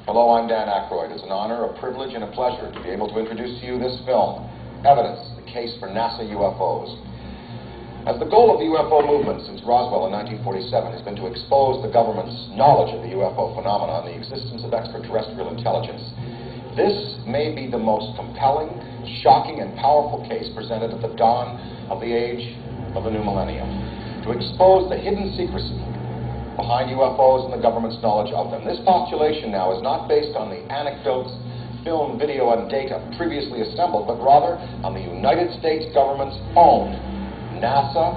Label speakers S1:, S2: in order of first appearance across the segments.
S1: Hello, I'm Dan Aykroyd. It's an honor, a privilege, and a pleasure to be able to introduce to you this film, Evidence, the Case for NASA UFOs. As the goal of the UFO movement since Roswell in 1947 has been to expose the government's knowledge of the UFO phenomenon and the existence of extraterrestrial intelligence, this may be the most compelling, shocking, and powerful case presented at the dawn of the age of the new millennium. To expose the hidden secrecy behind UFOs and the government's knowledge of them. This postulation now is not based on the anecdotes, film, video, and data previously assembled, but rather on the United States government's own NASA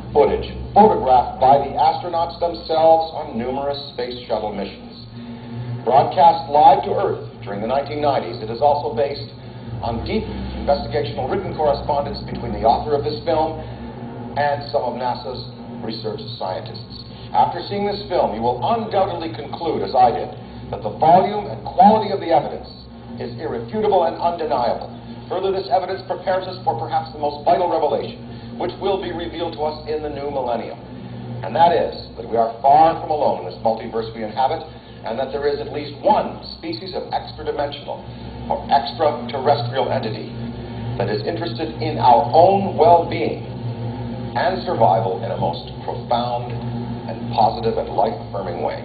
S1: footage, photographed by the astronauts themselves on numerous space shuttle missions. Broadcast live to Earth during the 1990s, it is also based on deep investigational written correspondence between the author of this film and some of NASA's research scientists. After seeing this film, you will undoubtedly conclude, as I did, that the volume and quality of the evidence is irrefutable and undeniable. Further, this evidence prepares us for perhaps the most vital revelation, which will be revealed to us in the new millennium. And that is that we are far from alone in this multiverse we inhabit, and that there is at least one species of extra-dimensional or extraterrestrial entity that is interested in our own well-being and survival in a most profound and positive and life-affirming way.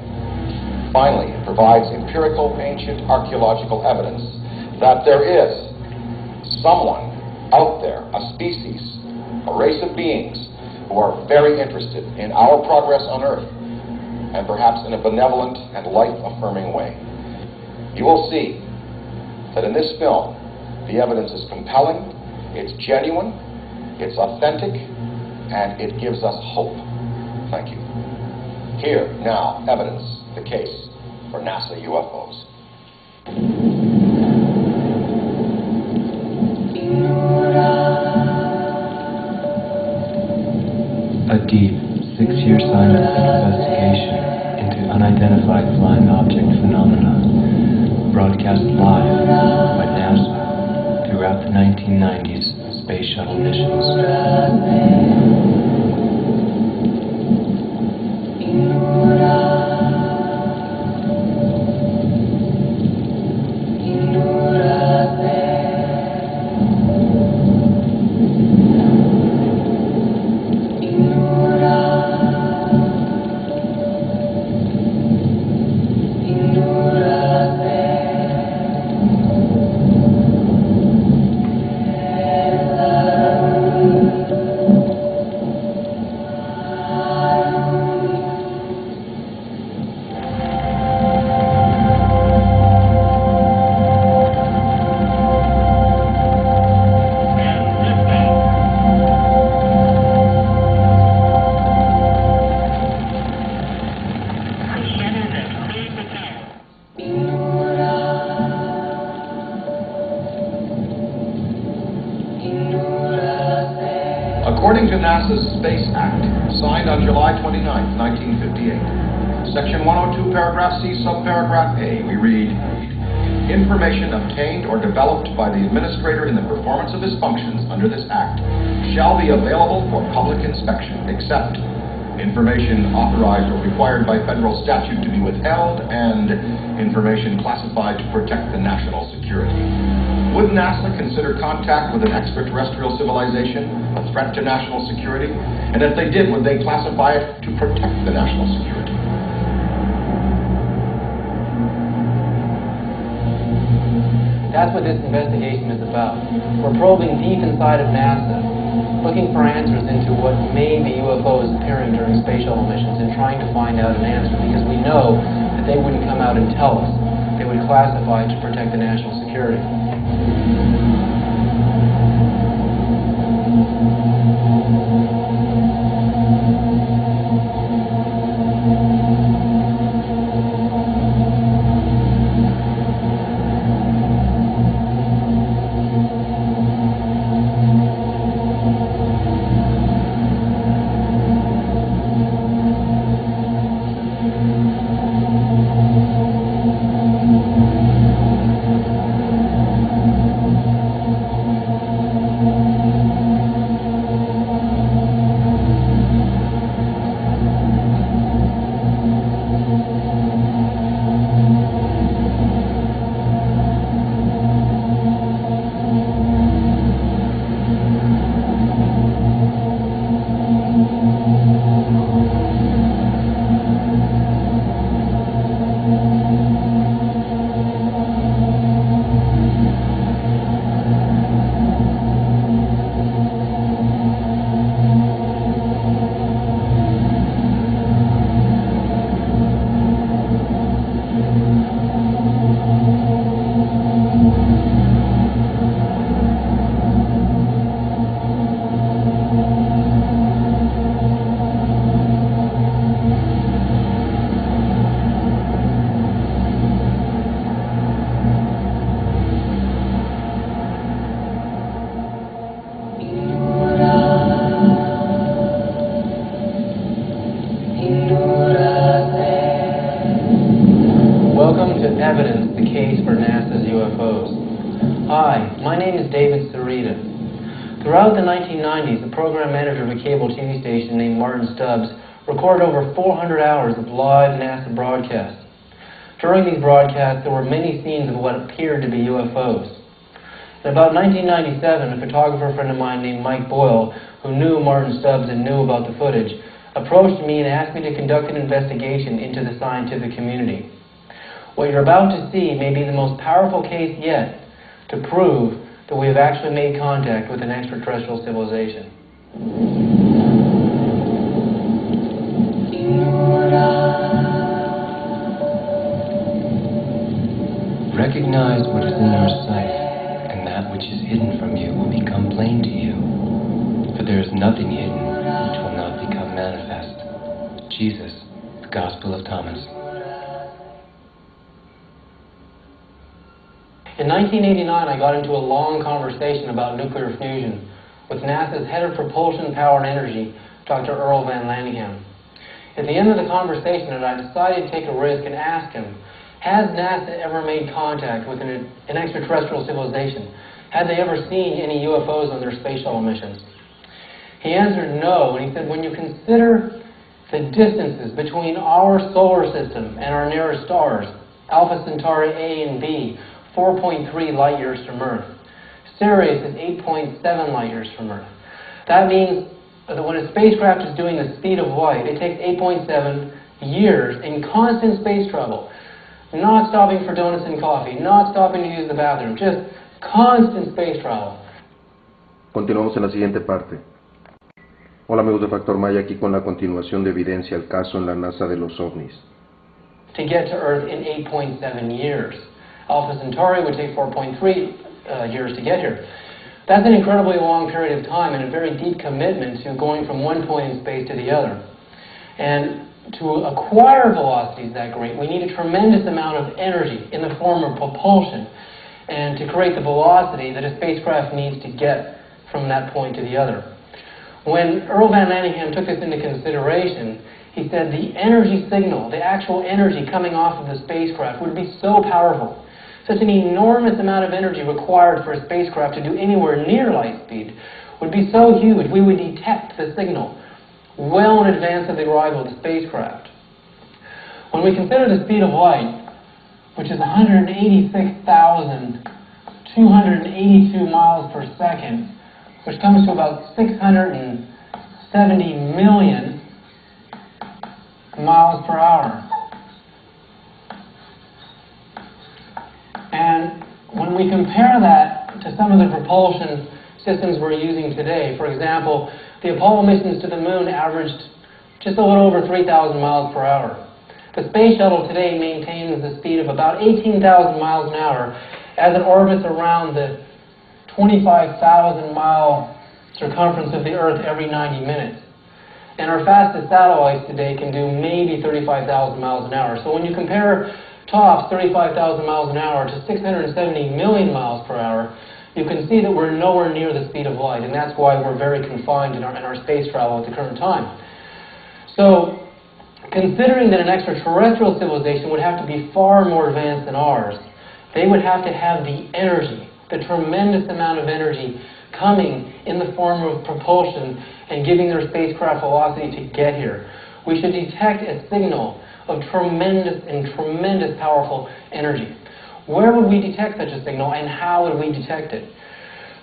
S1: Finally, it provides empirical, ancient archaeological evidence that there is someone out there, a species, a race of beings who are very interested in our progress on Earth, and perhaps in a benevolent and life-affirming way. You will see that in this film, the evidence is compelling, it's genuine, it's authentic, and it gives us hope. Thank you. Here, now, Evidence, the Case for NASA UFOs.
S2: A deep, 6-year scientific investigation into unidentified flying object phenomena, broadcast live by NASA throughout the 1990s space shuttle missions.
S1: According to NASA's Space Act, signed on July 29, 1958, Section 102, Paragraph C, Subparagraph A, we read, information obtained or developed by the administrator in the performance of his functions under this Act shall be available for public inspection, except information authorized or required by federal statute to be withheld and information classified to protect the national security. Would NASA consider contact with an extraterrestrial civilization a threat to national security? And if they did, would they classify it to protect the national security?
S3: That's what this investigation is about. We're probing deep inside of NASA, looking for answers into what may be UFOs appearing during space shuttle missions and trying to find out an answer, because we know that they wouldn't come out and tell us. They would classify it to protect the national security. Welcome to Evidence, the case for NASA's UFOs. Hi, my name is David Sereda. Throughout the 1990s, the program manager of a cable TV station named Martin Stubbs recorded over 400 hours of live NASA broadcasts. During these broadcasts, there were many scenes of what appeared to be UFOs. In about 1997, a photographer friend of mine named Mike Boyle, who knew Martin Stubbs and knew about the footage, approached me and asked me to conduct an investigation into the scientific community. What you're about to see may be the most powerful case yet to prove that we have actually made contact with an extraterrestrial civilization.
S2: Recognize what is in your sight, and that which is hidden from you will become plain to you. For there is nothing hidden which will not become manifest. Jesus, the Gospel of Thomas.
S3: In 1989, I got into a long conversation about nuclear fusion with NASA's head of propulsion, power, and energy, Dr. Earl Van Lanningham. At the end of the conversation, I decided to take a risk and ask him, has NASA ever made contact with an extraterrestrial civilization? Had they ever seen any UFOs on their space shuttle missions? He answered no, and he said, when you consider the distances between our solar system and our nearest stars, Alpha Centauri A and B, 4.3 light years from Earth. Sirius is 8.7 light years from Earth. That means that when a spacecraft is doing the speed of light, it takes 8.7 years in constant space travel. Not stopping for donuts and coffee, not stopping to use the bathroom, just constant space travel.
S4: Continuamos en la siguiente parte. Hola amigos de Factor Maya, aquí con la continuación de evidencia al caso en la NASA de los OVNIs.
S3: To get to Earth in 8.7 years. Alpha Centauri would take 4.3 years to get here. That's an incredibly long period of time and a very deep commitment to going from one point in space to the other. And to acquire velocities that great, we need a tremendous amount of energy in the form of propulsion and to create the velocity that a spacecraft needs to get from that point to the other. When Earl Van Lanningham took this into consideration, he said the energy signal, the actual energy coming off of the spacecraft would be so powerful, such an enormous amount of energy required for a spacecraft to do anywhere near light speed would be so huge we would detect the signal well in advance of the arrival of the spacecraft. When we consider the speed of light, which is 186,282 miles per second, which comes to about 670 million miles per hour. And when we compare that to some of the propulsion systems we're using today, for example, the Apollo missions to the moon averaged just a little over 3,000 miles per hour. The space shuttle today maintains the speed of about 18,000 miles an hour as it orbits around the 25,000-mile circumference of the Earth every 90 minutes. And our fastest satellites today can do maybe 35,000 miles an hour. So when you compare tops 35,000 miles an hour to 670 million miles per hour, you can see that we're nowhere near the speed of light, and that's why we're very confined in our space travel at the current time. So, considering that an extraterrestrial civilization would have to be far more advanced than ours, they would have to have the energy, the tremendous amount of energy coming in the form of propulsion and giving their spacecraft velocity to get here. We should detect a signal of tremendous powerful energy. Where would we detect such a signal, and how would we detect it?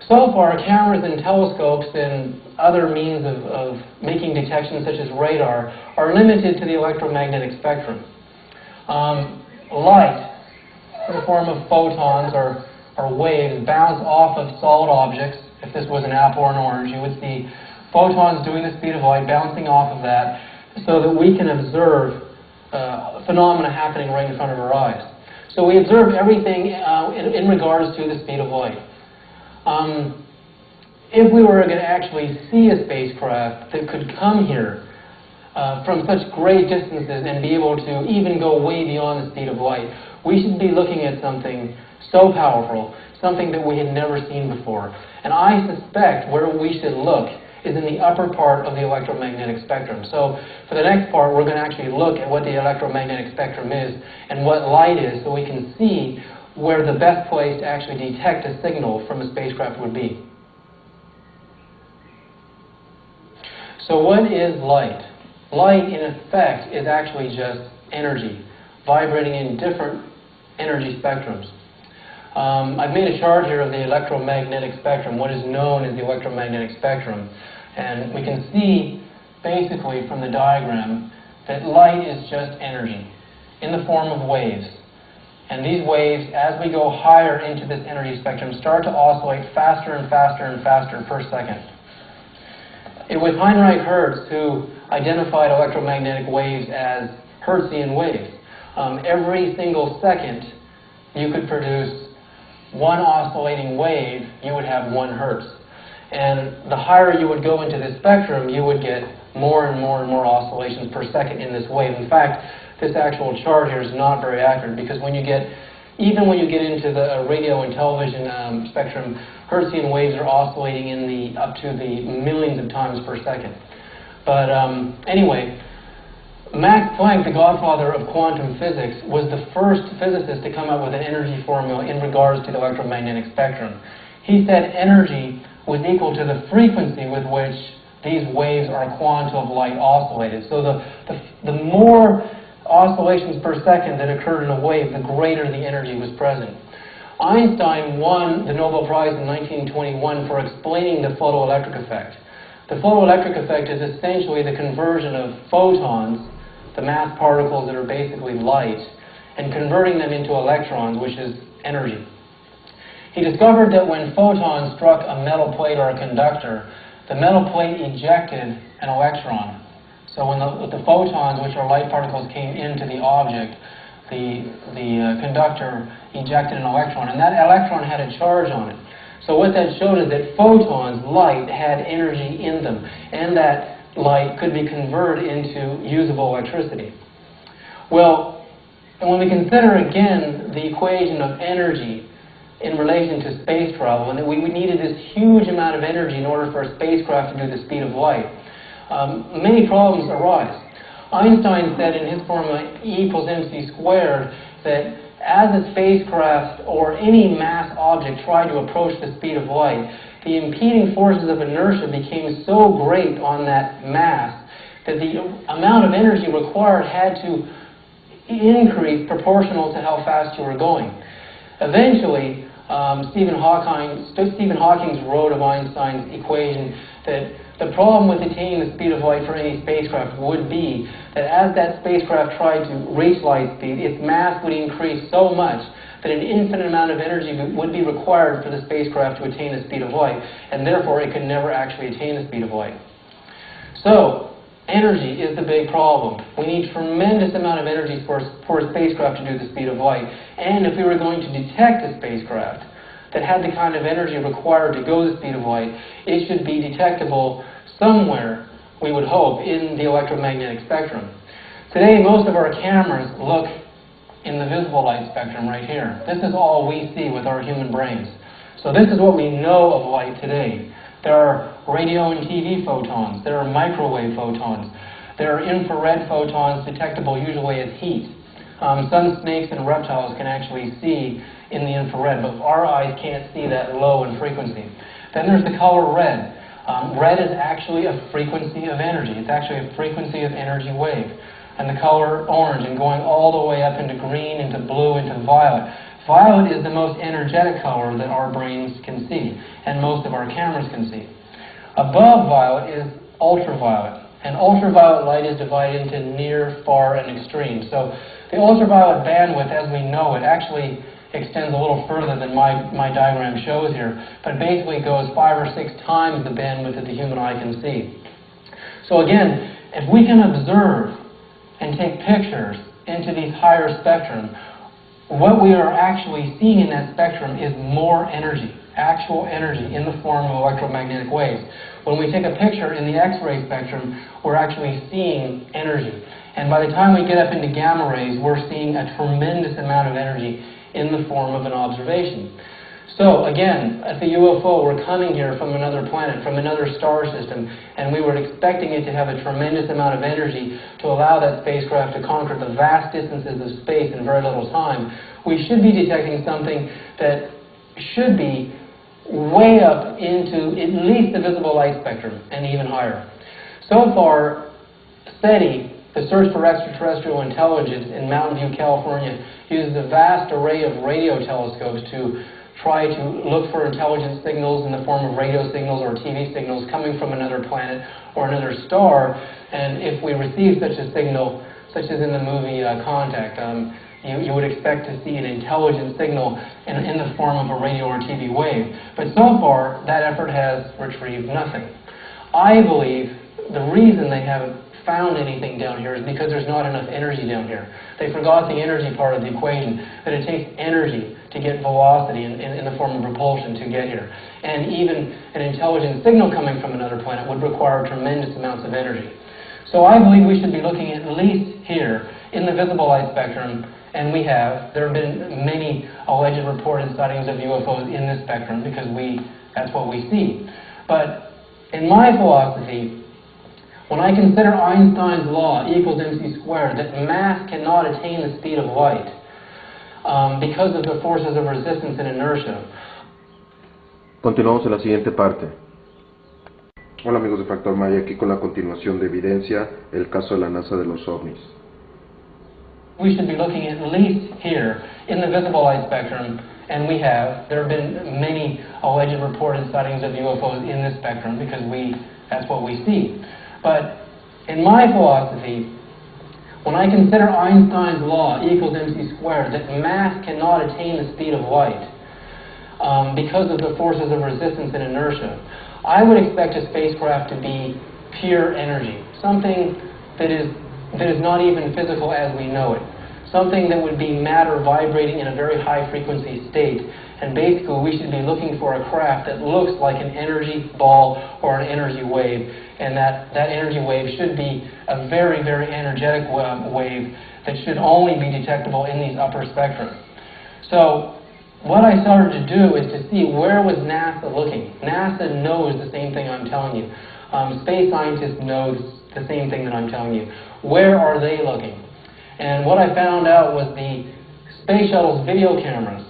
S3: So far, cameras and telescopes and other means of making detections, such as radar, are limited to the electromagnetic spectrum. Light, in the form of photons or waves, bounce off of solid objects. If this was an apple or an orange, you would see photons doing the speed of light, bouncing off of that, so that we can observe phenomena happening right in front of our eyes. So we observe everything in regards to the speed of light. If we were going to actually see a spacecraft that could come here from such great distances and be able to even go way beyond the speed of light, we should be looking at something so powerful, something that we had never seen before. And I suspect where we should look is in the upper part of the electromagnetic spectrum. So for the next part, we're going to actually look at what the electromagnetic spectrum is and what light is, so we can see where the best place to actually detect a signal from a spacecraft would be. So what is light? Light, in effect, is actually just energy, vibrating in different energy spectrums. I've made a chart here of the electromagnetic spectrum, what is known as the electromagnetic spectrum. And we can see, basically, from the diagram, that light is just energy in the form of waves. And these waves, as we go higher into this energy spectrum, start to oscillate faster and faster and faster per second. It was Heinrich Hertz who identified electromagnetic waves as Hertzian waves. Every single second you could produce one oscillating wave, you would have 1 hertz. And the higher you would go into this spectrum, you would get more and more and more oscillations per second in this wave. In fact, this actual chart here is not very accurate, because even when you get into the radio and television spectrum, Hertzian waves are oscillating up to the millions of times per second. But anyway, Max Planck, the godfather of quantum physics, was the first physicist to come up with an energy formula in regards to the electromagnetic spectrum. He said energy was equal to the frequency with which these waves are quanta of light oscillated. So the more oscillations per second that occurred in a wave, the greater the energy was present. Einstein won the Nobel Prize in 1921 for explaining the photoelectric effect. The photoelectric effect is essentially the conversion of photons, the mass particles that are basically light, and converting them into electrons, which is energy. He discovered that when photons struck a metal plate or a conductor, the metal plate ejected an electron. So when the photons, which are light particles, came into the object, the conductor ejected an electron, and that electron had a charge on it. So what that showed is that photons, light, had energy in them, and that light could be converted into usable electricity. Well, when we consider again the equation of energy in relation to space travel, and that we needed this huge amount of energy in order for a spacecraft to do the speed of light, many problems arise. Einstein said in his formula E equals mc squared that as a spacecraft or any mass object tried to approach the speed of light, the impeding forces of inertia became so great on that mass that the amount of energy required had to increase proportional to how fast you were going. Eventually, Stephen Hawking wrote of Einstein's equation that the problem with attaining the speed of light for any spacecraft would be that as that spacecraft tried to reach light speed, its mass would increase so much that an infinite amount of energy would be required for the spacecraft to attain the speed of light, and therefore it could never actually attain the speed of light. So, energy is the big problem. We need tremendous amount of energy for a spacecraft to do the speed of light, and if we were going to detect a spacecraft that had the kind of energy required to go the speed of light, it should be detectable somewhere, we would hope, in the electromagnetic spectrum. Today, most of our cameras look in the visible light spectrum right here. This is all we see with our human brains. So this is what we know of light today. There are radio and TV photons. There are microwave photons. There are infrared photons detectable usually as heat. Some snakes and reptiles can actually see in the infrared, but our eyes can't see that low in frequency. Then there's the color red. Red is actually a frequency of energy. It's actually a frequency of energy wave. And the color orange, and going all the way up into green, into blue, into violet. Violet is the most energetic color that our brains can see, and most of our cameras can see. Above violet is ultraviolet, and ultraviolet light is divided into near, far, and extreme. So the ultraviolet bandwidth, as we know it, actually extends a little further than my diagram shows here, but basically goes 5 or 6 times the bandwidth that the human eye can see. So again, if we can observe and take pictures into these higher spectrum, what we are actually seeing in that spectrum is more energy, actual energy in the form of electromagnetic waves. When we take a picture in the X-ray spectrum, we're actually seeing energy. And by the time we get up into gamma rays, we're seeing a tremendous amount of energy in the form of an observation. So again, at the UFO, we're coming here from another planet, from another star system, and we were expecting it to have a tremendous amount of energy to allow that spacecraft to conquer the vast distances of space in very little time. We should be detecting something that should be way up into at least the visible light spectrum and even higher. So far, SETI, the Search for Extraterrestrial Intelligence in Mountain View, California, uses a vast array of radio telescopes to try to look for intelligent signals in the form of radio signals or TV signals coming from another planet or another star. And if we receive such a signal, such as in the movie Contact, you would expect to see an intelligent signal in the form of a radio or TV wave. But so far, that effort has retrieved nothing. I believe the reason they haven't found anything down here is because there's not enough energy down here. They forgot the energy part of the equation, that it takes energy to get velocity in the form of propulsion to get here. And even an intelligent signal coming from another planet would require tremendous amounts of energy. So I believe we should be looking at least here in the visible light spectrum, and we have. There have been many alleged reported sightings of UFOs in this spectrum because that's what we see. But in my philosophy, when I consider Einstein's law equals mc squared, that mass cannot attain the speed of light because of the forces of resistance and inertia.
S4: Continuamos en la siguiente parte. Hola amigos de Factor Maya, aquí con la continuación de evidencia, el caso de la NASA de los OVNIs.
S3: We should be looking at least here in the visible light spectrum, and we have. There have been many alleged reported sightings of UFOs in this spectrum because that's what we see. But in my philosophy, when I consider Einstein's law equals mc squared, that mass cannot attain the speed of light because of the forces of resistance and inertia, I would expect a spacecraft to be pure energy, something that is not even physical as we know it, something that would be matter vibrating in a very high frequency state. And basically we should be looking for a craft that looks like an energy ball or an energy wave, and that energy wave should be a very, very energetic wave that should only be detectable in these upper spectrum. So what I started to do is to see where was NASA looking. NASA knows the same thing I'm telling you. Space scientists know the same thing that I'm telling you. Where are they looking? And what I found out was the space shuttle's video cameras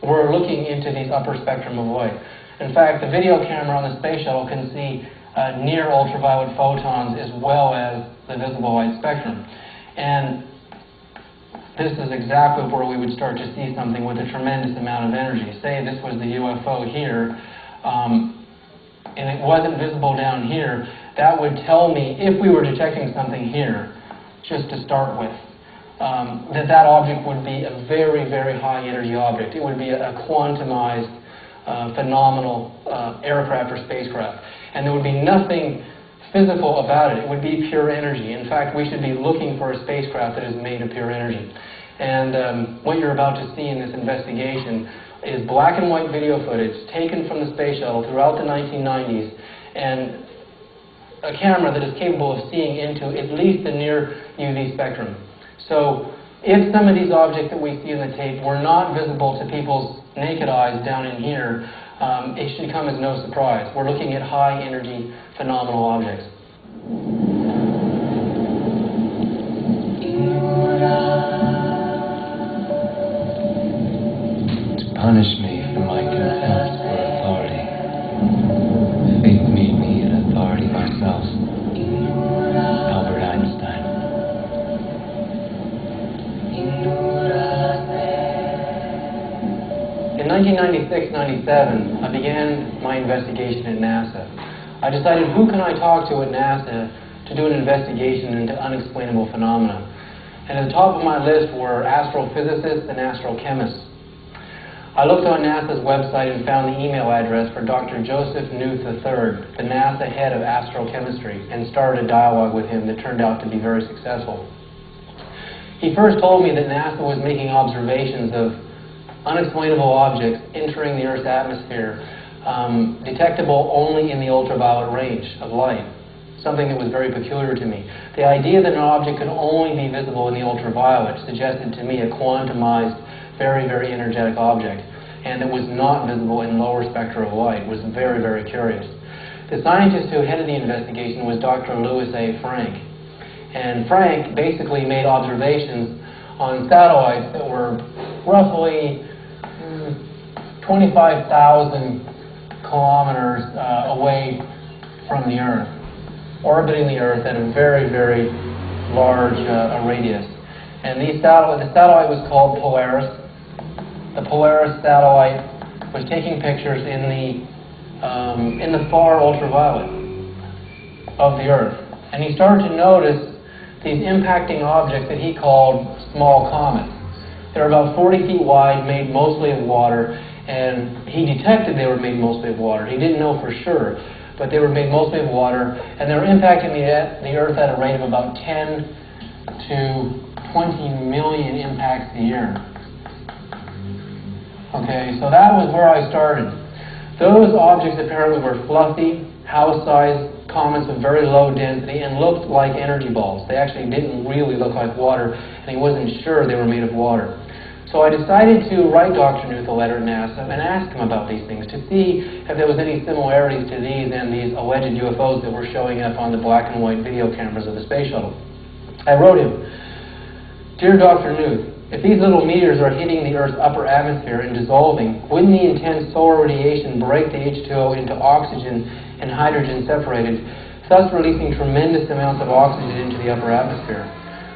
S3: were looking into these upper spectrum of light. In fact, the video camera on the space shuttle can see near ultraviolet photons as well as the visible light spectrum. And this is exactly where we would start to see something with a tremendous amount of energy. Say this was the UFO here, and it wasn't visible down here. That would tell me, if we were detecting something here, just to start with, that object would be a very, very high energy object. It would be a quantumized, phenomenal aircraft or spacecraft. And there would be nothing physical about it. It would be pure energy. In fact, we should be looking for a spacecraft that is made of pure energy. And what you're about to see in this investigation is black and white video footage taken from the space shuttle throughout the 1990s, and a camera that is capable of seeing into at least the near UV spectrum. So if some of these objects that we see in the tape were not visible to people's naked eyes down in here, it should come as no surprise. We're looking at high energy phenomenal objects.
S2: To punish me for my contempt for authority, fate made me an authority myself. Albert Einstein.
S3: In 1996-97, I began my investigation at NASA. I decided, who can I talk to at NASA to do an investigation into unexplainable phenomena? And at the top of my list were astrophysicists and astrochemists. I looked on NASA's website and found the email address for Dr. Joseph Newth III, the NASA head of astrochemistry, and started a dialogue with him that turned out to be very successful. He first told me that NASA was making observations of unexplainable objects entering the Earth's atmosphere, detectable only in the ultraviolet range of light, something that was very peculiar to me. The idea that an object could only be visible in the ultraviolet suggested to me a quantumized, very, very energetic object. and it was not visible in lower spectra of light. It was very, very curious. The scientist who headed the investigation was Dr. Louis A. Frank. And Frank basically made observations on satellites that were roughly 25,000 kilometers away from the Earth, orbiting the Earth at a very, very large radius. And the satellite was called Polaris. The Polaris satellite was taking pictures in the far ultraviolet of the Earth. And he started to notice these impacting objects that he called small comets. They're about 40 feet wide, made mostly of water, and he detected they were made mostly of water. He didn't know for sure, but they were made mostly of water, and they were impacting the Earth at a rate of about 10 to 20 million impacts a year. Okay, so that was where I started. Those objects apparently were fluffy, house-sized comets of very low density and looked like energy balls. They actually didn't really look like water, and he wasn't sure they were made of water. So I decided to write Dr. Knuth a letter to NASA and ask him about these things to see if there was any similarities to these and these alleged UFOs that were showing up on the black and white video cameras of the space shuttle. I wrote him, "Dear Dr. Knuth, if these little meteors are hitting the Earth's upper atmosphere and dissolving, wouldn't the intense solar radiation break the H2O into oxygen and hydrogen separated, thus releasing tremendous amounts of oxygen into the upper atmosphere?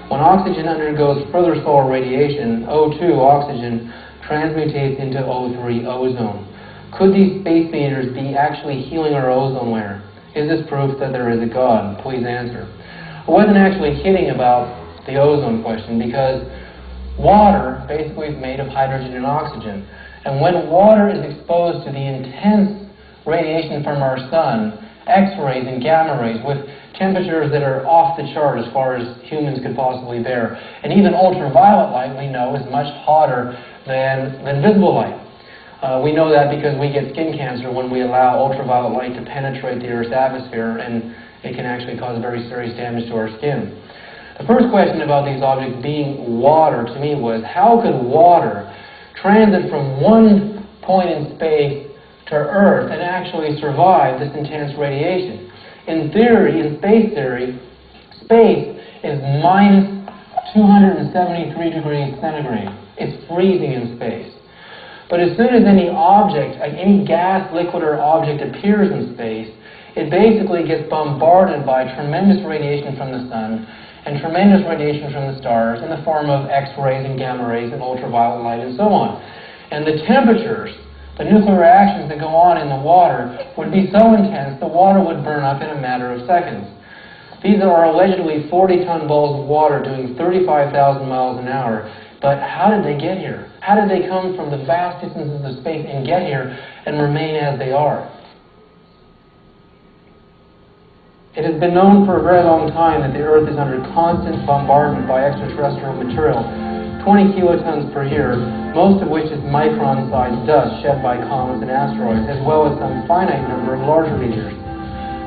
S3: When oxygen undergoes further solar radiation, O2, oxygen, transmutates into O3, ozone. Could these space meteors be actually healing our ozone layer? Is this proof that there is a God? Please answer." I wasn't actually kidding about the ozone question, because water basically is made of hydrogen and oxygen. And when water is exposed to the intense radiation from our sun, X-rays and gamma rays, with temperatures that are off the chart as far as humans could possibly bear, and even ultraviolet light, we know, is much hotter than visible light. We know that because we get skin cancer when we allow ultraviolet light to penetrate the Earth's atmosphere, and it can actually cause very serious damage to our skin. The first question about these objects being water to me was, how could water transit from one point in space to Earth and actually survive this intense radiation? In theory, in space theory, space is minus 273 degrees centigrade. It's freezing in space. But as soon as any object, like any gas, liquid, or object appears in space, it basically gets bombarded by tremendous radiation from the sun and tremendous radiation from the stars in the form of X-rays and gamma rays and ultraviolet light and so on. And the temperatures, the nuclear reactions that go on in the water would be so intense the water would burn up in a matter of seconds. These are allegedly 40-ton balls of water doing 35,000 miles an hour. But how did they get here? How did they come from the vast distances of space and get here and remain as they are? It has been known for a very long time that the Earth is under constant bombardment by extraterrestrial material, 20 kilotons per year, most of which is micron-sized dust shed by comets and asteroids, as well as some finite number of larger meteors.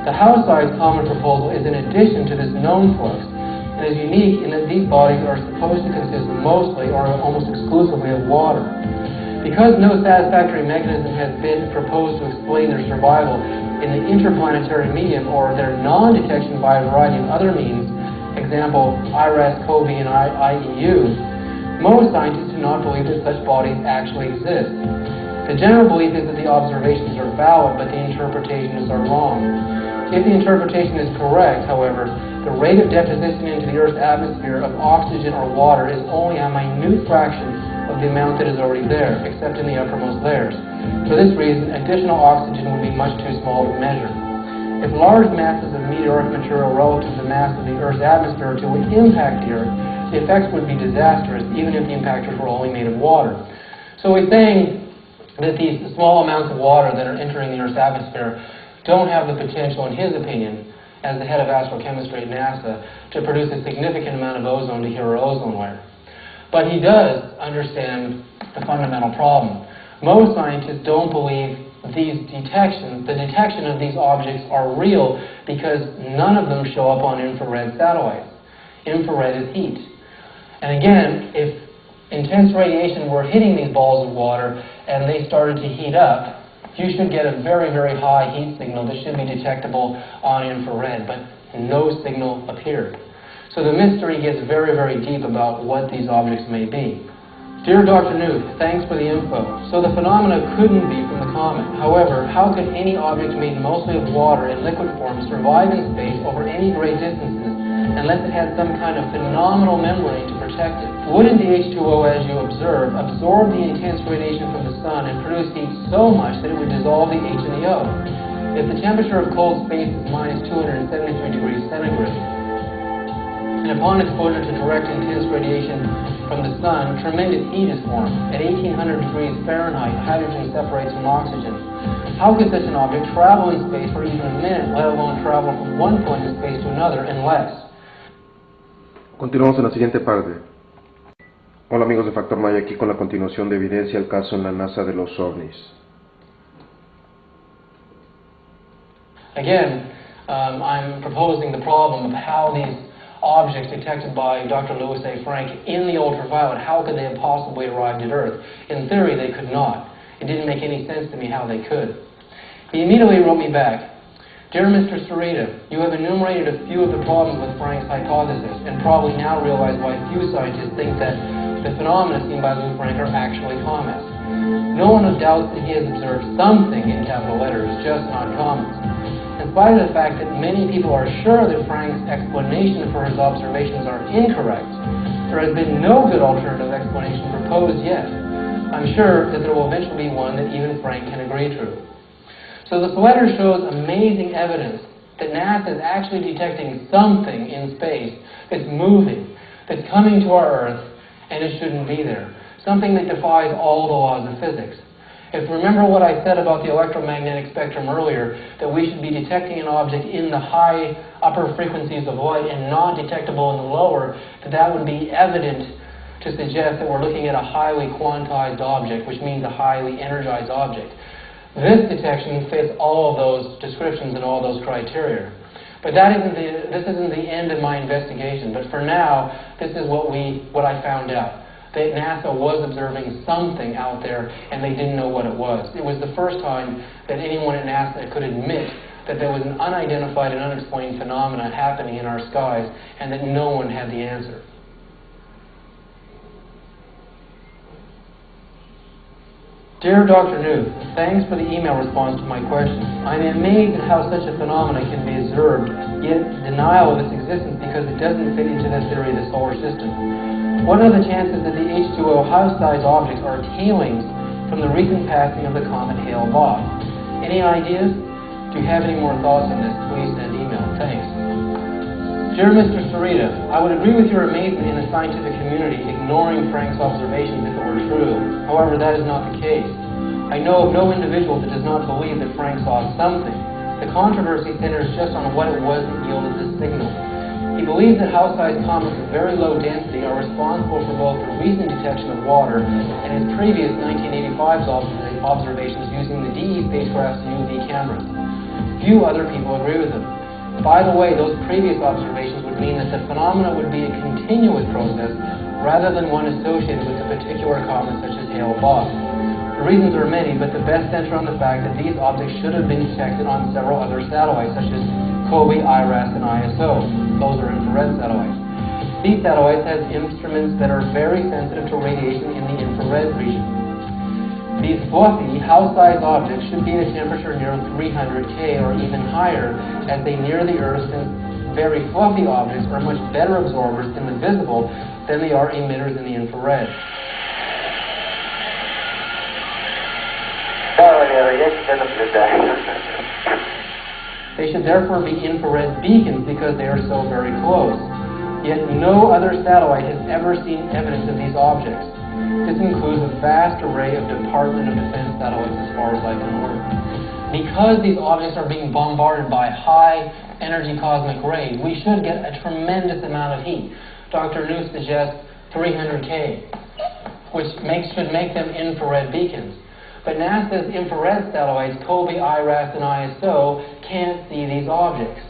S3: The house-sized comet proposal is in addition to this known flux, and is unique in that these bodies are supposed to consist mostly or almost exclusively of water. Because no satisfactory mechanism has been proposed to explain their survival in the interplanetary medium or their non-detection by a variety of other means, example IRAS, COVI, and IEU, most scientists do not believe that such bodies actually exist. The general belief is that the observations are valid, but the interpretations are wrong. If the interpretation is correct, however, the rate of deposition into the Earth's atmosphere of oxygen or water is only a minute fraction of the amount that is already there, except in the uppermost layers. For this reason, additional oxygen would be much too small to measure. If large masses of meteoric material relative to the mass of the Earth's atmosphere to impact the Earth, the effects would be disastrous, even if the impactors were only made of water. So he's saying that these small amounts of water that are entering the Earth's atmosphere don't have the potential, in his opinion, as the head of astrochemistry at NASA, to produce a significant amount of ozone to heal our ozone layer. But he does understand the fundamental problem. Most scientists don't believe the detection of these objects are real because none of them show up on infrared satellites. Infrared is heat. And again, if intense radiation were hitting these balls of water and they started to heat up, you should get a very, very high heat signal that should be detectable on infrared, but no signal appeared. So the mystery gets very, very deep about what these objects may be. Dear Dr. Newth, thanks for the info. So the phenomena couldn't be from the comet. However, how could any object made mostly of water in liquid form survive in space over any great distances unless it had some kind of phenomenal membrane to protect it? Wouldn't the H2O, as you observe, absorb the intense radiation from the sun and produce heat so much that it would dissolve the H and the O? If the temperature of cold space is minus 273 degrees centigrade, and upon exposure to direct intense radiation from the sun, tremendous heat is formed. At 1800 degrees Fahrenheit, hydrogen separates from oxygen. How could such an object travel in space for even a minute, let alone travel from one point in space to another in less?
S4: Continuamos en la siguiente parte. Hola amigos de Factor Maya, aquí con la continuación de evidencia el caso en la NASA de los OVNIs.
S3: Again, I'm proposing the problem of how these objects detected by Dr. Louis A. Frank in the ultraviolet, how could they have possibly arrived at Earth? In theory, they could not. It didn't make any sense to me how they could. He immediately wrote me back, Dear Mr. Sereda, you have enumerated a few of the problems with Frank's hypothesis, and probably now realize why few scientists think that the phenomena seen by Lou Frank are actually comets. No one doubts that he has observed something in capital letters, just not comets. In spite of the fact that many people are sure that Frank's explanation for his observations are incorrect, there has been no good alternative explanation proposed yet. I'm sure that there will eventually be one that even Frank can agree to. So this letter shows amazing evidence that NASA is actually detecting something in space that's moving, that's coming to our Earth, and it shouldn't be there. Something that defies all the laws of physics. If you remember what I said about the electromagnetic spectrum earlier, that we should be detecting an object in the high upper frequencies of light and not detectable in the lower, that would be evident to suggest that we're looking at a highly quantized object, which means a highly energized object. This detection fits all of those descriptions and all those criteria. But this isn't the end of my investigation. But for now, this is what I found out. That NASA was observing something out there, and they didn't know what it was. It was the first time that anyone at NASA could admit that there was an unidentified and unexplained phenomena happening in our skies, and that no one had the answer. Dear Dr. Newth, thanks for the email response to my question. I'm amazed at how such a phenomenon can be observed, yet denial of its existence because it doesn't fit into the theory of the solar system. What are the chances that the H2O house-sized objects are tailings from the recent passing of the comet Hale-Bopp? Any ideas? Do you have any more thoughts on this? Please send email. Thanks. Dear Mr. Sereda, I would agree with your amazement in the scientific community ignoring Frank's observations if it were true. However, that is not the case. I know of no individual that does not believe that Frank saw something. The controversy centers just on what it was that yielded this signal. He believes that house-sized comets of very low density are responsible for both the recent detection of water and his previous 1985 observations using the DE spacecraft's UV cameras. Few other people agree with him. By the way, those previous observations would mean that the phenomena would be a continuous process rather than one associated with a particular comet such as Hale-Bopp. The reasons are many, but the best center on the fact that these objects should have been detected on several other satellites such as COBE, IRAS, and ISO. Those are infrared satellites. These satellites have instruments that are very sensitive to radiation in the infrared region. These fluffy, house-sized objects should be at a temperature near 300 K or even higher as they near the Earth, since very fluffy objects are much better absorbers in the visible than they are emitters in the infrared. They should therefore be infrared beacons because they are so very close. Yet no other satellite has ever seen evidence of these objects. This includes a vast array of Department of Defense satellites as far as I can learn. Because these objects are being bombarded by high energy cosmic rays, we should get a tremendous amount of heat. Dr. New suggests 300 K, which should make them infrared beacons. But NASA's infrared satellites, COBE, IRAS, and ISO, can't see these objects.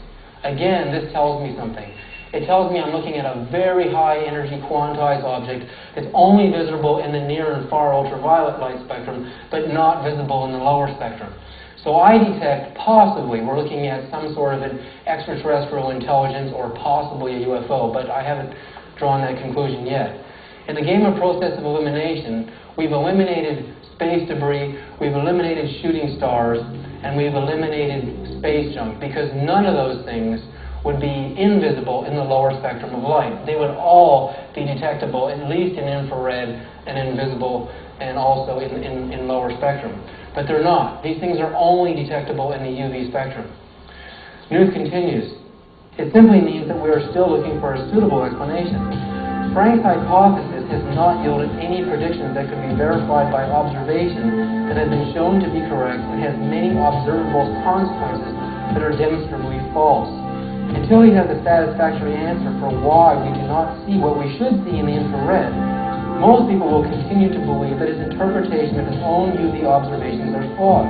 S3: Again, this tells me something. It tells me I'm looking at a very high energy quantized object that's only visible in the near and far ultraviolet light spectrum, but not visible in the lower spectrum. So I detect possibly we're looking at some sort of an extraterrestrial intelligence or possibly a UFO, but I haven't drawn that conclusion yet. In the game of process of elimination, we've eliminated space debris, we've eliminated shooting stars, and we've eliminated space junk, because none of those things would be invisible in the lower spectrum of light. They would all be detectable, at least in infrared and invisible, and also in lower spectrum. But they're not. These things are only detectable in the UV spectrum. Knuth continues, it simply means that we are still looking for a suitable explanation. Frank's hypothesis has not yielded any predictions that could be verified by observation that have been shown to be correct, and has many observable consequences that are demonstrably false. Until he has a satisfactory answer for why we do not see what we should see in the infrared, most people will continue to believe that his interpretation of his own UV observations are flawed.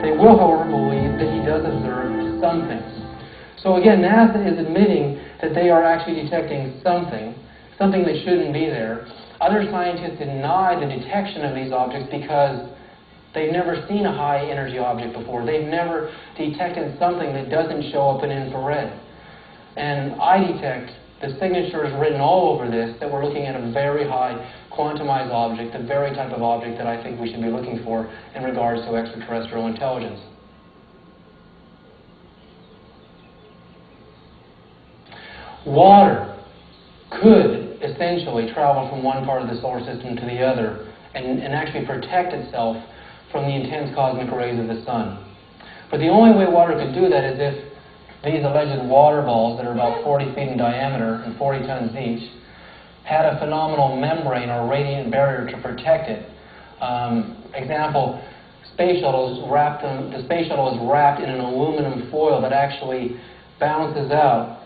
S3: They will, however, believe that he does observe some things. So again, NASA is admitting that they are actually detecting something that shouldn't be there. Other scientists deny the detection of these objects because they've never seen a high energy object before. They've never detected something that doesn't show up in infrared. And I detect the signatures written all over this that we're looking at a very high quantumized object, the very type of object that I think we should be looking for in regards to extraterrestrial intelligence. Water could essentially travel from one part of the solar system to the other and actually protect itself from the intense cosmic rays of the sun. But the only way water could do that is if these alleged water balls that are about 40 feet in diameter and 40 tons each had a phenomenal membrane or radiant barrier to protect it. Example, the space shuttle is wrapped in an aluminum foil that actually balances out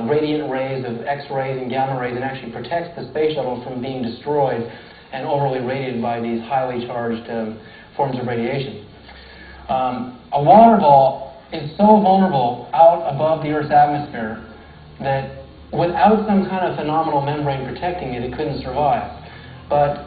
S3: radiant rays of X-rays and gamma rays and actually protects the space shuttle from being destroyed and overly radiated by these highly charged forms of radiation. A water ball is so vulnerable out above the Earth's atmosphere that without some kind of phenomenal membrane protecting it, it couldn't survive. But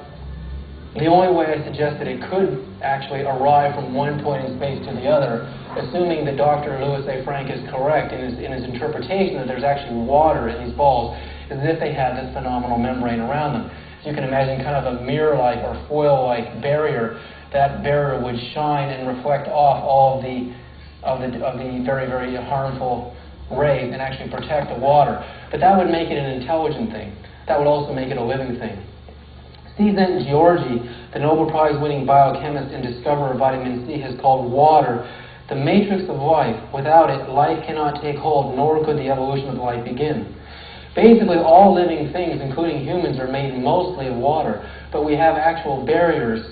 S3: the only way I suggest that it could actually arrive from one point in space to the other, assuming that Dr. Louis A. Frank is correct in his interpretation that there's actually water in these balls, is if they had this phenomenal membrane around them. As you can imagine, kind of a mirror-like or foil-like barrier. That barrier would shine and reflect off all of the very, very harmful rays and actually protect the water. But that would make it an intelligent thing. That would also make it a living thing. C. Georgi, the Nobel Prize-winning biochemist and discoverer of vitamin C, has called water the matrix of life. Without it, life cannot take hold, nor could the evolution of life begin. Basically, all living things, including humans, are made mostly of water, but we have actual barriers.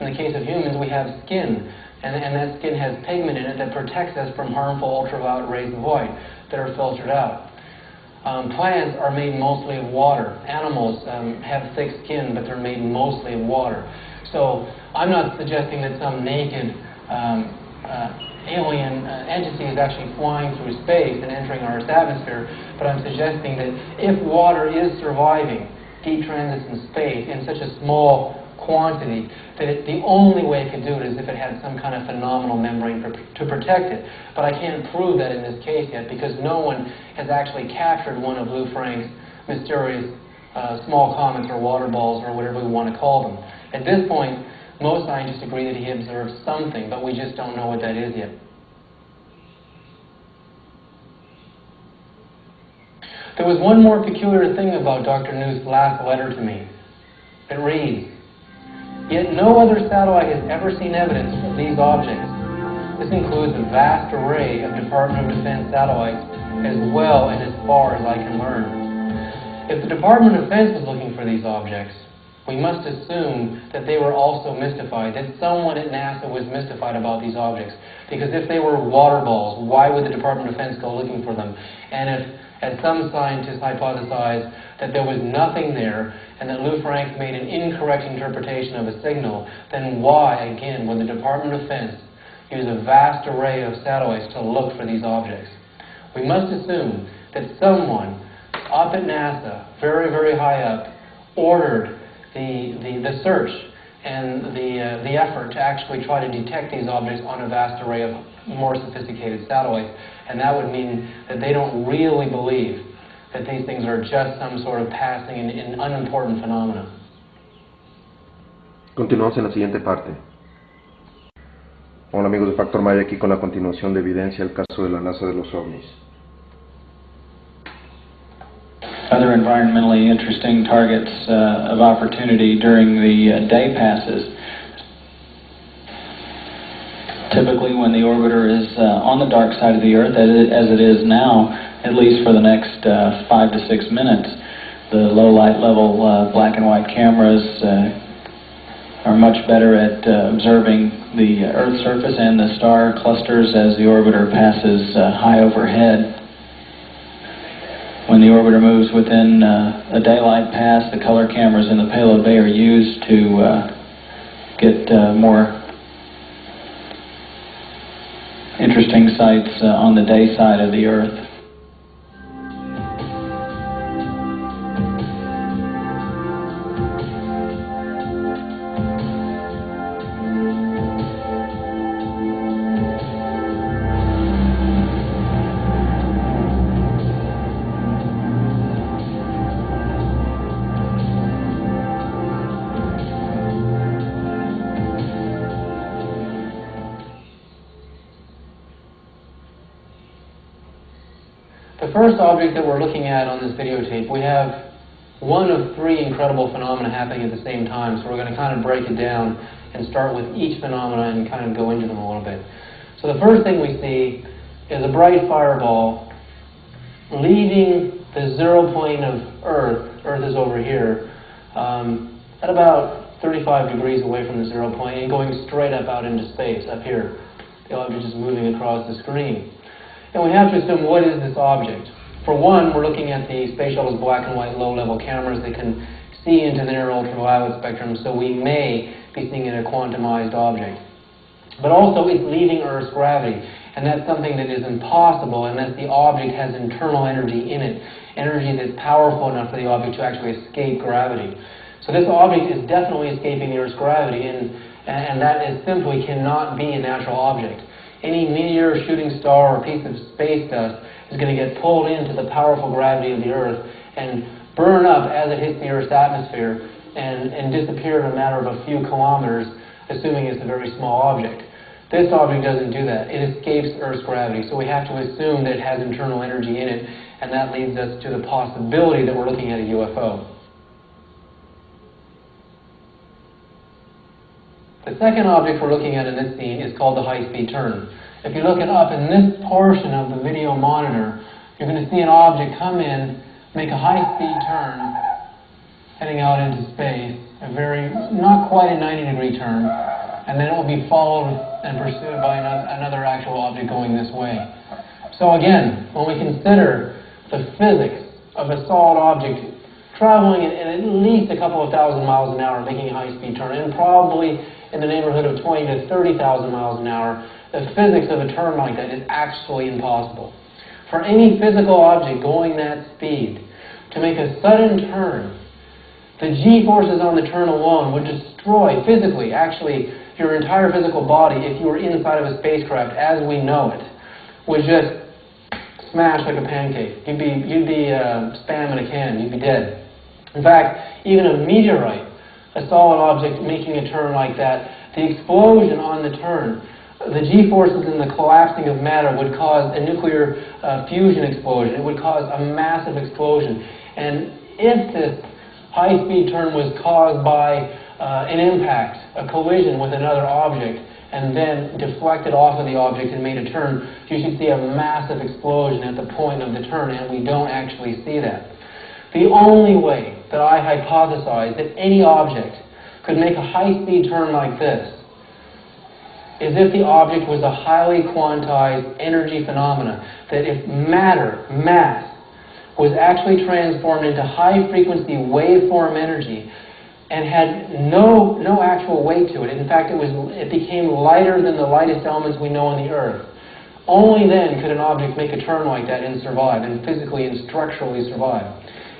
S3: In the case of humans, we have skin, and that skin has pigment in it that protects us from harmful ultraviolet rays of light that are filtered out. Plants are made mostly of water. Animals have thick skin, but they're made mostly of water. So I'm not suggesting that some naked alien entity is actually flying through space and entering our Earth's atmosphere, but I'm suggesting that if water is surviving deep transits in space in such a small quantity, that the only way it could do it is if it had some kind of phenomenal membrane to protect it. But I can't prove that in this case yet, because no one has actually captured one of Lou Frank's mysterious small comets or water balls or whatever we want to call them. At this point, most scientists agree that he observed something, but we just don't know what that is yet. There was one more peculiar thing about Dr. Knuth's last letter to me. It reads, "Yet no other satellite has ever seen evidence of these objects. This includes a vast array of Department of Defense satellites, as well and as far as I can learn. If the Department of Defense was looking for these objects, we must assume that they were also mystified, that someone at NASA was mystified about these objects. Because if they were water balls, why would the Department of Defense go looking for them? And if, as some scientists hypothesize, that there was nothing there, and that Lou Frank made an incorrect interpretation of a signal, then why, again, would the Department of Defense use a vast array of satellites to look for these objects? We must assume that someone up at NASA, very, very high up, ordered the search and the effort to actually try to detect these objects on a vast array of more sophisticated satellites. And that would mean that they don't really believe that these things are just some sort of passing and unimportant phenomena.
S4: Continuamos en la siguiente parte. Hola amigos de Factor Maya, aquí con la continuación de evidencia el caso de la NASA de los OVNIs.
S5: Other environmentally interesting targets of opportunity during the day passes. Typically when the orbiter is on the dark side of the Earth, as it is now, at least for the next 5 to 6 minutes, the low light level black and white cameras are much better at observing the Earth's surface and the star clusters as the orbiter passes high overhead. When the orbiter moves within a daylight pass, the color cameras in the payload bay are used to get more interesting sights on the day side of the Earth.
S3: The first object that we're looking at on this videotape, we have one of three incredible phenomena happening at the same time. So we're going to kind of break it down and start with each phenomena and kind of go into them a little bit. So the first thing we see is a bright fireball leaving the zero plane of Earth. Earth is over here, at about 35 degrees away from the zero plane and going straight up out into space, up here. The object is moving across the screen. And we have to assume, what is this object? For one, we're looking at the space shuttle's black and white low-level cameras that can see into the near ultraviolet spectrum, so we may be seeing a quantumized object. But also, it's leaving Earth's gravity, and that's something that is impossible unless the object has internal energy in it, energy that's powerful enough for the object to actually escape gravity. So this object is definitely escaping the Earth's gravity, and that is simply cannot be a natural object. Any meteor, shooting star, or piece of space dust is going to get pulled into the powerful gravity of the Earth and burn up as it hits the Earth's atmosphere and disappear in a matter of a few kilometers, assuming it's a very small object. This object doesn't do that. It escapes Earth's gravity, so we have to assume that it has internal energy in it, and that leads us to the possibility that we're looking at a UFO. The second object we're looking at in this scene is called the high-speed turn. If you look it up in this portion of the video monitor, you're going to see an object come in, make a high-speed turn, heading out into space, not quite a 90-degree turn, and then it will be followed and pursued by another actual object going this way. So again, when we consider the physics of a solid object traveling at least a couple of thousand miles an hour, making a high-speed turn, and probably in the neighborhood of 20 to 30,000 miles an hour, the physics of a turn like that is actually impossible. For any physical object going that speed to make a sudden turn, the G-forces on the turn alone would destroy physically, actually, your entire physical body if you were inside of a spacecraft as we know it, would just smash like a pancake. You'd be spam in a can. You'd be dead. In fact, even a meteorite, a solid object making a turn like that, the explosion on the turn, the G-forces and the collapsing of matter would cause a nuclear fusion explosion. It would cause a massive explosion. And if this high-speed turn was caused by an impact, a collision with another object, and then deflected off of the object and made a turn, you should see a massive explosion at the point of the turn, and we don't actually see that. The only way that I hypothesize that any object could make a high-speed turn like this is if the object was a highly quantized energy phenomena, that if matter, mass, was actually transformed into high-frequency waveform energy and had no actual weight to it. In fact, it became lighter than the lightest elements we know on the Earth. Only then could an object make a turn like that and survive, and physically and structurally survive.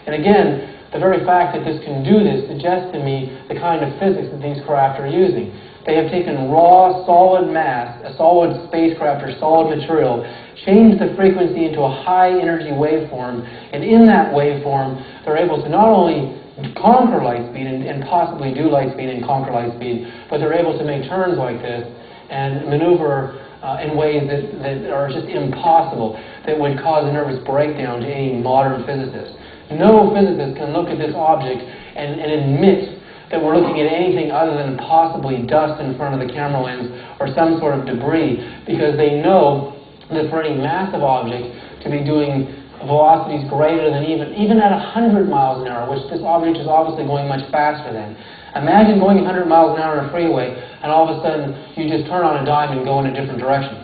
S3: And again, the very fact that this can do this suggests to me the kind of physics that these craft are using. They have taken raw, solid mass, a solid spacecraft or solid material, changed the frequency into a high-energy waveform, and in that waveform, they're able to not only conquer light speed and possibly do light speed and conquer light speed, but they're able to make turns like this and maneuver in ways that are just impossible, that would cause a nervous breakdown to any modern physicist. No physicist can look at this object and admit that we're looking at anything other than possibly dust in front of the camera lens or some sort of debris, because they know that for any massive object to be doing velocities greater than even at 100 miles an hour, which this object is obviously going much faster than. Imagine going 100 miles an hour on a freeway and all of a sudden you just turn on a dime and go in a different direction.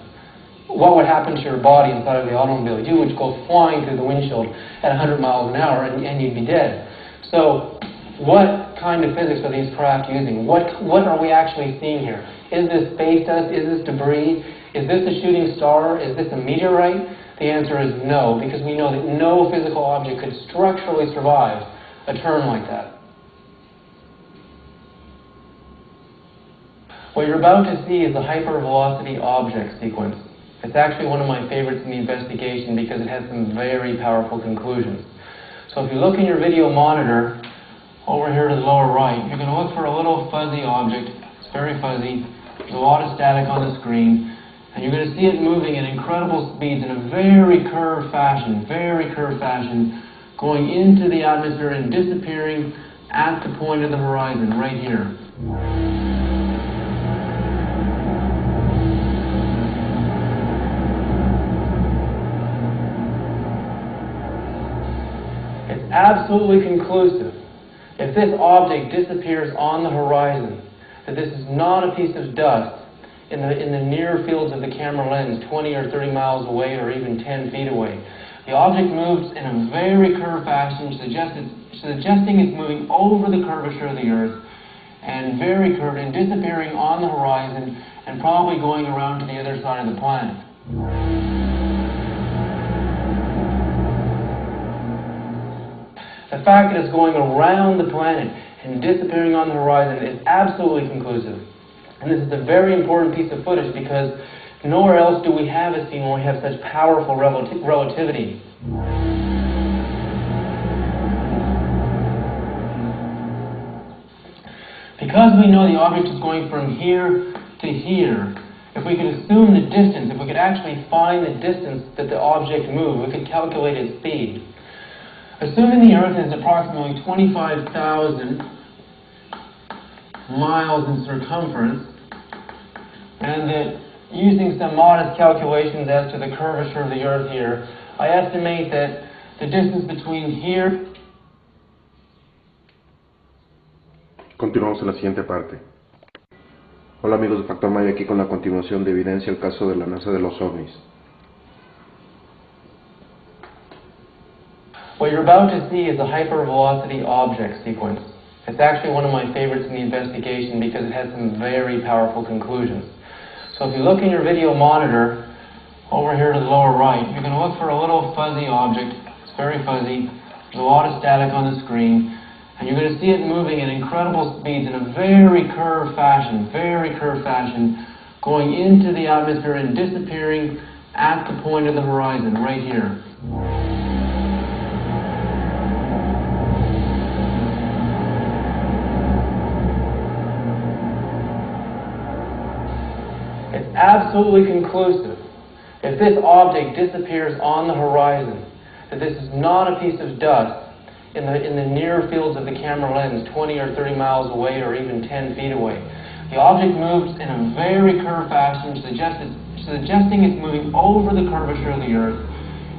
S3: What would happen to your body inside of the automobile? You would go flying through the windshield at 100 miles an hour and you'd be dead. So what kind of physics are these craft using? What are we actually seeing here? Is this space dust? Is this debris? Is this a shooting star? Is this a meteorite? The answer is no, because we know that no physical object could structurally survive a turn like that. What you're about to see is the hypervelocity object sequence. It's actually one of my favorites in the investigation because it has some very powerful conclusions. So if you look in your video monitor, over here to the lower right, you're going to look for a little fuzzy object. It's very fuzzy. There's a lot of static on the screen. And you're going to see it moving at incredible speeds in a very curved fashion, going into the atmosphere and disappearing at the point of the horizon, right here. It's absolutely conclusive. If this object disappears on the horizon, that this is not a piece of dust in the near fields of the camera lens, 20 or 30 miles away or even 10 feet away. The object moves in a very curved fashion, suggesting it's moving over the curvature of the Earth, and very curved and disappearing on the horizon and probably going around to the other side of the planet. The fact that it's going around the planet and disappearing on the horizon is absolutely conclusive. And this is a very important piece of footage because nowhere else do we have a scene where we have such powerful relativity. Because we know the object is going from here to here, if we could assume the distance, if we could actually find the distance that the object moved, we could calculate its speed. Assuming the Earth is approximately 25,000 miles in circumference, and that using some modest calculations as to the curvature of the Earth here, I estimate that the distance between here...
S4: Continuamos en la siguiente parte. Hola amigos de Factor Maya, aquí con la continuación de evidencia el caso de la NASA de los OVNIs.
S3: What you're about to see is the hypervelocity object sequence. It's actually one of my favorites in the investigation because it has some very powerful conclusions. So if you look in your video monitor, over here to the lower right, you're going to look for a little fuzzy object. It's very fuzzy. There's a lot of static on the screen. And you're going to see it moving at incredible speeds in a very curved fashion, going into the atmosphere and disappearing at the point of the horizon, right here. It's absolutely conclusive. If this object disappears on the horizon, that this is not a piece of dust in the near fields of the camera lens, 20 or 30 miles away or even 10 feet away. The object moves in a very curved fashion, suggesting it's moving over the curvature of the Earth,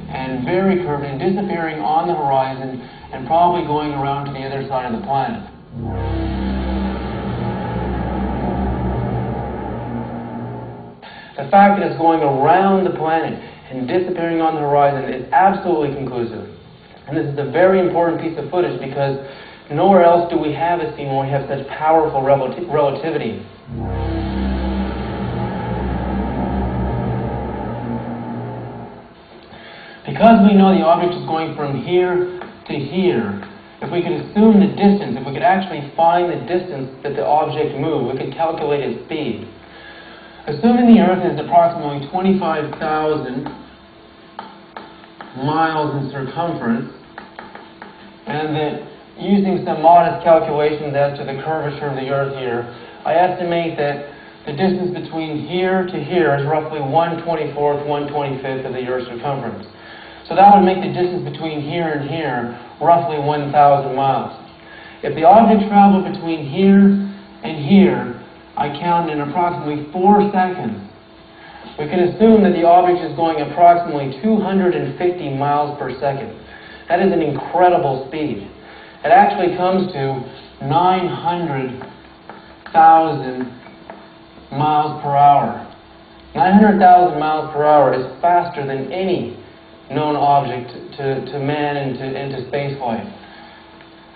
S3: and very curved and disappearing on the horizon and probably going around to the other side of the planet. The fact that it's going around the planet and disappearing on the horizon is absolutely conclusive. And this is a very important piece of footage because nowhere else do we have a scene where we have such powerful relativity. Because we know the object is going from here to here, if we could assume the distance, if we could actually find the distance that the object moved, we could calculate its speed. Assuming the Earth is approximately 25,000 miles in circumference, and that using some modest calculations as to the curvature of the Earth here, I estimate that the distance between here to here is roughly 1/24th, 1/25th of the Earth's circumference. So that would make the distance between here and here roughly 1,000 miles. If the object traveled between here and here, I counted in approximately 4 seconds, we can assume that the object is going approximately 250 miles per second. That is an incredible speed. It actually comes to 900,000 miles per hour. 900,000 miles per hour is faster than any known object to man and to space flight.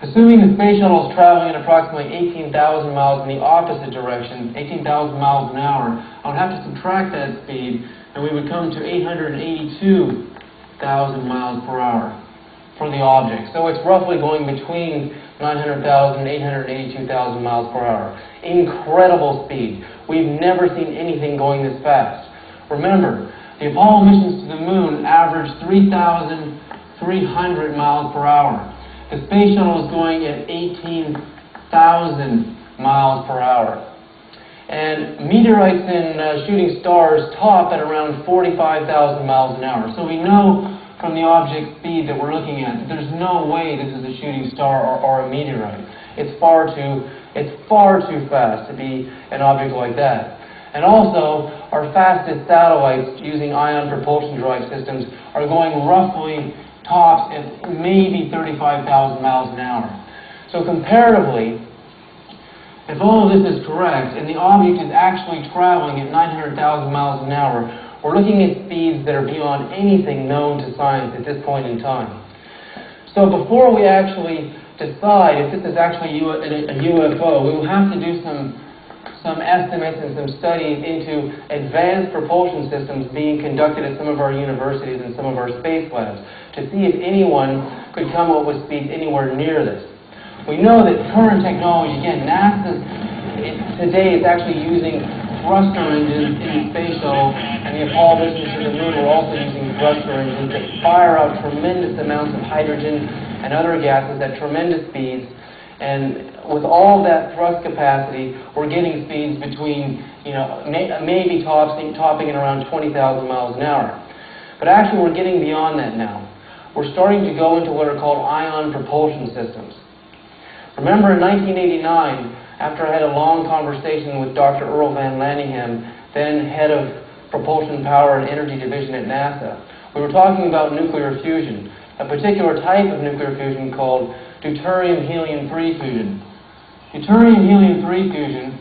S3: Assuming the space shuttle is traveling at approximately 18,000 miles in the opposite direction, 18,000 miles an hour, I would have to subtract that speed, and we would come to 882,000 miles per hour for the object. So it's roughly going between 900,000 and 882,000 miles per hour. Incredible speed. We've never seen anything going this fast. Remember, the Apollo missions to the moon averaged 3,300 miles per hour. The space shuttle is going at 18,000 miles per hour. And meteorites and shooting stars top at around 45,000 miles an hour. So we know from the object speed that we're looking at that there's no way this is a shooting star or a meteorite. It's far too fast to be an object like that. And also, our fastest satellites using ion propulsion drive systems are going roughly tops at maybe 35,000 miles an hour. So comparatively, if all of this is correct, and the object is actually traveling at 900,000 miles an hour, we're looking at speeds that are beyond anything known to science at this point in time. So before we actually decide if this is actually a UFO, we will have to do some estimates and some studies into advanced propulsion systems being conducted at some of our universities and some of our space labs to see if anyone could come up with speeds anywhere near this. We know that current technology, again, NASA today is actually using thruster engines in the space shuttle, and the Apollo missions to the moon are also using thruster engines that fire out tremendous amounts of hydrogen and other gases at tremendous speeds. And with all that thrust capacity, we're getting speeds between, maybe topping at around 20,000 miles an hour. But actually, we're getting beyond that now. We're starting to go into what are called ion propulsion systems. Remember in 1989, after I had a long conversation with Dr. Earl Van Lanningham, then head of Propulsion Power and Energy Division at NASA, we were talking about nuclear fusion, a particular type of nuclear fusion called deuterium-helium-3 fusion. Deuterium-helium-3 fusion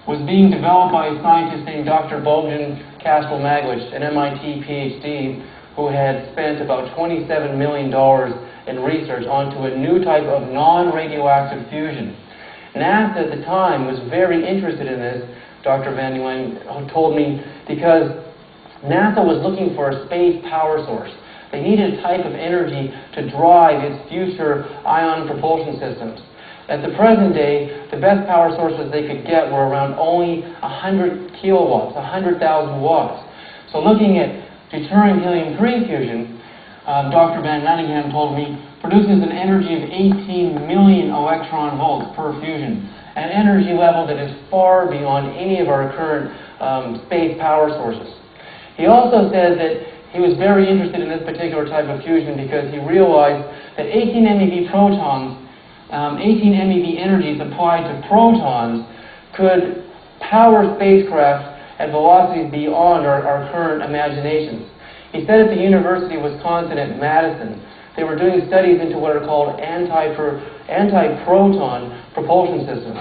S3: was being developed by a scientist named Dr. Bogdan Kastel-Maglich, an MIT PhD, who had spent about $27 million in research onto a new type of non-radioactive fusion. NASA at the time was very interested in this, Dr. Van Lanningham told me, because NASA was looking for a space power source. They needed a type of energy to drive its future ion propulsion systems. At the present day, the best power sources they could get were around only 100 kilowatts, 100,000 watts. So looking at deuterium-helium-3 fusion, Dr. Van Lanningham told me, produces an energy of 18 million electron volts per fusion, an energy level that is far beyond any of our current space power sources. He also said that he was very interested in this particular type of fusion because he realized that 18 MeV protons, 18 MeV energies applied to protons could power spacecraft at velocities beyond our current imaginations. He said at the University of Wisconsin at Madison, they were doing studies into what are called anti-proton propulsion systems.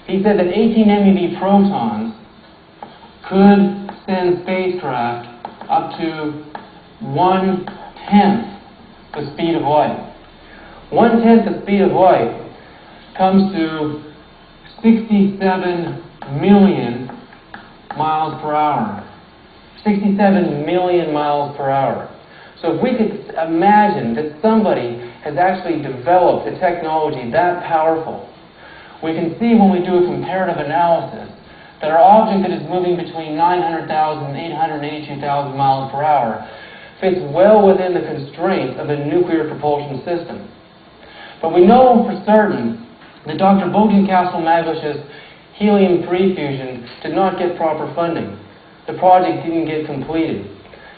S3: He said that 18 MeV protons could send spacecraft up to 1/10 the speed of light. 1/10 the speed of light comes to 67 million miles per hour. 67 million miles per hour. So if we could imagine that somebody has actually developed a technology that powerful, we can see when we do a comparative analysis that our object that is moving between 900,000 and 882,000 miles per hour fits well within the constraints of a nuclear propulsion system. But we know for certain that Dr. Bogen-Castle-Maglish's helium-3 fusion did not get proper funding. The project didn't get completed.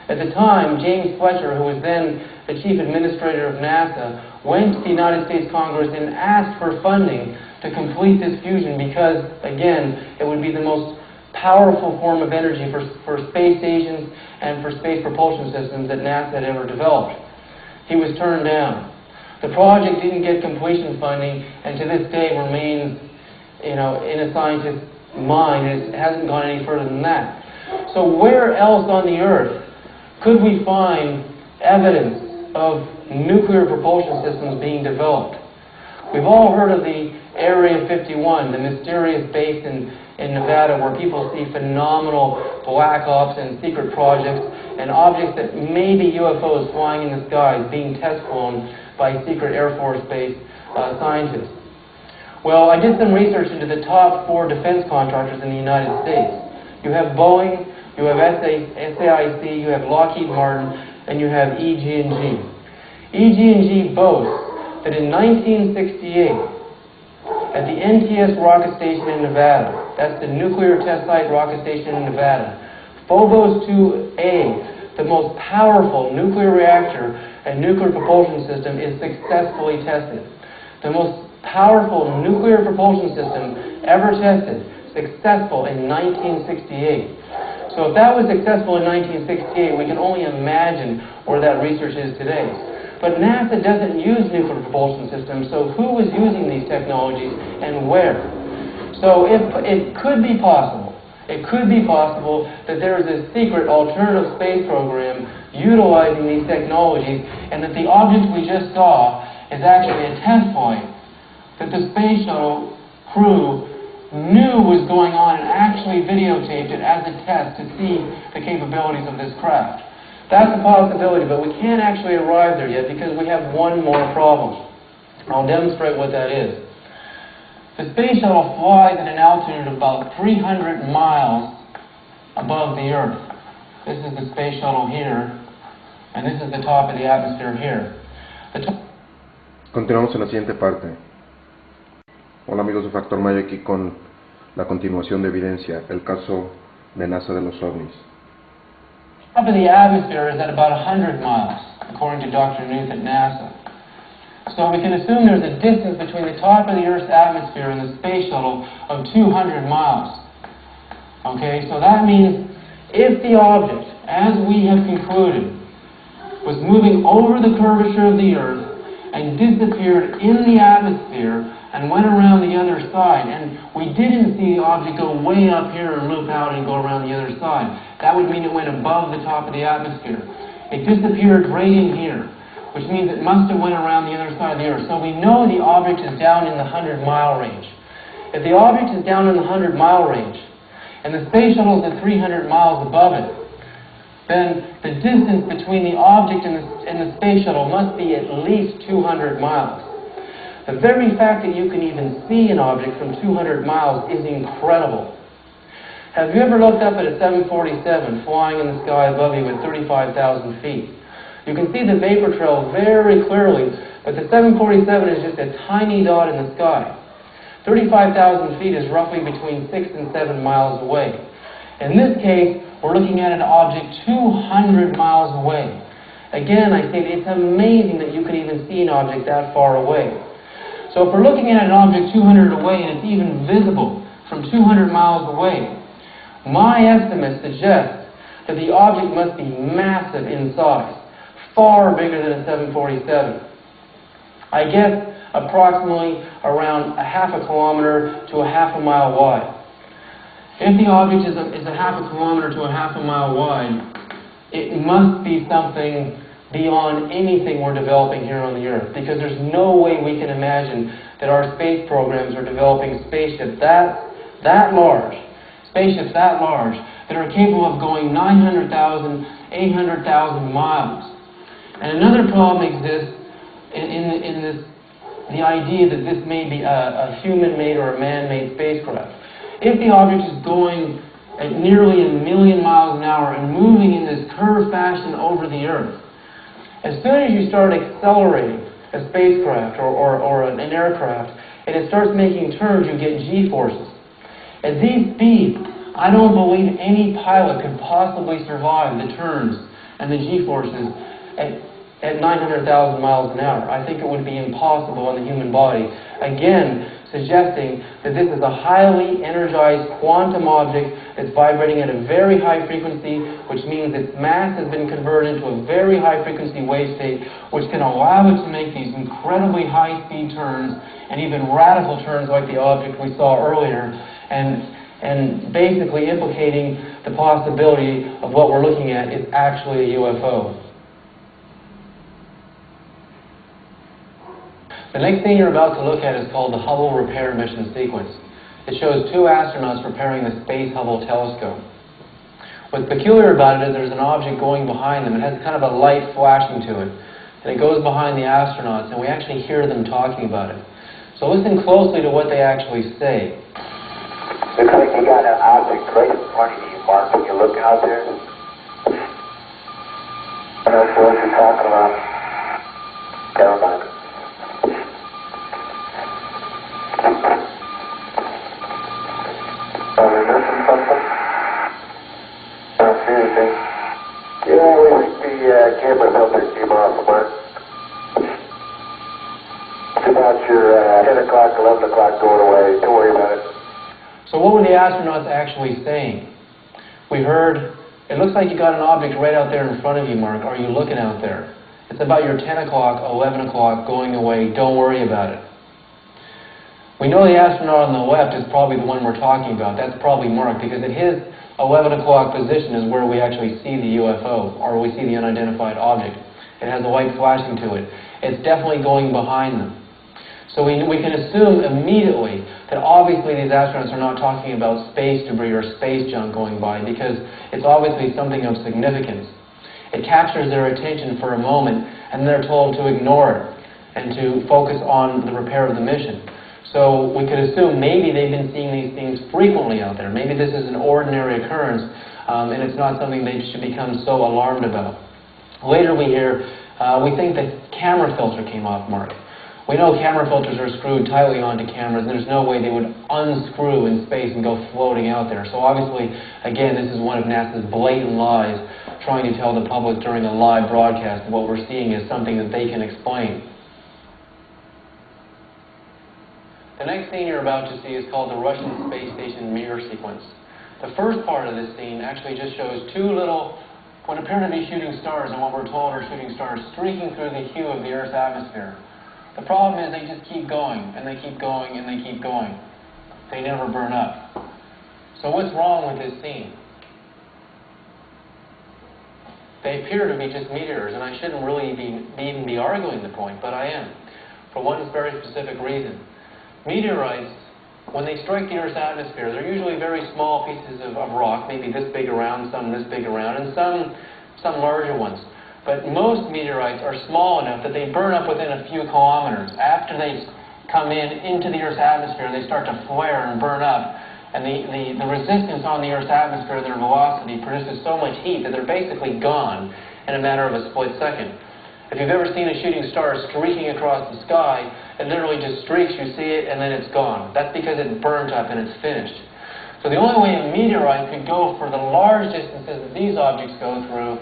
S3: At the time, James Fletcher, who was then the chief administrator of NASA, went to the United States Congress and asked for funding to complete this fusion because, again, it would be the most powerful form of energy for space stations and for space propulsion systems that NASA had ever developed. He was turned down. The project didn't get completion funding, and to this day remains, in a scientist's mind, it hasn't gone any further than that. So where else on the Earth could we find evidence of nuclear propulsion systems being developed? We've all heard of the Area 51, the mysterious base in Nevada where people see phenomenal black ops and secret projects and objects that may be UFOs flying in the skies being test flown by secret Air Force Base scientists. Well, I did some research into the top 4 defense contractors in the United States. You have Boeing, you have SAIC, you have Lockheed Martin, and you have EG&G. EG&G boasts that in 1968, at the NTS rocket station in Nevada, that's the Nuclear Test Site rocket station in Nevada, Phobos 2A, the most powerful nuclear reactor and nuclear propulsion system, is successfully tested. The most powerful nuclear propulsion system ever tested, successful in 1968. So if that was successful in 1968, we can only imagine where that research is today. But NASA doesn't use nuclear propulsion systems, so who is using these technologies and where? So if it could be possible that there is a secret alternative space program utilizing these technologies, and that the object we just saw is actually a test flight that the space shuttle crew knew was going on and actually videotaped it as a test to see the capabilities of this craft. That's a possibility, but we can't actually arrive there yet because we have one more problem. I'll demonstrate what that is. The space shuttle flies at an altitude of about 300 miles above the Earth. This is the space shuttle here, and this is the top of the atmosphere here.
S4: Continuamos en la siguiente parte. Hola amigos de Factor Maya, aquí con la continuación de evidencia, el caso de NASA de los OVNIs.
S3: The top of the atmosphere is at about 100 miles, according to Dr. Newth at NASA. So we can assume there's a distance between the top of the Earth's atmosphere and the space shuttle of 200 miles. Okay, so that means if the object, as we have concluded, was moving over the curvature of the Earth and disappeared in the atmosphere and went around the other side, and we didn't see the object go way up here and loop out and go around the other side. That would mean it went above the top of the atmosphere. It disappeared right in here, which means it must have went around the other side of the Earth. So we know the object is down in the 100-mile range. If the object is down in the 100-mile range, and the space shuttle is at 300 miles above it, then the distance between the object and the space shuttle must be at least 200 miles. The very fact that you can even see an object from 200 miles is incredible. Have you ever looked up at a 747 flying in the sky above you at 35,000 feet? You can see the vapor trail very clearly, but the 747 is just a tiny dot in the sky. 35,000 feet is roughly between 6 and 7 miles away. In this case, we're looking at an object 200 miles away. Again, I say it's amazing that you can even see an object that far away. So if we're looking at an object 200 away and it's even visible from 200 miles away, my estimates suggest that the object must be massive in size, far bigger than a 747. I guess approximately around a half a kilometer to a half a mile wide. If the object is a half a kilometer to a half a mile wide, it must be something beyond anything we're developing here on the Earth, because there's no way we can imagine that our space programs are developing spaceships that large that are capable of going 900,000, 800,000 miles. And another problem exists in the idea that this may be a human-made or a man-made spacecraft. If the object is going at nearly 1 million miles an hour and moving in this curved fashion over the Earth, as soon as you start accelerating a spacecraft or an aircraft, and it starts making turns, you get g-forces. At these speeds, I don't believe any pilot could possibly survive the turns and the g-forces at 900,000 miles an hour. I think it would be impossible on the human body. Again, suggesting that this is a highly energized quantum object that's vibrating at a very high frequency, which means its mass has been converted into a very high frequency wave state, which can allow it to make these incredibly high speed turns and even radical turns like the object we saw earlier, and basically implicating the possibility of what we're looking at is actually a UFO. The next thing you're about to look at is called the Hubble Repair Mission Sequence. It shows 2 astronauts repairing the Space Hubble telescope. What's peculiar about it is there's an object going behind them. It has kind of a light flashing to it. And it goes behind the astronauts, and we actually hear them talking about it. So listen closely to what they actually say.
S6: Looks like you got an object right in front of you, Mark. Can you look out there? I don't know what you're talking about. Never mind. Are we missing something? I don't see anything. Yeah, we think the camera filter came off, Mark. It's about your 10 o'clock, 11 o'clock going away. Don't worry about it.
S3: So what were the astronauts actually saying? We heard, it looks like you got an object right out there in front of you, Mark. Are you looking out there? It's about your 10 o'clock, 11 o'clock going away. Don't worry about it. We know the astronaut on the left is probably the one we're talking about. That's probably Mark, because at his 11 o'clock position is where we actually see the UFO, or we see the unidentified object. It has a light flashing to it. It's definitely going behind them. So we can assume immediately that obviously these astronauts are not talking about space debris or space junk going by, because it's obviously something of significance. It captures their attention for a moment, and they're told to ignore it and to focus on the repair of the mission. So we could assume maybe they've been seeing these things frequently out there. Maybe this is an ordinary occurrence, and it's not something they should become so alarmed about. Later we hear, we think the camera filter came off, Mark. We know camera filters are screwed tightly onto cameras. There's no way they would unscrew in space and go floating out there. So obviously, again, this is one of NASA's blatant lies, trying to tell the public during a live broadcast that what we're seeing is something that they can explain. The next scene you're about to see is called the Russian Space Station Mirror Sequence. The first part of this scene actually just shows 2 little, what appear to be shooting stars, and what we're told are shooting stars, streaking through the hue of the Earth's atmosphere. The problem is they just keep going, and they keep going, and they keep going. They never burn up. So what's wrong with this scene? They appear to be just meteors, and I shouldn't really even be arguing the point, but I am, for one very specific reason. Meteorites, when they strike the Earth's atmosphere, they're usually very small pieces of rock, maybe this big around, some this big around, and some larger ones. But most meteorites are small enough that they burn up within a few kilometers. After they come into the Earth's atmosphere, they start to flare and burn up, and the resistance on the Earth's atmosphere, their velocity, produces so much heat that they're basically gone in a matter of a split second. If you've ever seen a shooting star streaking across the sky, it literally just streaks, you see it, and then it's gone. That's because it's burnt up and it's finished. So the only way a meteorite could go for the large distances that these objects go through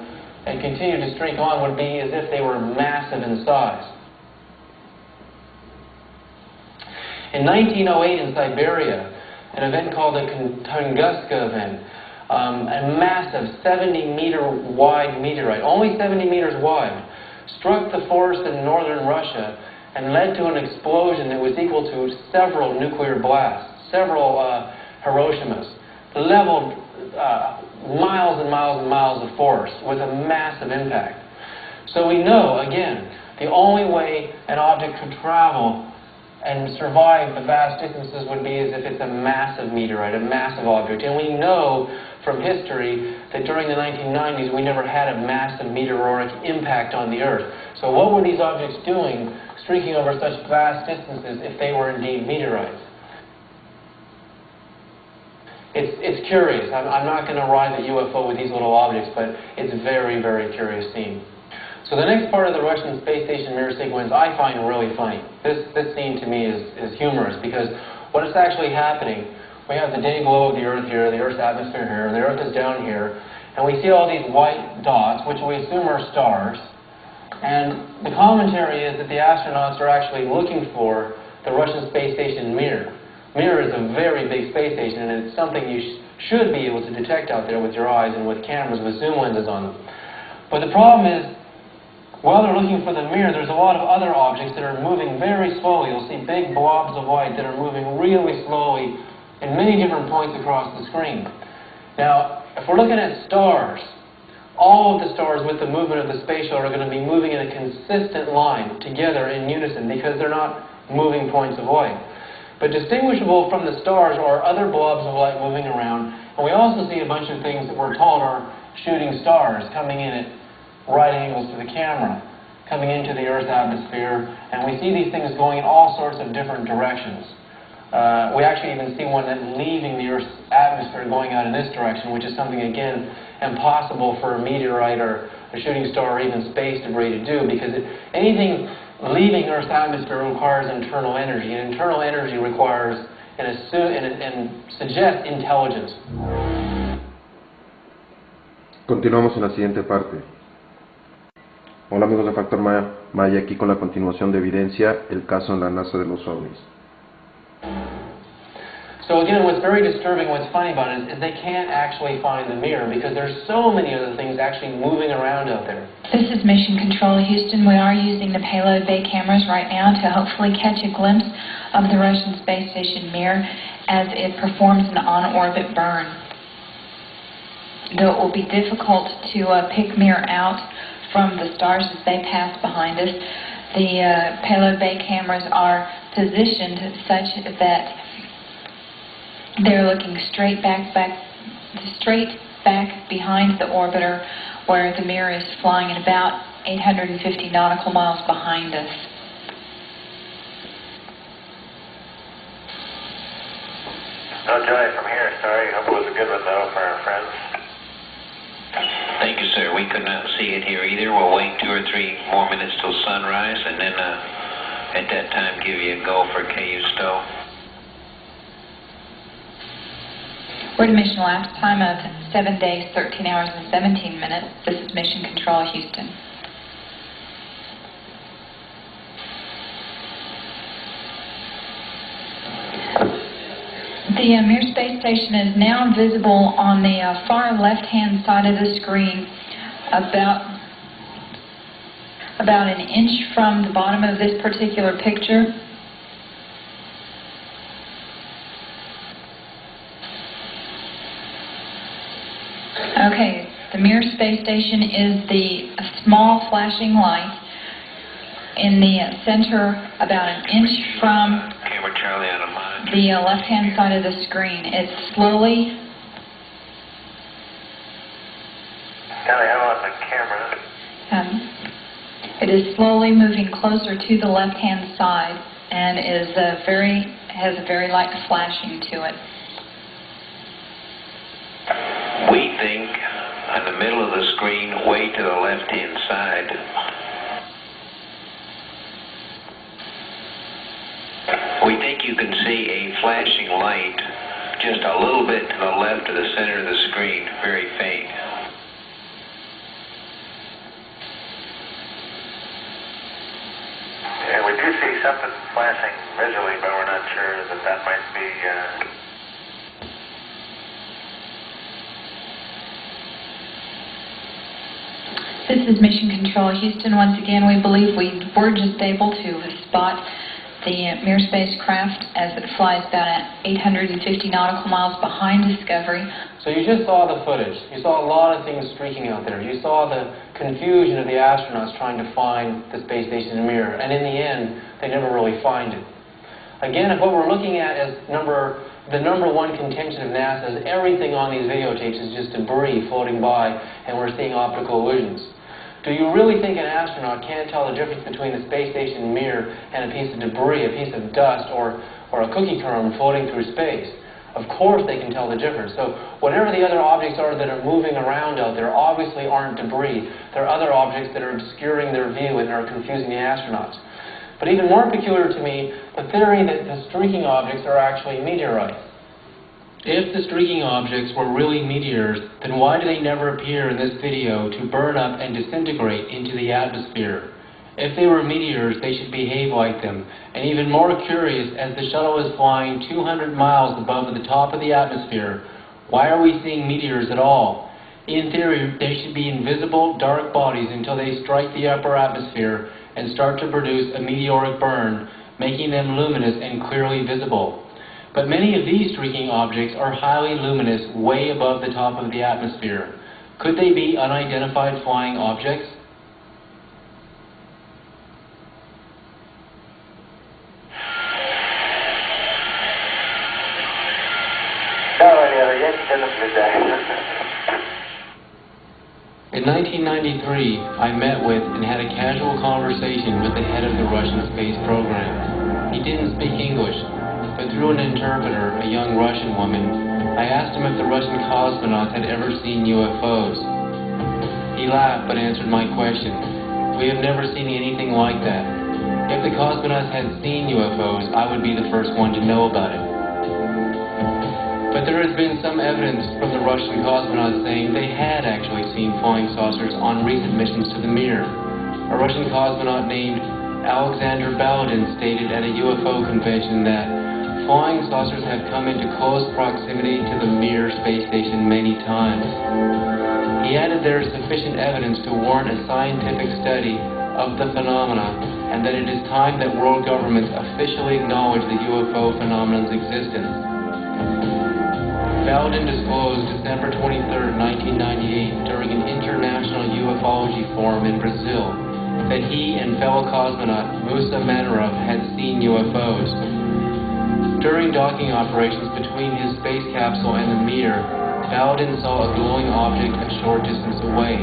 S3: and continue to streak on would be as if they were massive in size. In 1908 in Siberia, an event called the Tunguska event, a massive 70-meter wide meteorite, only 70 meters wide, struck the forest in northern Russia and led to an explosion that was equal to several nuclear blasts, several Hiroshimas, leveled miles and miles and miles of forest with a massive impact. So we know, again, the only way an object could travel and survive the vast distances would be as if it's a massive meteorite, a massive object. And we know from history that during the 1990s we never had a massive meteoric impact on the Earth. So what were these objects doing streaking over such vast distances if they were indeed meteorites? It's curious. I'm not going to ride the UFO with these little objects, but it's a very, very curious scene. So the next part of the Russian space station mirror sequence I find really funny. This scene to me is humorous because what is actually happening, we have the day glow of the Earth here, the Earth's atmosphere here, the Earth is down here, and we see all these white dots, which we assume are stars. And the commentary is that the astronauts are actually looking for the Russian space station Mir. Mir is a very big space station, and it's something you should be able to detect out there with your eyes and with cameras with zoom lenses on them. But the problem is, while they're looking for the Mir, there's a lot of other objects that are moving very slowly. You'll see big blobs of white that are moving really slowly in many different points across the screen. Now, if we're looking at stars, all of the stars with the movement of the space shuttle are going to be moving in a consistent line together in unison because they're not moving points of light. But distinguishable from the stars are other blobs of light moving around, and we also see a bunch of things that we're told are shooting stars coming in at right angles to the camera, coming into the Earth's atmosphere, and we see these things going in all sorts of different directions. We actually even see one that leaving the Earth's atmosphere going out in this direction, which is something, again, impossible for a meteorite or a shooting star or even space debris to do, because anything leaving Earth's atmosphere requires internal energy, and internal energy requires and suggests intelligence.
S4: Continuamos en la siguiente parte. Hola amigos de Factor Maya, aquí con la continuación de evidencia, el caso en la NASA de los OVNIs.
S3: So again, what's very disturbing, what's funny about it, is they can't actually find the mirror because there's so many other things actually moving around out there.
S7: This is Mission Control Houston. We are using the payload bay cameras right now to hopefully catch a glimpse of the Russian space station Mir as it performs an on-orbit burn. Though it will be difficult to pick Mir out from the stars as they pass behind us, the payload bay cameras are positioned such that they're looking straight back behind the orbiter, where the Mir is flying at about 850 nautical miles behind us.
S6: No joy from here, sorry. Hope it was a good one, though, for our friends.
S8: Thank you, sir. We could not see it here either. We'll wait 2 or 3 more minutes till sunrise, and then at that time give you a go for KU stow.
S7: We're at a mission elapsed time of 7 days, 13 hours, and 17 minutes. This is Mission Control Houston. The Mir space station is now visible on the far left-hand side of the screen, about an inch from the bottom of this particular picture. Okay, the Mir space station is the small flashing light in the center, about an inch from the left-hand side of the screen. It's slowly...
S6: on the camera.
S7: It is slowly moving closer to the left-hand side and is has a very light flashing to it.
S8: We think on the middle of the screen, way to the left-hand side. We think you can see a flashing light just a little bit to the left of the center of the screen, very faint.
S6: Yeah, we do see something flashing visually, but we're not sure that might be...
S7: This is Mission Control Houston. Once again, we believe we were just able to spot the Mir spacecraft as it flies about at 850 nautical miles behind Discovery.
S3: So you just saw the footage. You saw a lot of things streaking out there. You saw the confusion of the astronauts trying to find the space station Mir, and in the end, they never really find it. Again, if what we're looking at is number the #1 contention of NASA is everything on these videotapes is just debris floating by, and we're seeing optical illusions. Do you really think an astronaut can't tell the difference between the space station mirror and a piece of debris, a piece of dust, or a cookie crumb floating through space? Of course they can tell the difference. So whatever the other objects are that are moving around out there obviously aren't debris. They're other objects that are obscuring their view and are confusing the astronauts. But even more peculiar to me, the theory that the streaking objects are actually meteorites. If the streaking objects were really meteors, then why do they never appear in this video to burn up and disintegrate into the atmosphere? If they were meteors, they should behave like them. And even more curious, as the shuttle is flying 200 miles above the top of the atmosphere, why are we seeing meteors at all? In theory, they should be invisible, dark bodies until they strike the upper atmosphere and start to produce a meteoric burn, making them luminous and clearly visible. But many of these streaking objects are highly luminous, way above the top of the atmosphere. Could they be unidentified flying objects? In 1993, I met with and had a casual conversation with the head of the Russian space program. He didn't speak English, but through an interpreter, a young Russian woman, I asked him if the Russian cosmonauts had ever seen UFOs. He laughed but answered my question. We have never seen anything like that. If the cosmonauts had seen UFOs, I would be the first one to know about it. But there has been some evidence from the Russian cosmonauts saying they had actually seen flying saucers on recent missions to the Mir. A Russian cosmonaut named Alexander Baladin stated at a UFO convention that flying saucers have come into close proximity to the Mir space station many times. He added there is sufficient evidence to warrant a scientific study of the phenomena, and that it is time that world governments officially acknowledge the UFO phenomenon's existence. Baladin disclosed December 23, 1998, during an international ufology forum in Brazil, that he and fellow cosmonaut Musa Manarov had seen UFOs. During docking operations between his space capsule and the Mir, Baladin saw a glowing object a short distance away.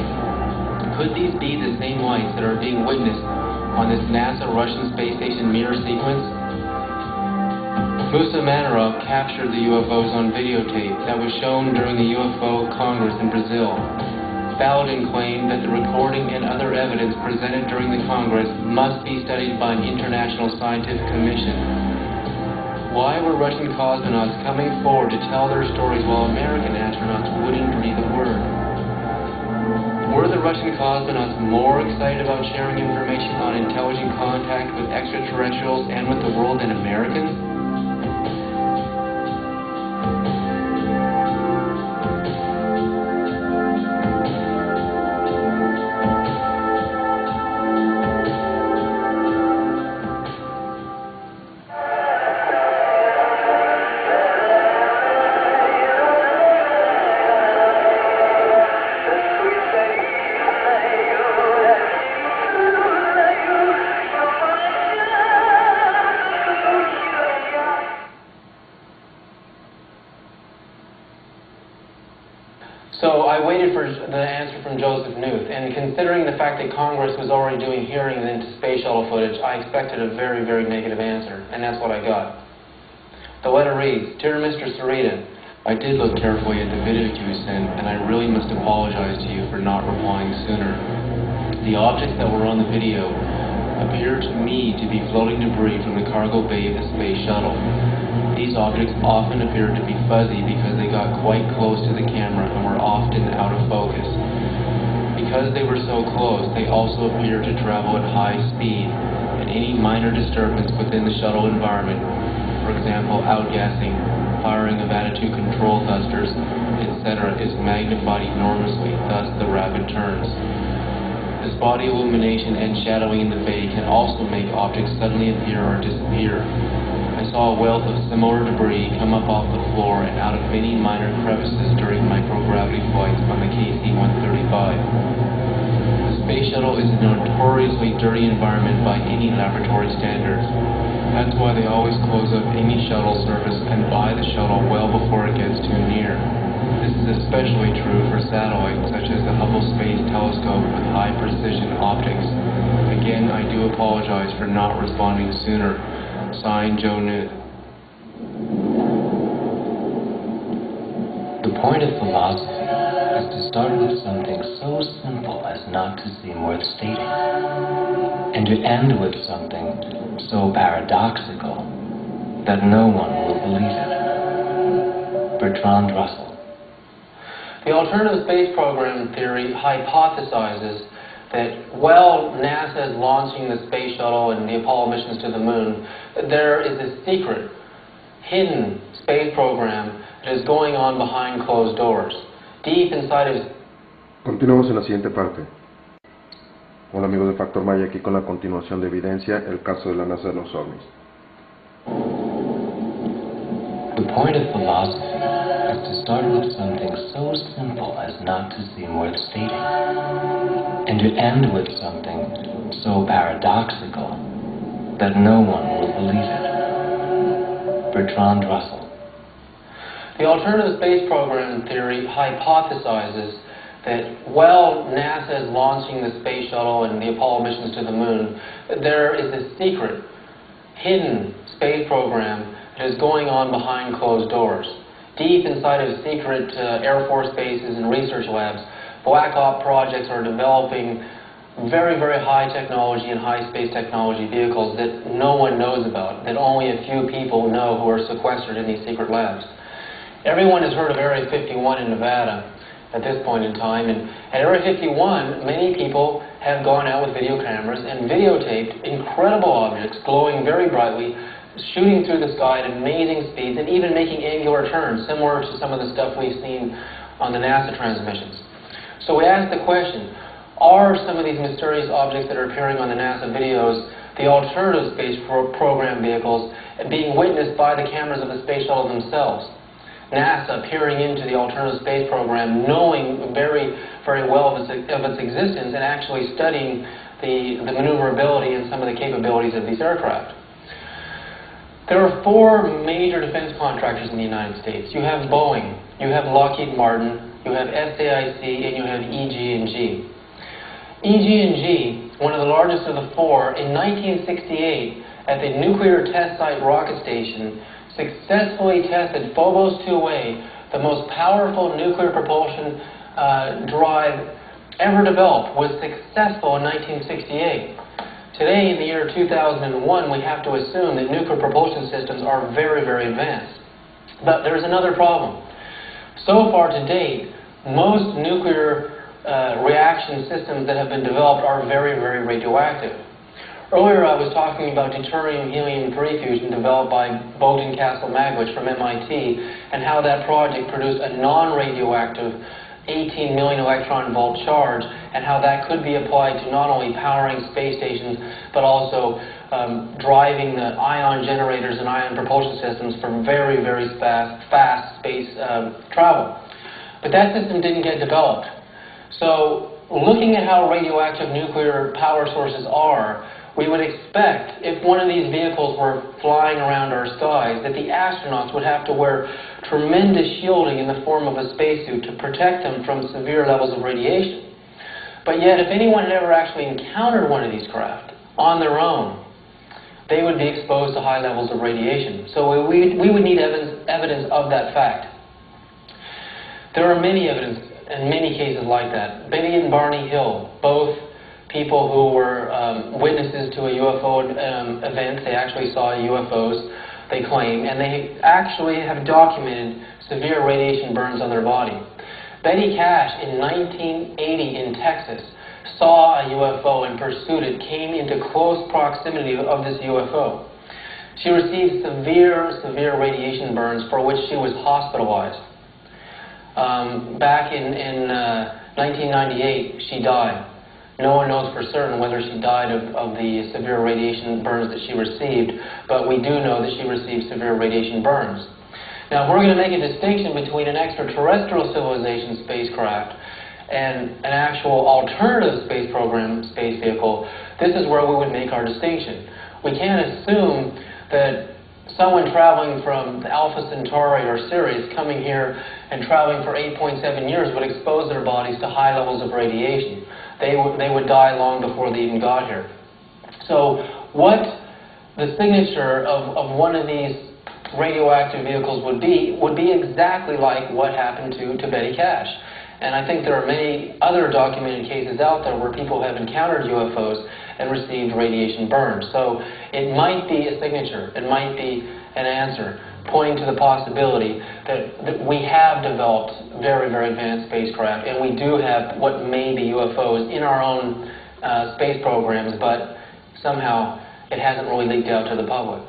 S3: Could these be the same lights that are being witnessed on this NASA Russian space station Mir sequence? Musa Manarov captured the UFOs on videotape that was shown during the UFO Congress in Brazil. Baladin claimed that the recording and other evidence presented during the Congress must be studied by an international scientific commission. Why were Russian cosmonauts coming forward to tell their stories while American astronauts wouldn't breathe a word? Were the Russian cosmonauts more excited about sharing information on intelligent contact with extraterrestrials and with the world than Americans? So I waited for the answer from Joseph Knuth, and considering the fact that Congress was already doing hearings into space shuttle footage, I expected a very, very negative answer, and that's what I got. The letter reads, Dear Mr. Sereda, I did look carefully at the video you sent, and I really must apologize to you for not replying sooner. The objects that were on the video appear to me to be floating debris from the cargo bay of the space shuttle. These objects often appeared to be fuzzy because they got quite close to the camera and were often out of focus. Because they were so close, they also appeared to travel at high speed, and any minor disturbance within the shuttle environment, for example, outgassing, firing of attitude control thrusters, etc., is magnified enormously, thus the rapid turns. This body illumination and shadowing in the bay can also make objects suddenly appear or disappear. I saw a wealth of similar debris come up off the floor and out of many minor crevices during microgravity flights on the KC-135. The space shuttle is a notoriously dirty environment by any laboratory standards. That's why they always close up any shuttle surface and buy the shuttle well before it gets too near. This is especially true for satellites such as the Hubble Space Telescope with high-precision optics. Again, I do apologize for not responding sooner. Signed, Joe Nude.
S2: The point of philosophy is to start with something so simple as not to seem worth stating, and to end with something so paradoxical that no one will believe it. Bertrand Russell.
S3: The alternative space program theory hypothesizes that while NASA is launching the space shuttle and the Apollo missions to the moon, there is a secret, hidden space program that is going on behind closed doors. Deep inside of...
S4: Continuamos en la siguiente parte. Hola amigos de Factor Maya, aquí con la continuación de evidencia, el caso de la NASA de los OVNIs.
S2: The point of philosophy is to start with something so simple as not to seem worth stating, and to end with something so paradoxical that no one will believe it. Bertrand Russell.
S3: The alternative space program theory hypothesizes that while NASA is launching the space shuttle and the Apollo missions to the moon, there is a secret, hidden space program that is going on behind closed doors. Deep inside of secret Air Force bases and research labs, black op projects are developing very, very high technology and high space technology vehicles that no one knows about, that only a few people know who are sequestered in these secret labs. Everyone has heard of Area 51 in Nevada at this point in time, and at Area 51, many people have gone out with video cameras and videotaped incredible objects glowing very brightly, shooting through the sky at amazing speeds, and even making angular turns, similar to some of the stuff we've seen on the NASA transmissions. So we asked the question, are some of these mysterious objects that are appearing on the NASA videos the alternative space program vehicles being witnessed by the cameras of the space shuttle themselves? NASA peering into the alternative space program, knowing very, very well of its existence, and actually studying the maneuverability and some of the capabilities of these aircraft. There are four major defense contractors in the United States. You have Boeing, you have Lockheed Martin, you have SAIC, and you have EG&G. EG&G, one of the largest of the four, in 1968, at the Nuclear Test Site Rocket Station, successfully tested Phobos 2A, the most powerful nuclear propulsion drive ever developed, was successful in 1968. Today, in the year 2001, we have to assume that nuclear propulsion systems are very, very advanced. But there's another problem. So far to date, most nuclear reaction systems that have been developed are very, very radioactive. Earlier I was talking about deuterium-helium-3 fusion developed by Bogdan Castle-Magwitch from MIT, and how that project produced a non-radioactive 18 million electron volt charge, and how that could be applied to not only powering space stations, but also driving the ion generators and ion propulsion systems for very, very fast space travel. But that system didn't get developed. So, looking at how radioactive nuclear power sources are, we would expect, if one of these vehicles were flying around our skies, that the astronauts would have to wear tremendous shielding in the form of a spacesuit to protect them from severe levels of radiation. But yet, if anyone had ever actually encountered one of these craft on their own, they would be exposed to high levels of radiation. So we would need evidence of that fact. There are many evidence and many cases like that. Betty and Barney Hill, both people who were witnesses to a UFO event. They actually saw UFOs, they claim, and they actually have documented severe radiation burns on their body. Betty Cash, in 1980 in Texas, saw a UFO and pursued it, came into close proximity of this UFO. She received severe, severe radiation burns for which she was hospitalized. Back in 1998, she died. No one knows for certain whether she died of the severe radiation burns that she received, but we do know that she received severe radiation burns. Now, if we're going to make a distinction between an extraterrestrial civilization spacecraft and an actual alternative space program space vehicle, this is where we would make our distinction. We can't assume that someone traveling from Alpha Centauri or Sirius coming here and traveling for 8.7 years would expose their bodies to high levels of radiation. They would die long before they even got here. So what the signature of one of these radioactive vehicles would be exactly like what happened to Betty Cash. And I think there are many other documented cases out there where people have encountered UFOs and received radiation burns. So it might be a signature, it might be an answer, pointing to the possibility that we have developed very, very advanced spacecraft, and we do have what may be UFOs in our own space programs, but somehow it hasn't really leaked out to the public.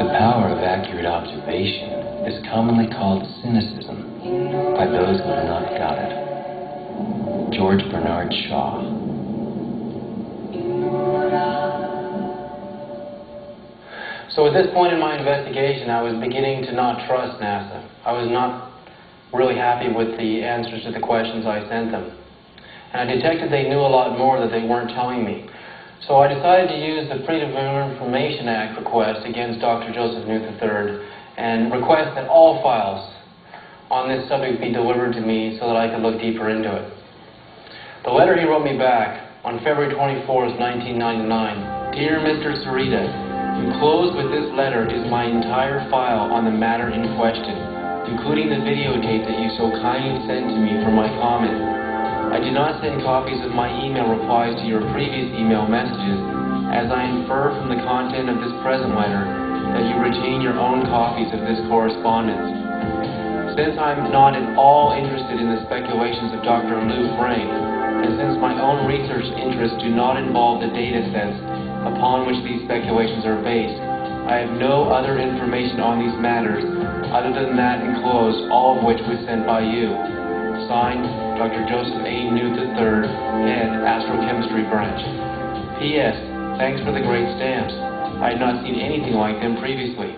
S2: The power of accurate observation is commonly called cynicism by those who have not got it. George Bernard Shaw.
S3: So at this point in my investigation, I was beginning to not trust NASA. I was not really happy with the answers to the questions I sent them. And I detected they knew a lot more that they weren't telling me. So I decided to use the Freedom of Information Act request against Dr. Joseph Newt III and request that all files on this subject be delivered to me so that I could look deeper into it. The letter he wrote me back on February 24th, 1999. Dear Mr. Sereda, enclosed with this letter is my entire file on the matter in question, including the videotape that you so kindly sent to me for my comment. I did not send copies of my email replies to your previous email messages, as I infer from the content of this present letter that you retain your own copies of this correspondence. Since I'm not at all interested in the speculations of Dr. Lou Frank, and since my own research interests do not involve the data sets upon which these speculations are based, I have no other information on these matters other than that enclosed, all of which was sent by you. Signed, Dr. Joseph A. Newt III, Head, Astrochemistry Branch. P.S. Thanks for the great stamps. I had not seen anything like them previously.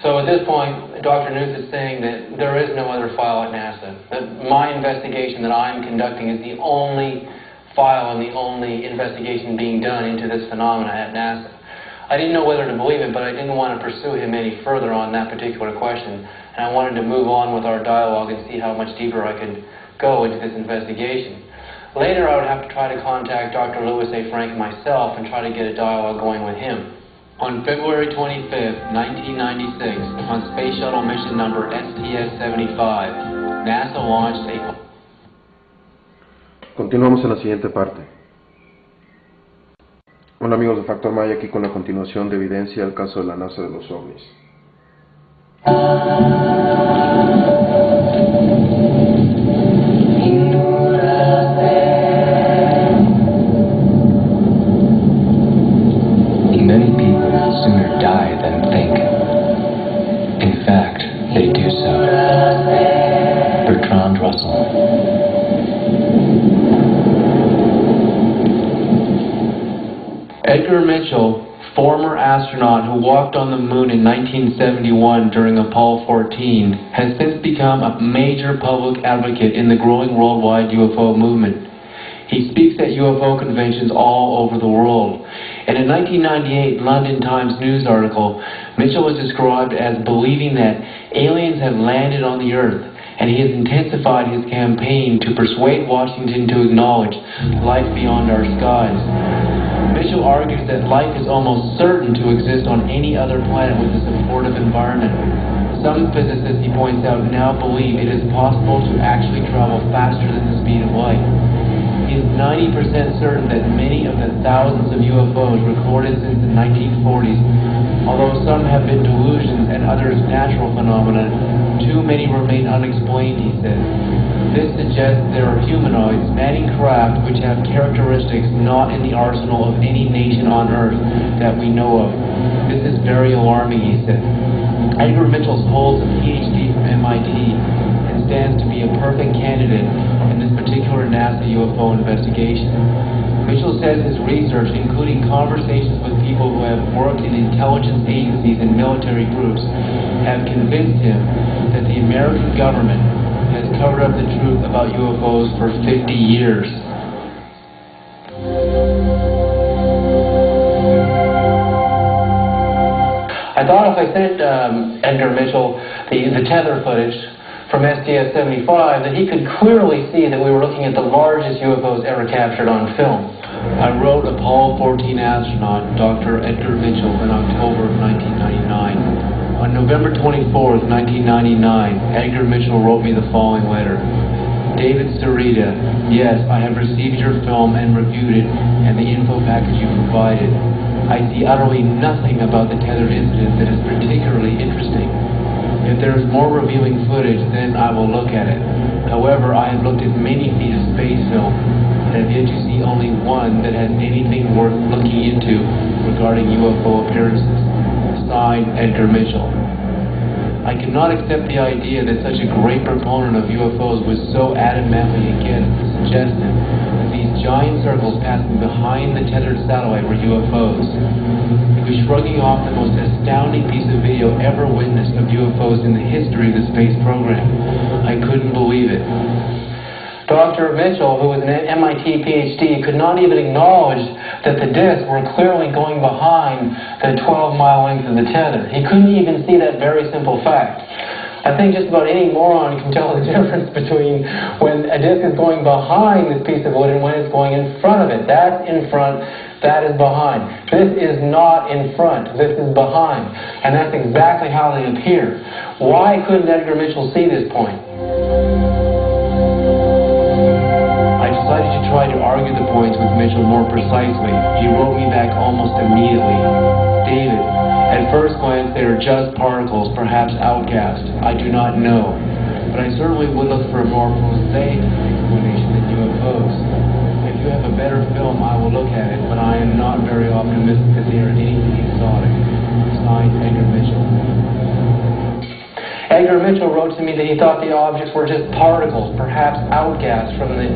S3: So at this point, Dr. Newt is saying that there is no other file at NASA. That my investigation that I'm conducting is the only file and the only investigation being done into this phenomena at NASA. I didn't know whether to believe it, but I didn't want to pursue him any further on that particular question. And I wanted to move on with our dialogue and see how much deeper I could go into this investigation. Later, I would have to try to contact Dr. Louis A. Frank myself and try to get a dialogue going with him. On February 25th, 1996, on Space Shuttle mission number STS-75, NASA launched a...
S4: Continuamos en la siguiente parte. Hola amigos de Factor Maya, aquí con la continuación de evidencia al caso de la NASA de los OVNIs.
S2: Many people sooner die than think. In fact, they do so. Bertrand Russell.
S3: Edgar Mitchell, former astronaut who walked on the moon in 1971 during Apollo 14, has since become a major public advocate in the growing worldwide UFO movement. He speaks at UFO conventions all over the world. In a 1998 London Times news article, Mitchell was described as believing that aliens have landed on the Earth, and he has intensified his campaign to persuade Washington to acknowledge life beyond our skies. Mitchell argues that life is almost certain to exist on any other planet with a supportive environment. Some physicists, he points out, now believe it is possible to actually travel faster than the speed of light. He is 90% certain that many of the thousands of UFOs recorded since the 1940s, although some have been delusions and others natural phenomena, too many remain unexplained, he says. This suggests there are humanoids, manning craft, which have characteristics not in the arsenal of any nation on Earth that we know of. This is very alarming, he said. Edgar Mitchell holds a PhD from MIT and stands to be a perfect candidate in this particular NASA UFO investigation. Mitchell says his research, including conversations with people who have worked in intelligence agencies and military groups, have convinced him that the American government has covered up the truth about UFOs for 50 years. I thought if I sent Edgar Mitchell the tether footage from STS-75 that he could clearly see that we were looking at the largest UFOs ever captured on film. I wrote Apollo 14 astronaut Dr. Edgar Mitchell in October of 1999. On November 24th, 1999, Edgar Mitchell wrote me the following letter. David Sereda, yes, I have received your film and reviewed it and the info package you provided. I see utterly nothing about the tethered incident that is particularly interesting. If there is more reviewing footage, then I will look at it. However, I have looked at many feet of space film and have yet to see only one that has anything worth looking into regarding UFO appearances. Signed, Edgar Mitchell. I cannot accept the idea that such a great proponent of UFOs was so adamantly against the suggestion that these giant circles passing behind the tethered satellite were UFOs. He was shrugging off the most astounding piece of video ever witnessed of UFOs in the history of the space program. I couldn't believe it. Dr. Mitchell, who was an MIT PhD, could not even acknowledge that the discs were clearly going behind the 12-mile length of the tether. He couldn't even see that very simple fact. I think just about any moron can tell the difference between when a disc is going behind this piece of wood and when it's going in front of it. That's in front, that is behind. This is not in front, this is behind. And that's exactly how they appear. Why couldn't Edgar Mitchell see this point? I decided to try to argue the points with Mitchell more precisely. He wrote me back almost immediately. David, at first glance they are just particles, perhaps outcast. I do not know. But I certainly would look for a more prosaic explanation than UFOs. If you have a better film, I will look at it, but I am not very optimistic that they are anything exotic. Signed, Edgar Mitchell. Edgar Mitchell wrote to me that he thought the objects were just particles, perhaps outgassed from the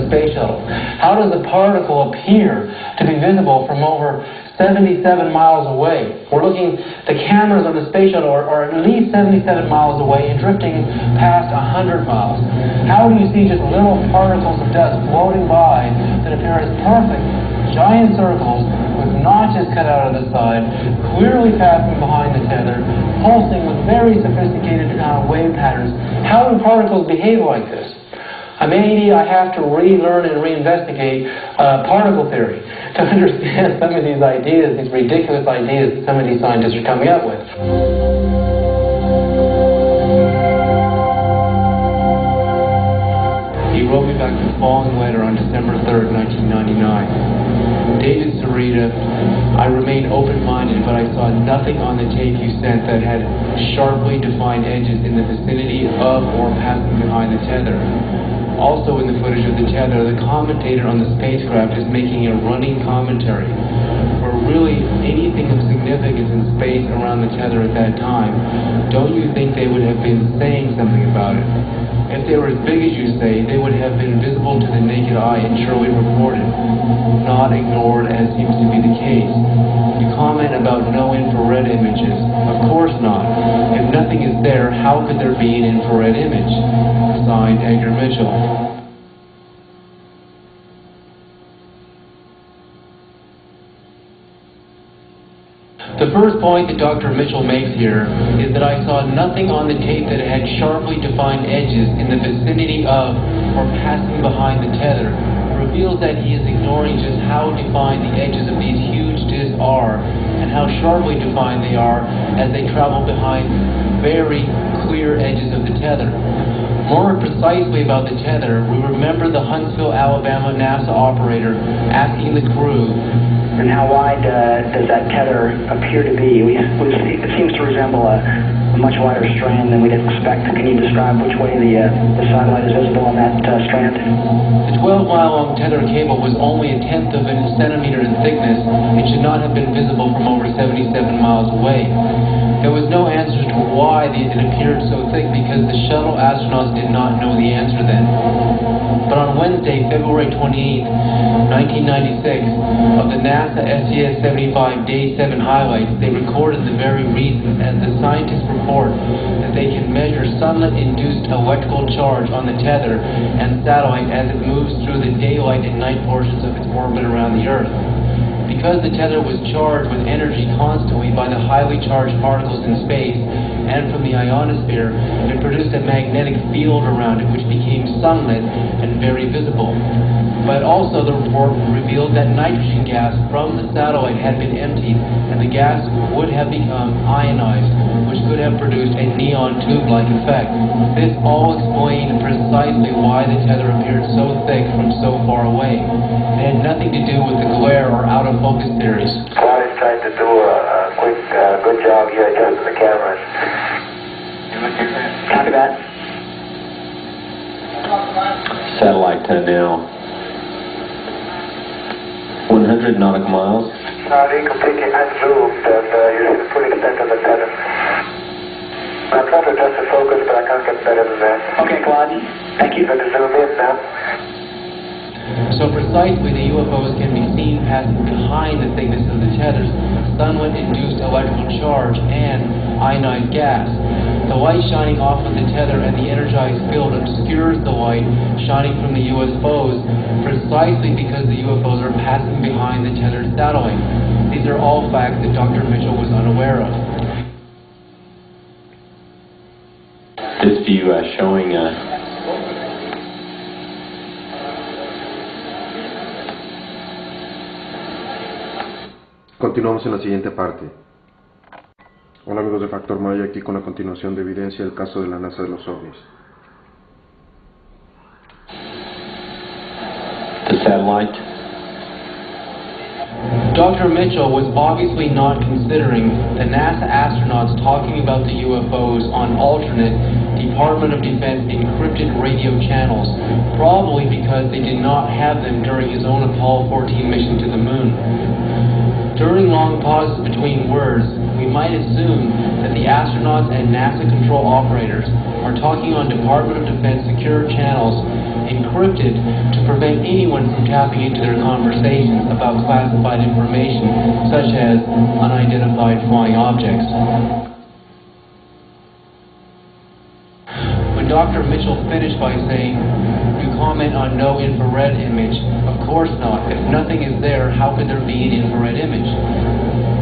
S3: space shuttle. How does a particle appear to be visible from over 77 miles away? The cameras on the space shuttle are at least 77 miles away and drifting past 100 miles. How do you see just little particles of dust floating by that appear as perfect, giant circles with notches cut out of the side, clearly passing behind the tether, pulsing with very sophisticated wave patterns? How do particles behave like this? Maybe I have to relearn and reinvestigate particle theory to understand some of these ideas, these ridiculous ideas that some of these scientists are coming up with. He wrote me back the following letter on December 3rd, 1999. David Sereda, I remain open-minded, but I saw nothing on the tape you sent that had sharply defined edges in the vicinity of or passing behind the tether. Also in the footage of the tether, the commentator on the spacecraft is making a running commentary. For really anything of significance in space around the tether at that time, don't you think they would have been saying something about it? If they were as big as you say, they would have been visible to the naked eye and surely reported, not ignored as seems to be the case. You comment about no infrared images. Of course not. If nothing is there, how could there be an infrared image? Signed, Edgar Mitchell. The first point that Dr. Mitchell makes here is that I saw nothing on the tape that had sharply defined edges in the vicinity of or passing behind the tether. It reveals that he is ignoring just how defined the edges of these huge discs are and how sharply defined they are as they travel behind very clear edges of the tether. More precisely about the tether, we remember the Huntsville, Alabama NASA operator asking the crew,
S9: and how wide does that tether appear to be? It seems to resemble a much wider strand than we'd expect. Can you describe which way the satellite is visible on that strand?
S3: The 12-mile-long tether cable was only a tenth of a centimeter in thickness and should not have been visible from over 77 miles away. There was no answer to why it appeared so thick because the shuttle astronauts did not know the answer then. But on Wednesday, February 28, 1996, of the NASA STS-75 Day 7 highlights, they recorded the very reason, as the scientists report, that they can measure sunlight-induced electrical charge on the tether and satellite as it moves through the daylight and night portions of its orbit around the Earth. because the tether was charged with energy constantly by the highly charged particles in space and from the ionosphere, it produced a magnetic field around it which became sunlit and very visible. But also the report revealed that nitrogen gas from the satellite had been emptied and the gas would have become ionized, which could have produced a neon tube-like effect. This all explained precisely why the tether appeared so thick from so far away. It had nothing to do with the glare or out-of-focus theories.
S6: Scott is trying to do a quick, good job here adjusting the cameras.
S9: Copy that.
S10: Satellite now 100 nautical miles.
S6: He completely unzoomed and you see the full extent of the tether. I'm trying to adjust the focus, but I can't get better than that.
S9: Okay, Claude. Thank you.
S6: Let me zoom in now.
S3: So precisely, the UFOs can be seen passing behind the thickness of the tethers, sunlit-induced electrical charge, and ionized gas. The light shining off of the tether and the energized field obscures the light shining from the UFOs precisely because the UFOs are passing behind the tethered satellite. These are all facts that Dr. Mitchell was unaware of.
S10: This view showing
S4: Continuamos en la siguiente parte. Hola amigos de Factor Maya, aquí con la continuación de evidencia del caso de la NASA de los OVNIs.
S10: the satellite.
S3: Dr. Mitchell was obviously not considering the NASA astronauts talking about the UFOs on alternate Department of Defense encrypted radio channels, probably because they did not have them during his own Apollo 14 mission to the moon. During long pauses between words, we might assume that the astronauts and NASA control operators are talking on Department of Defense secure channels encrypted to prevent anyone from tapping into their conversations about classified information, such as unidentified flying objects. When Dr. Mitchell finished by saying, "You comment on no infrared image," of course not. If nothing is there, how could there be an infrared image?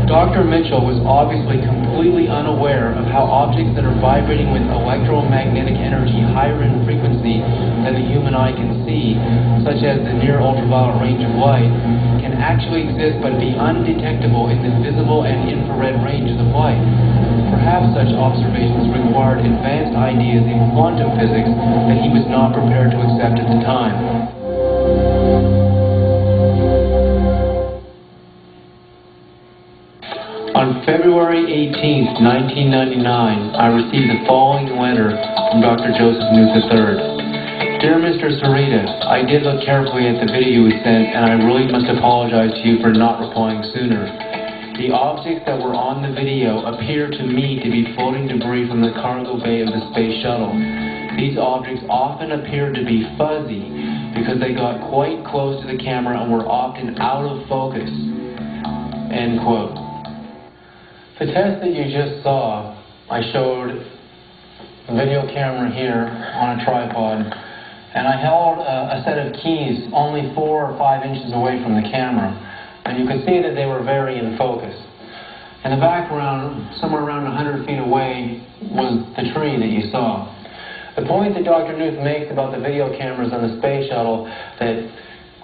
S3: Dr. Mitchell was obviously completely unaware of how objects that are vibrating with electromagnetic energy higher in frequency than the human eye can see, such as the near ultraviolet range of light, can actually exist but be undetectable in the visible and infrared ranges of light. Perhaps such observations required advanced ideas in quantum physics that he was not prepared to accept at the time. On February 18, 1999, I received the following letter from Dr. Joseph Newth III. Dear Mr. Sereda, I did look carefully at the video you sent, and I really must apologize to you for not replying sooner. The objects that were on the video appear to me to be floating debris from the cargo bay of the space shuttle. These objects often appear to be fuzzy because they got quite close to the camera and were often out of focus. End quote. The test that you just saw, I showed a video camera here on a tripod, and I held a set of keys only 4 or 5 inches away from the camera, and you could see that they were very in focus. In the background, somewhere around 100 feet away, was the tree that you saw. The point that Dr. Newth makes about the video cameras on the space shuttle, that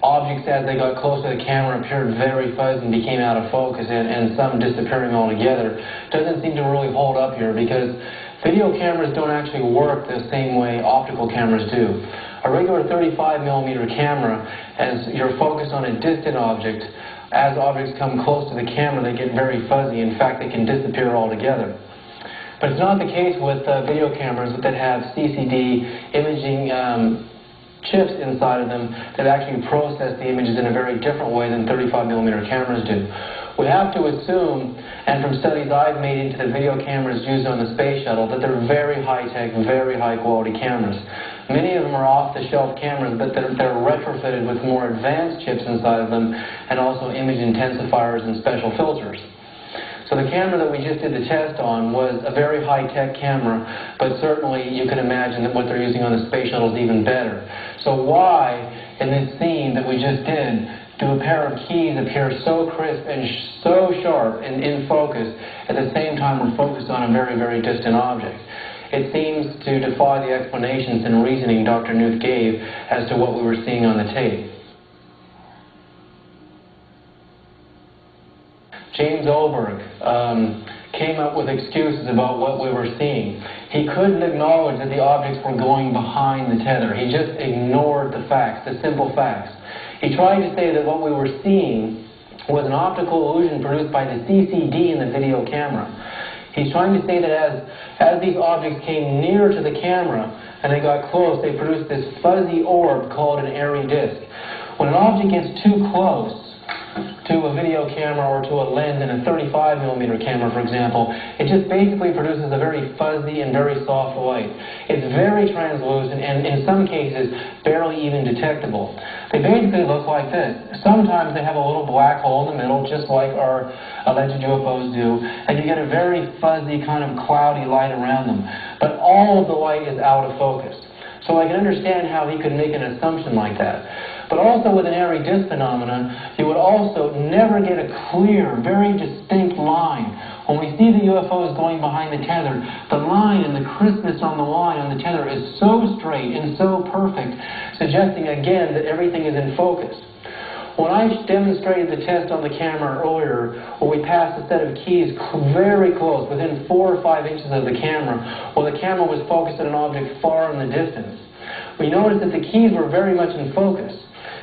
S3: objects as they got close to the camera appeared very fuzzy and became out of focus and some disappearing altogether, doesn't seem to really hold up here because video cameras don't actually work the same way optical cameras do. A regular 35mm camera, as you're focused on a distant object, as objects come close to the camera they get very fuzzy. In fact, they can disappear altogether. But it's not the case with video cameras that have CCD imaging chips inside of them that actually process the images in a very different way than 35mm cameras do. We have to assume, and from studies I've made into the video cameras used on the space shuttle, that they're very high-tech, very high-quality cameras. Many of them are off-the-shelf cameras, but they're retrofitted with more advanced chips inside of them and also image intensifiers and special filters. So the camera that we just did the test on was a very high-tech camera, but certainly you can imagine that what they're using on the space shuttle is even better. So why, in this scene that we just did do a pair of keys appear so crisp and so sharp and in focus at the same time we're focused on a very, very distant object. It seems to defy the explanations and reasoning Dr. Knuth gave as to what we were seeing on the tape. James Oberg came up with excuses about what we were seeing. He couldn't acknowledge that the objects were going behind the tether. He just ignored the facts, the simple facts. He tried to say that what we were seeing was an optical illusion produced by the CCD in the video camera. He's trying to say that as these objects came near to the camera and they got close, they produced this fuzzy orb called an airy disk. When an object gets too close to a video camera or to a lens in a 35mm camera, for example, it just basically produces a very fuzzy and very soft light. It's very translucent and in some cases barely even detectable. They basically look like this. Sometimes they have a little black hole in the middle, just like our alleged UFOs do, and you get a very fuzzy kind of cloudy light around them. But all of the light is out of focus. So I can understand how he could make an assumption like that. But also with an airy disk phenomenon, you would also never get a clear, very distinct line. When we see the UFOs going behind the tether, the line and the crispness on the line on the tether is so straight and so perfect, suggesting again that everything is in focus. When I demonstrated the test on the camera earlier, where we passed a set of keys very close, within 4 or 5 inches of the camera, while the camera was focused on an object far in the distance, we noticed that the keys were very much in focus.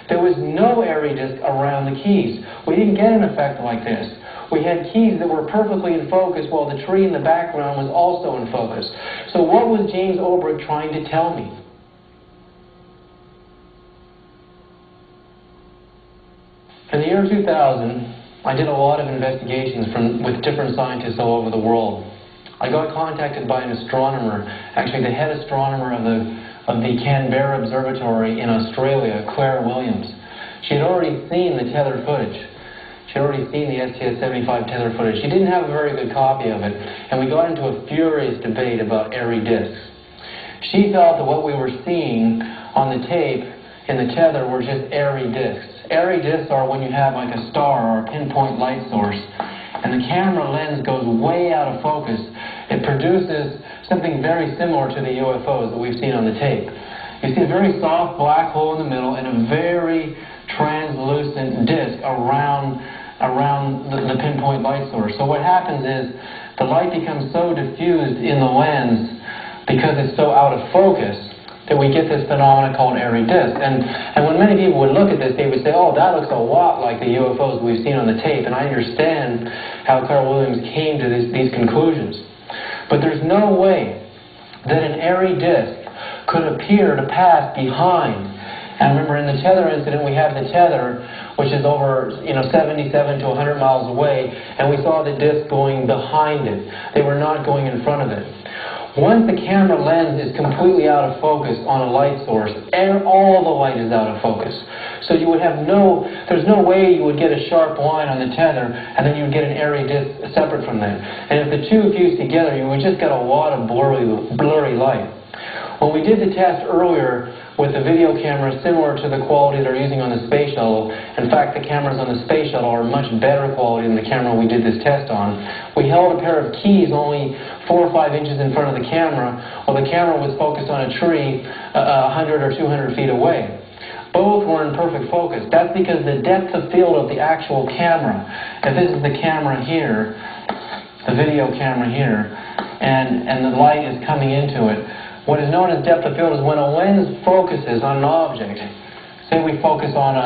S3: There was no airy disk around the keys. We didn't get an effect like this. We had keys that were perfectly in focus while the tree in the background was also in focus. So what was James Oberg trying to tell me? In the year 2000, I did a lot of investigations with different scientists all over the world. I got contacted by an astronomer, actually the head astronomer of the Canberra Observatory in Australia, Claire Williams. She had already seen the tether footage. She had already seen the STS-75 tether footage. She didn't have a very good copy of it, and we got into a furious debate about airy disks. She felt that what we were seeing on the tape in the tether were just airy disks. Airy disks are when you have like a star or a pinpoint light source, and the camera lens goes way out of focus. It produces something very similar to the UFOs that we've seen on the tape. You see a very soft black hole in the middle and a very translucent disk around the pinpoint light source. So what happens is the light becomes so diffused in the lens because it's so out of focus that we get this phenomenon called airy disk. And when many people would look at this, they would say, oh, that looks a lot like the UFOs we've seen on the tape. And I understand how Claire Williams came to these conclusions. But there's no way that an airy disk could appear to pass behind. And remember, in the tether incident, we have the tether, which is over 77 to 100 miles away, and we saw the disk going behind it. They were not going in front of it. Once the camera lens is completely out of focus on a light source, and all the light is out of focus. So you would have there's no way you would get a sharp line on the tether and then you would get an airy disk separate from that. And if the two fused together, you would just get a lot of blurry light. When we did the test earlier with the video cameras similar to the quality they're using on the space shuttle, in fact the cameras on the space shuttle are much better quality than the camera we did this test on, we held a pair of keys only 4 or 5 inches in front of the camera while the camera was focused on a tree 100 or 200 feet away. Both were in perfect focus. That's because the depth of field of the actual camera, if this is the camera here, the video camera here, and the light is coming into it, what is known as depth of field is when a lens focuses on an object. Say we focus on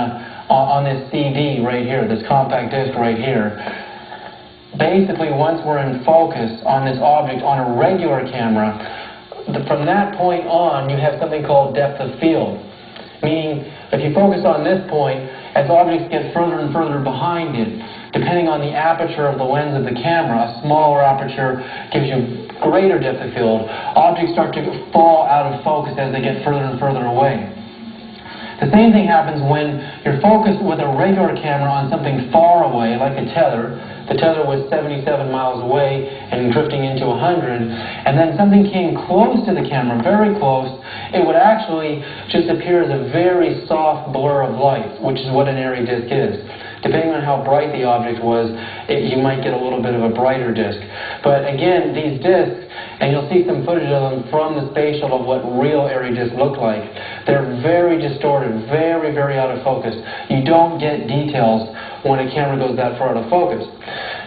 S3: this CD right here, this compact disc right here. Basically, once we're in focus on this object on a regular camera, from that point on, you have something called depth of field. Meaning, if you focus on this point, as objects get further and further behind it, depending on the aperture of the lens of the camera, a smaller aperture gives you greater depth of field. Objects start to fall out of focus as they get further and further away. The same thing happens when you're focused with a regular camera on something far away, like a tether. the tether was 77 miles away and drifting into 100, and then something came close to the camera, very close, it would actually just appear as a very soft blur of light, which is what an airy disk is. Depending on how bright the object was, you might get a little bit of a brighter disk. But again, these disks, and you'll see some footage of them from the space shuttle of what real airy disks look like, they're very distorted, very, very out of focus. You don't get details when a camera goes that far out of focus.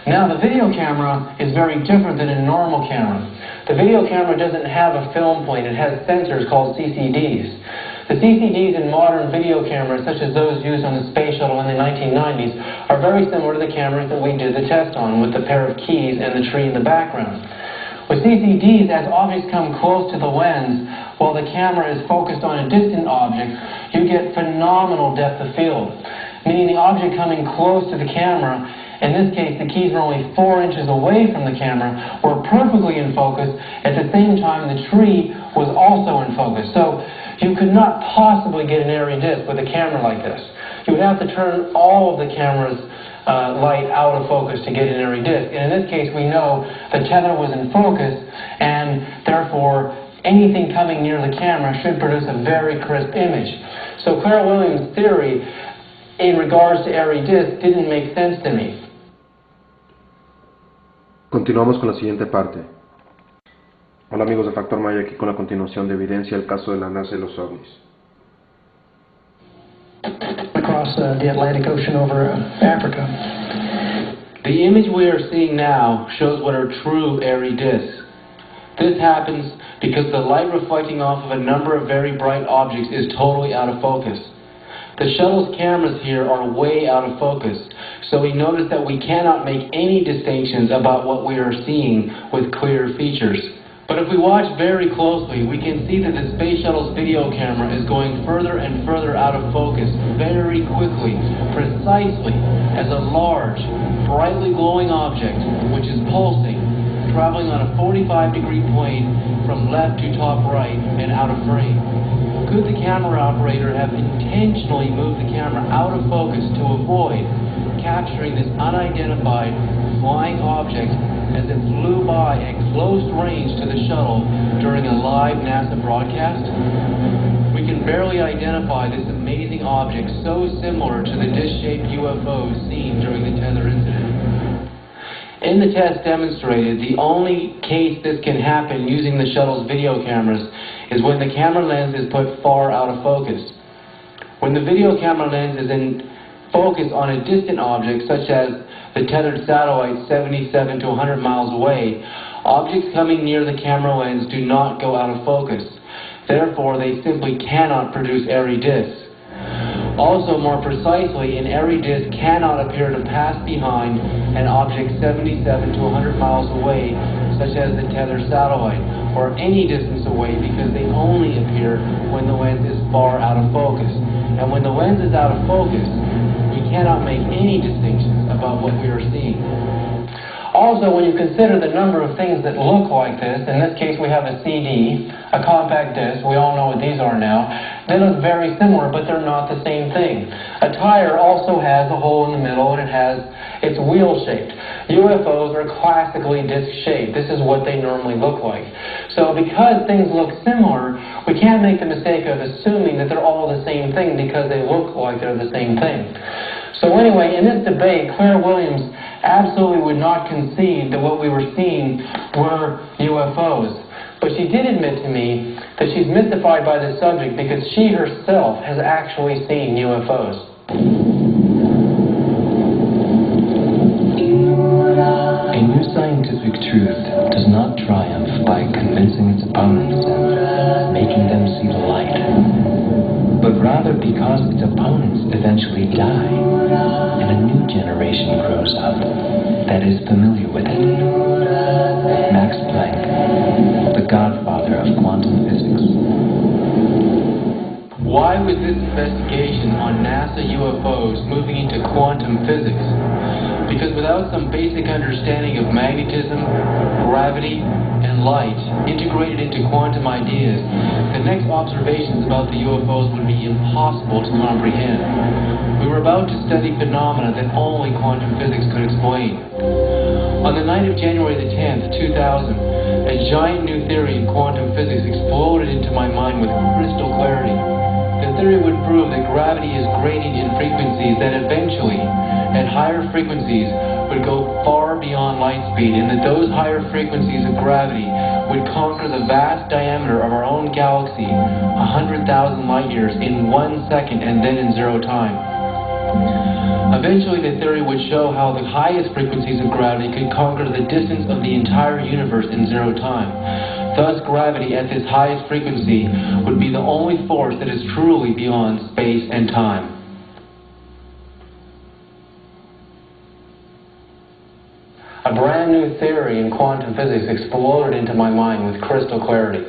S3: Now, the video camera is very different than a normal camera. The video camera doesn't have a film plane, it has sensors called CCDs. The CCDs in modern video cameras, such as those used on the space shuttle in the 1990s, are very similar to the cameras that we did the test on, with the pair of keys and the tree in the background. With CCDs, as objects come close to the lens, while the camera is focused on a distant object, you get phenomenal depth of field, meaning the object coming close to the camera, in this case the keys were only 4 inches away from the camera, were perfectly in focus. At the same time, the tree was also in focus. So you could not possibly get an airy disk with a camera like this. You would have to turn all of the camera's light out of focus to get an airy disk. And in this case, we know the tether was in focus, and therefore anything coming near the camera should produce a very crisp image. So Claire Williams' theory in regards to airy disk didn't make sense to me.
S4: Continuamos con la siguiente parte. Hola amigos de Factor Maya, aquí con la continuación de evidencia el caso de la NASA y los ovnis.
S9: Across the Atlantic Ocean over Africa.
S3: The image we are seeing now shows what are true airy disks. This happens because the light reflecting off of a number of very bright objects is totally out of focus. The shuttle's cameras here are way out of focus, so we notice that we cannot make any distinctions about what we are seeing with clear features. But if we watch very closely, we can see that the space shuttle's video camera is going further and further out of focus very quickly, precisely as a large, brightly glowing object, which is pulsing, traveling on a 45-degree plane from left to top right and out of frame. Could the camera operator have intentionally moved the camera out of focus to avoid capturing this unidentified flying object as it flew by at close range to the shuttle during a live NASA broadcast? We can barely identify this amazing object so similar to the disc-shaped UFOs seen during the tether incident. In the test demonstrated, the only case this can happen using the shuttle's video cameras is when the camera lens is put far out of focus. When the video camera lens is in focus on a distant object, such as the tethered satellite 77 to 100 miles away, objects coming near the camera lens do not go out of focus. Therefore, they simply cannot produce airy disks. Also, more precisely, an airy disk cannot appear to pass behind an object 77 to 100 miles away, such as the tethered satellite, or any distance away, because they only appear when the lens is far out of focus. And when the lens is out of focus, we cannot make any distinctions about what we are seeing. Also, when you consider the number of things that look like this, in this case we have a CD, a compact disc, we all know what these are now. They look very similar, but they're not the same thing. A tire also has a hole in the middle, and it's wheel-shaped. UFOs are classically disc-shaped. This is what they normally look like. So because things look similar, we can't make the mistake of assuming that they're all the same thing because they look like they're the same thing. So anyway, in this debate, Claire Williams absolutely would not concede that what we were seeing were UFOs. But she did admit to me that she's mystified by this subject because she herself has actually seen UFOs.
S2: A new scientific truth does not triumph by convincing its opponents and making them see the light, but rather because its opponents eventually die and a new generation grows up that is familiar with it. Max Planck, the godfather of quantum physics.
S3: Why was this investigation on NASA UFOs moving into quantum physics? Because without some basic understanding of magnetism, gravity, and light integrated into quantum ideas, the next observations about the UFOs would be impossible to comprehend. We were about to study phenomena that only quantum physics could explain. On the night of January the 10th, 2000, a giant new theory in quantum physics exploded into my mind with crystal clarity. The theory would prove that gravity is grading in frequencies that eventually, at higher frequencies, would go far beyond light speed, and that those higher frequencies of gravity would conquer the vast diameter of our own galaxy, 100,000 light years, in 1 second and then in zero time. Eventually, the theory would show how the highest frequencies of gravity could conquer the distance of the entire universe in zero time. Thus, gravity at this highest frequency would be the only force that is truly beyond space and time. A brand new theory in quantum physics exploded into my mind with crystal clarity.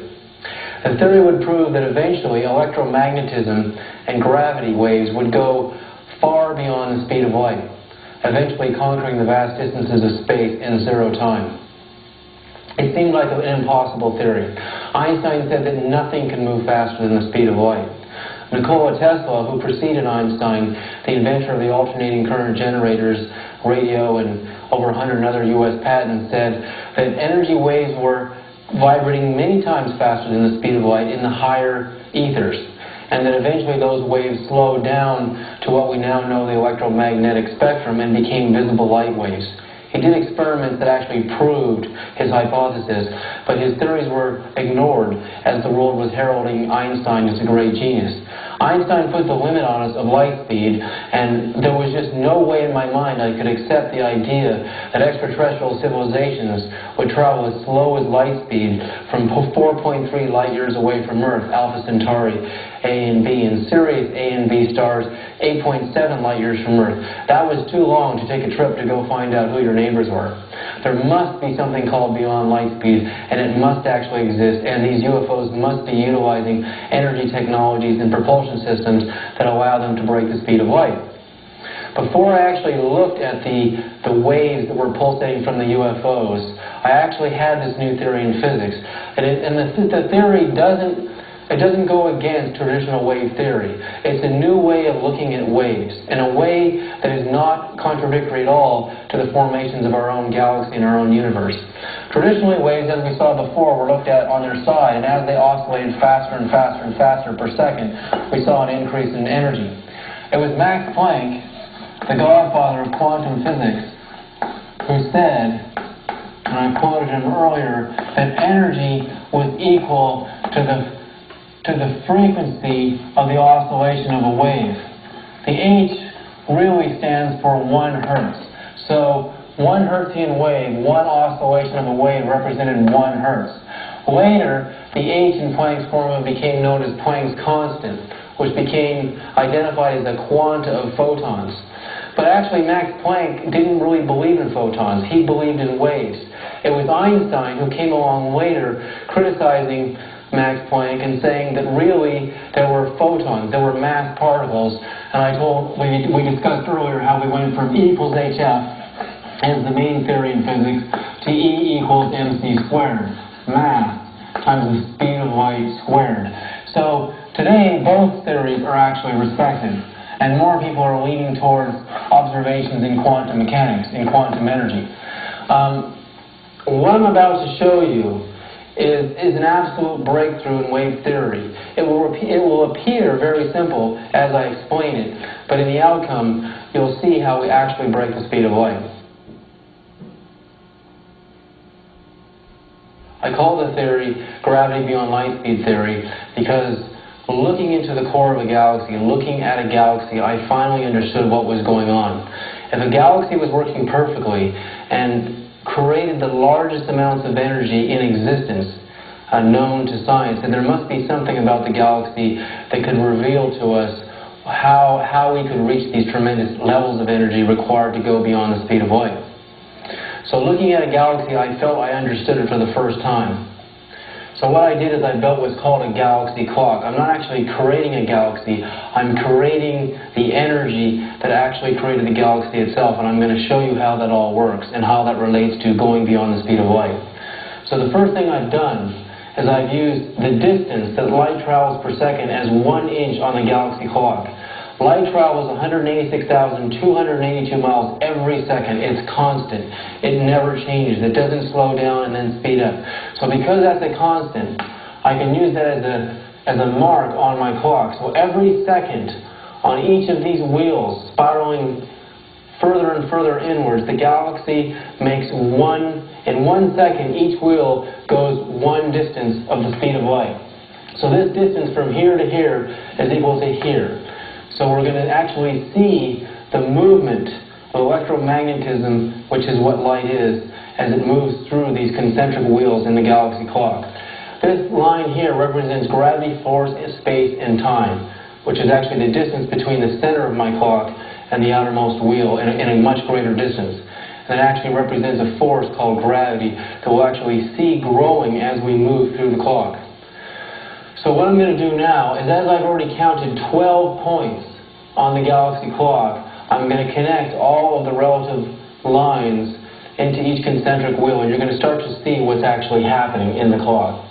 S3: The theory would prove that eventually electromagnetism and gravity waves would go far beyond the speed of light, eventually conquering the vast distances of space in zero time. It seemed like an impossible theory. Einstein said that nothing can move faster than the speed of light. Nikola Tesla, who preceded Einstein, the inventor of the alternating current generators, radio, and over 100 other U.S. patents, said that energy waves were vibrating many times faster than the speed of light in the higher ethers, and that eventually those waves slowed down to what we now know the electromagnetic spectrum and became visible light waves. He did experiments that actually proved his hypothesis, but his theories were ignored as the world was heralding Einstein as a great genius. Einstein put the limit on us of light speed, and there was just no way in my mind I could accept the idea that extraterrestrial civilizations would travel as slow as light speed from 4.3 light years away from Earth, Alpha Centauri A and B, and Sirius A and B stars 8.7 light years from Earth. That was too long to take a trip to go find out who your neighbors were. There must be something called beyond light speed, and it must actually exist, and these UFOs must be utilizing energy technologies and propulsion systems that allow them to break the speed of light. Before I actually looked at the waves that were pulsating from the UFOs, I actually had this new theory in physics. And the theory doesn't go against traditional wave theory. It's a new way of looking at waves, in a way that is not contradictory at all to the formations of our own galaxy and our own universe. Traditionally, waves, as we saw before, were looked at on their side, and as they oscillated faster and faster and faster per second, we saw an increase in energy. It was Max Planck, the godfather of quantum physics, who said, and I quoted him earlier, that energy was equal to the frequency of the oscillation of a wave. The H really stands for 1 hertz. So 1 Hertzian wave, one oscillation of a wave represented 1 hertz. Later, the H in Planck's formula became known as Planck's constant, which became identified as a quanta of photons. But actually, Max Planck didn't really believe in photons. He believed in waves. It was Einstein who came along later criticizing Max Planck and saying that really there were photons, there were mass particles, and we discussed earlier how we went from E equals HF as the main theory in physics to E equals mc squared, mass times the speed of light squared. So today both theories are actually respected, and more people are leaning towards observations in quantum mechanics, in quantum energy. What I'm about to show you is an absolute breakthrough in wave theory. It will appear very simple as I explain it, but in the outcome, you'll see how we actually break the speed of light. I call the theory gravity beyond light speed theory because looking into the core of a galaxy, looking at a galaxy, I finally understood what was going on. If a galaxy was working perfectly and created the largest amounts of energy in existence known to science, and there must be something about the galaxy that could reveal to us how we could reach these tremendous levels of energy required to go beyond the speed of light. So looking at a galaxy, I felt I understood it for the first time. So what I did is I built what's called a galaxy clock. I'm not actually creating a galaxy, I'm creating the energy that actually created the galaxy itself, and I'm going to show you how that all works and how that relates to going beyond the speed of light. So the first thing I've done is I've used the distance that light travels per second as 1 inch on the galaxy clock. Light travels 186,282 miles every second. It's constant. It never changes. It doesn't slow down and then speed up. So because that's a constant, I can use that as a mark on my clock. So every second on each of these wheels spiraling further and further inwards, the galaxy makes in 1 second, each wheel goes one distance of the speed of light. So this distance from here to here is equal to here. So we're going to actually see the movement of electromagnetism, which is what light is, as it moves through these concentric wheels in the galaxy clock. This line here represents gravity, force, space, and time, which is actually the distance between the center of my clock and the outermost wheel in a much greater distance. And it actually represents a force called gravity that we'll actually see growing as we move through the clock. So what I'm going to do now is, as I've already counted 12 points on the galaxy clock, I'm going to connect all of the relative lines into each concentric wheel, and you're going to start to see what's actually happening in the clock.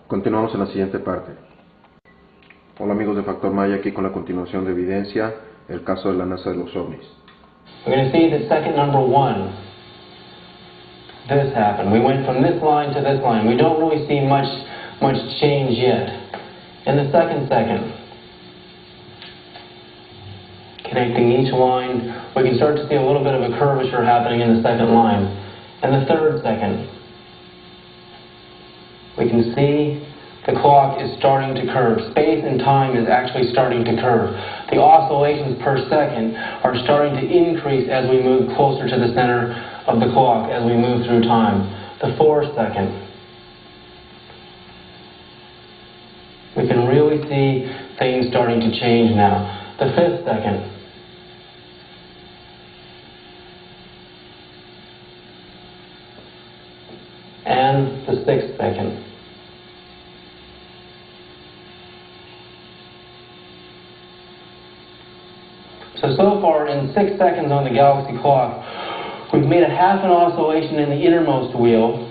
S4: Continuamos en la siguiente parte. Hola amigos de Factor Maya, aquí con la continuación de evidencia, el caso de la NASA de los OVNIs.
S3: We're going to see that second number 1, this happened. We went from this line to this line. We don't really see much change yet. In the second, connecting each line, we can start to see a little bit of a curvature happening in the second line. In the third second, we can see the clock is starting to curve. Space and time is actually starting to curve. The oscillations per second are starting to increase as we move closer to the center of the clock, as we move through time. The fourth second, we can really see things starting to change now. The fifth second, and the sixth second. So far in 6 seconds on the galaxy clock, we've made a half an oscillation in the innermost wheel,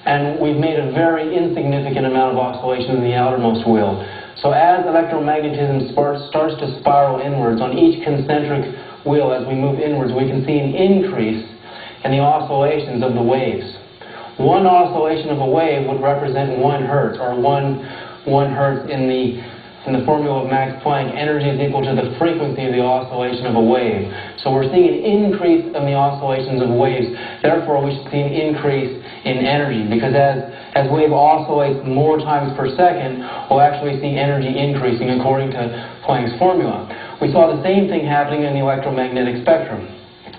S3: and we've made a very insignificant amount of oscillation in the outermost wheel. So as electromagnetism starts to spiral inwards on each concentric wheel as we move inwards, we can see an increase in the oscillations of the waves. One oscillation of a wave would represent 1 hertz, or 1 hertz in the formula of Max Planck. Energy is equal to the frequency of the oscillation of a wave. So we're seeing an increase in the oscillations of waves. Therefore, we should see an increase in energy, because as wave oscillates more times per second, we'll actually see energy increasing according to Planck's formula. We saw the same thing happening in the electromagnetic spectrum.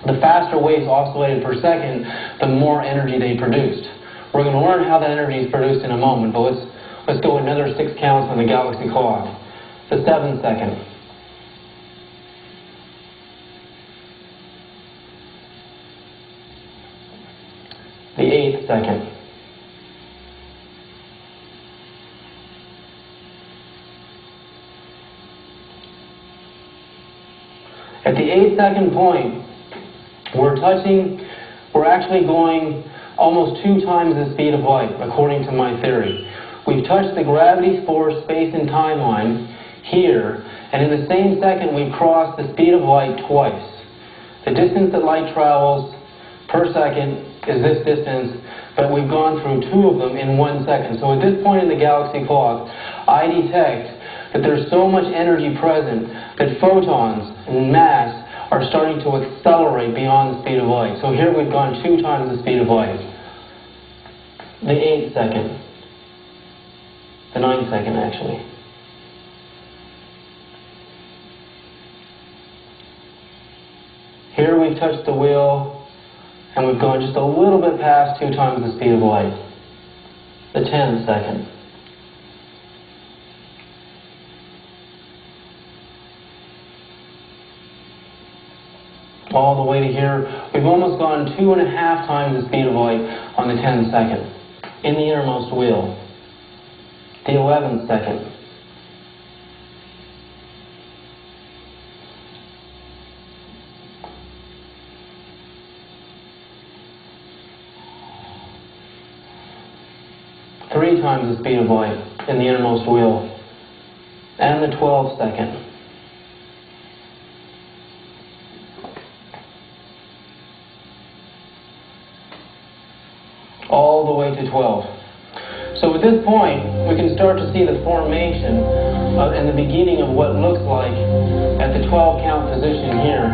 S3: The faster waves oscillated per second, the more energy they produced. We're going to learn how that energy is produced in a moment, but let's go another 6 counts on the galaxy clock. The 7th second. The 8th second. At the 8-second point, we're actually going almost 2 times the speed of light, according to my theory. We've touched the gravity, force, space, and time line here, and in the same second we've crossed the speed of light twice. The distance that light travels per second is this distance, but we've gone through 2 of them in 1 second. So at this point in the galaxy clock, I detect that there's so much energy present that photons and mass are starting to accelerate beyond the speed of light. So here we've gone 2 times the speed of light. The 8th second. The 9th second, actually. Here we've touched the wheel, and we've gone just a little bit past 2 times the speed of light. The 10th second. All the way to here, we've almost gone 2.5 times the speed of light on the 10th second. in the innermost wheel. The 11th second. Three times the speed of light in the innermost wheel. And the 12th second. All the way to 12. So at this point, we can start to see the formation and the beginning of what looks like, at the 12 count position here,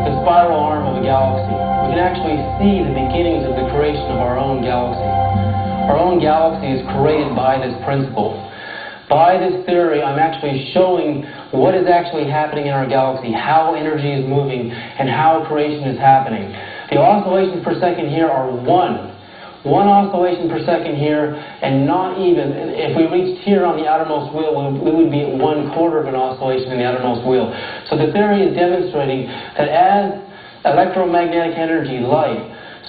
S3: the spiral arm of a galaxy. We can actually see the beginnings of the creation of our own galaxy. Our own galaxy is created by this principle. By this theory, I'm actually showing what is actually happening in our galaxy, how energy is moving, and how creation is happening. The oscillations per second here are one oscillation per second here, and not even, if we reached here on the outermost wheel, we would be at 1/4 of an oscillation in the outermost wheel. So the theory is demonstrating that as electromagnetic energy, light,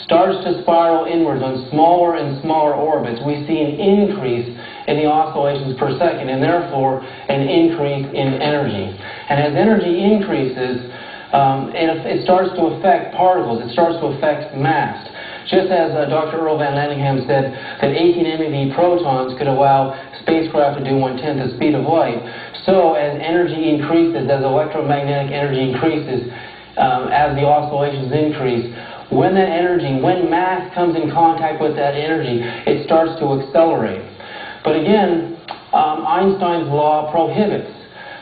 S3: starts to spiral inwards on smaller and smaller orbits, we see an increase in the oscillations per second, and therefore an increase in energy. And as energy increases, it starts to affect particles, it starts to affect mass. Just as Dr. Earl Van Landingham said that 18 MeV protons could allow spacecraft to do 1/10 the speed of light, so as energy increases, as electromagnetic energy increases, as the oscillations increase, when that energy, when mass comes in contact with that energy, it starts to accelerate. But again, Einstein's law prohibits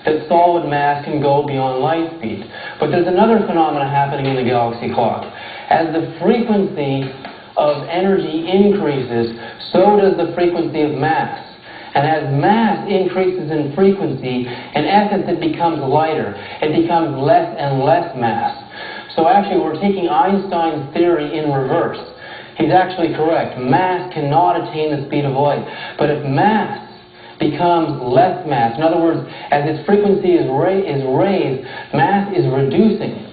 S3: that solid mass can go beyond light speed. But there's another phenomenon happening in the galaxy clock. As the frequency of energy increases, so does the frequency of mass. And as mass increases in frequency, in essence it becomes lighter. It becomes less and less mass. So actually we're taking Einstein's theory in reverse. He's actually correct. Mass cannot attain the speed of light. But if mass becomes less mass, in other words, as its frequency is raised, mass is reducing.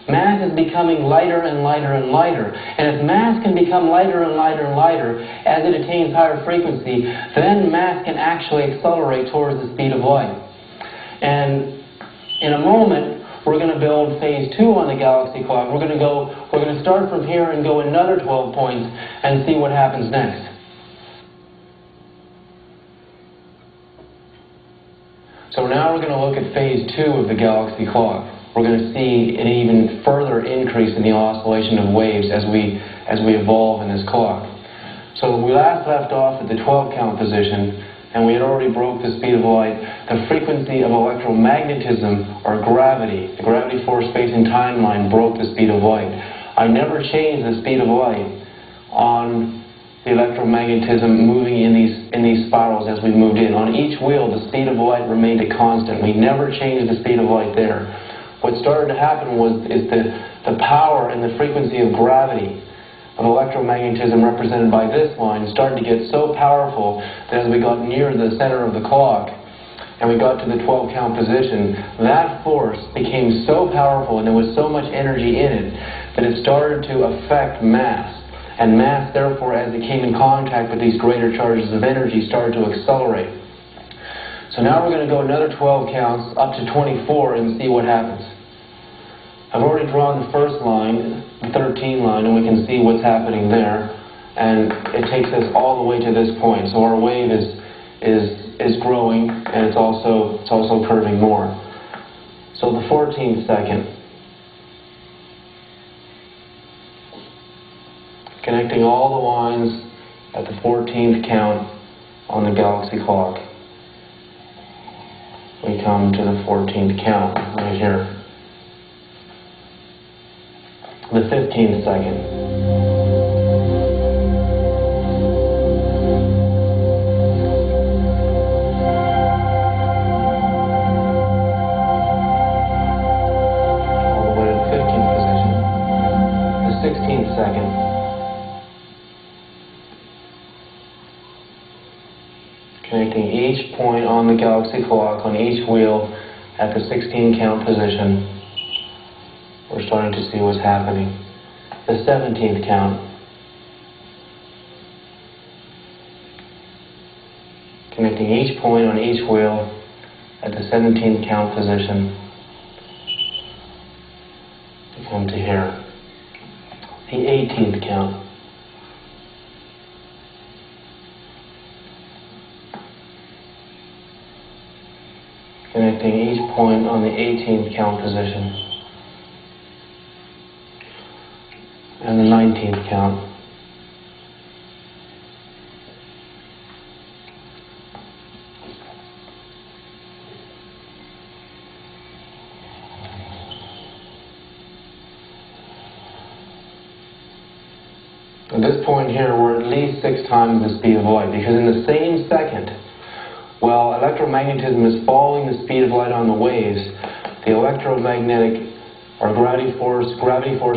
S3: Mass is becoming lighter and lighter and lighter. And if mass can become lighter and lighter and lighter as it attains higher frequency, then mass can actually accelerate towards the speed of light. And in a moment, we're going to build phase 2 on the galaxy clock. We're going to start from here and go another 12 points and see what happens next. So now we're going to look at phase 2 of the galaxy clock. We're going to see an even further increase in the oscillation of waves as we evolve in this clock. So we last left off at the 12 count position, and we had already broke the speed of light. The frequency of electromagnetism, or gravity, the gravity force space and time line, broke the speed of light. I never changed the speed of light on the electromagnetism moving in these spirals as we moved in. On each wheel, the speed of light remained a constant. We never changed the speed of light there. What started to happen is the power and the frequency of gravity of electromagnetism represented by this line started to get so powerful that as we got near the center of the clock and we got to the 12 count position, that force became so powerful and there was so much energy in it that it started to affect mass. And mass, therefore, as it came in contact with these greater charges of energy, started to accelerate. So now we're going to go another 12 counts up to 24 and see what happens. I've already drawn the first line, the 13 line, and we can see what's happening there. And it takes us all the way to this point. So our wave is growing, and it's also curving more. So the 14th second. Connecting all the lines at the 14th count on the galaxy clock. We come to the 14th count right here. The 15th second. All the way to the 15th position. The 16th second. Connecting each point on the galaxy clock, on each wheel, at the 16 count position. We're starting to see what's happening. The 17th count. connecting each point on each wheel at the 17th count position to come to here. The 18th count. Connecting each point on the 18th count position. And the 19th count. At this point here, we're at least 6 times the speed of light, because in the same second, while electromagnetism is following the speed of light on the waves, the electromagnetic or gravity force,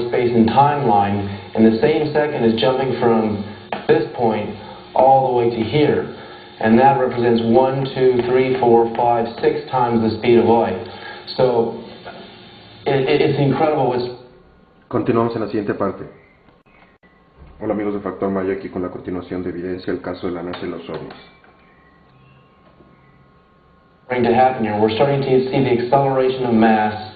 S3: space and time line in the same second is jumping from this point all the way to here. And that represents 1, 2, 3, 4, 5, 6 times the speed of light. So it's incredible what's...
S4: Continuamos en la siguiente parte. Hola amigos de Factor Maya, aquí con la continuación de evidencia el caso de la NASA y los ovnis.
S3: To happen here. We're starting to see the acceleration of mass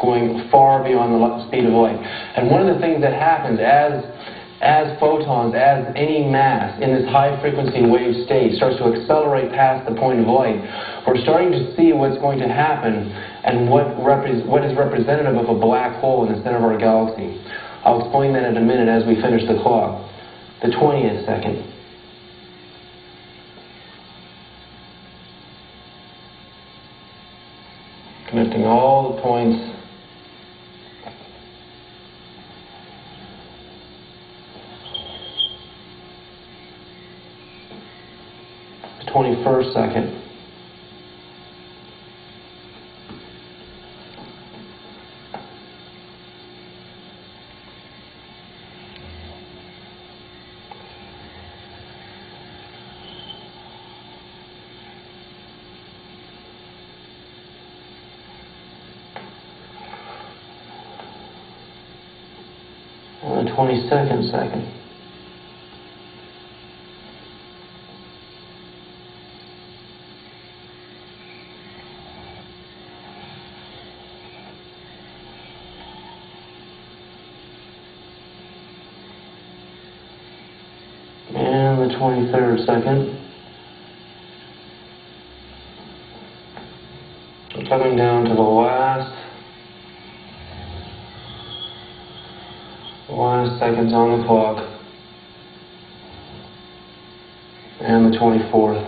S3: going far beyond the speed of light. And one of the things that happens as photons, as any mass in this high frequency wave state starts to accelerate past the point of light, we're starting to see what's going to happen and what is representative of a black hole in the center of our galaxy. I'll explain that in a minute as we finish the clock. The 20th second. Connecting all the points the 21st second. And the 22nd second. And the 23rd second. We're coming down to the last seconds on the clock, and the 24th.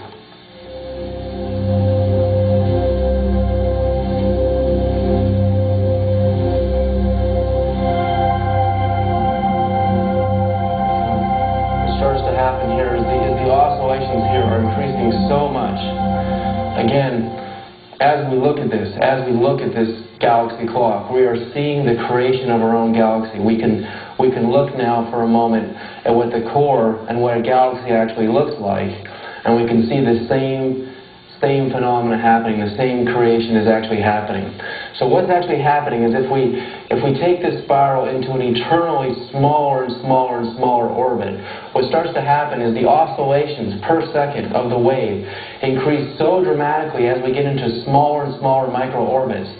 S3: What starts to happen here is the oscillations here are increasing so much. Again, as we look at this galaxy clock, we are seeing the creation of our own galaxy. We can look now for a moment at what the core and what a galaxy actually looks like, and we can see the same phenomena happening. The same creation is actually happening. So what's actually happening is if we take this spiral into an eternally smaller and smaller and smaller orbit, what starts to happen is the oscillations per second of the wave increase so dramatically as we get into smaller and smaller micro-orbits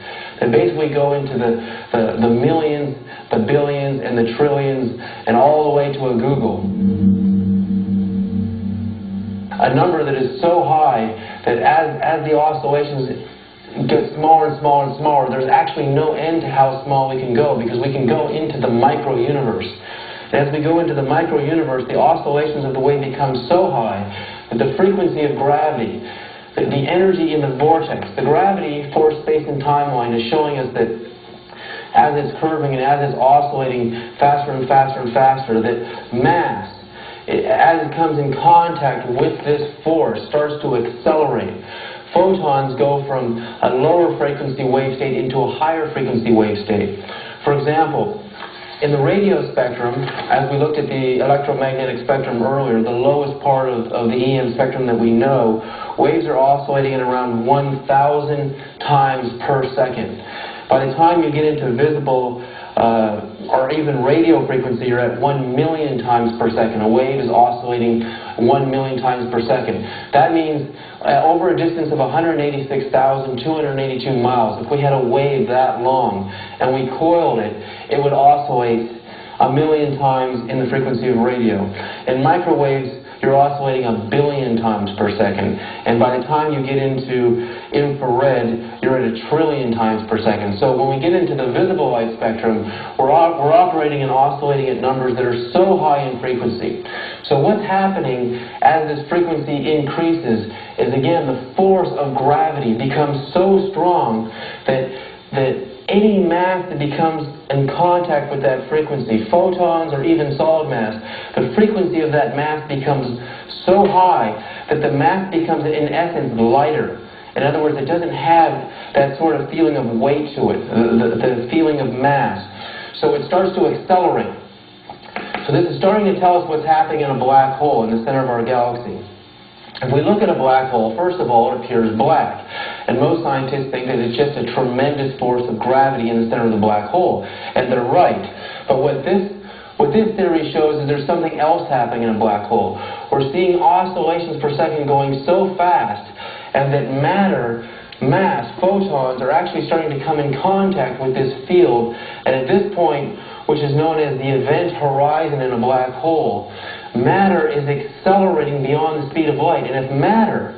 S3: that basically go into the millions, the billions, and the trillions, and all the way to a Google. A number that is so high that as the oscillations get smaller and smaller and smaller, there's actually no end to how small we can go, because we can go into the micro-universe. And as we go into the micro-universe, the oscillations of the wave become so high that the frequency of gravity, the energy in the vortex, the gravity force space and timeline is showing us that as it's curving and as it's oscillating faster and faster and faster, that mass, as it comes in contact with this force, starts to accelerate. Photons go from a lower frequency wave state into a higher frequency wave state. For example, in the radio spectrum, as we looked at the electromagnetic spectrum earlier, the lowest part of the EM spectrum that we know, waves are oscillating at around 1,000 times per second. By the time you get into visible or even radio frequency, you're at 1 million times per second. A wave is oscillating 1 million times per second. That means over a distance of 186,282 miles, if we had a wave that long and we coiled it, it would oscillate 1 million times in the frequency of radio. In microwaves, you're oscillating 1 billion times per second. And by the time you get into infrared, you're at 1 trillion times per second. So when we get into the visible light spectrum, we're operating and oscillating at numbers that are so high in frequency. So what's happening as this frequency increases is, again, the force of gravity becomes so strong that any mass that becomes in contact with that frequency, photons or even solid mass, the frequency of that mass becomes so high that the mass becomes, in essence, lighter. In other words, it doesn't have that sort of feeling of weight to it, the feeling of mass. So it starts to accelerate. So this is starting to tell us what's happening in a black hole in the center of our galaxy. If we look at a black hole, first of all, it appears black. And most scientists think that it's just a tremendous force of gravity in the center of the black hole. And they're right. But what this theory shows is there's something else happening in a black hole. We're seeing oscillations per second going so fast, and that matter, mass, photons are actually starting to come in contact with this field. And at this point, which is known as the event horizon in a black hole, matter is accelerating beyond the speed of light. And if matter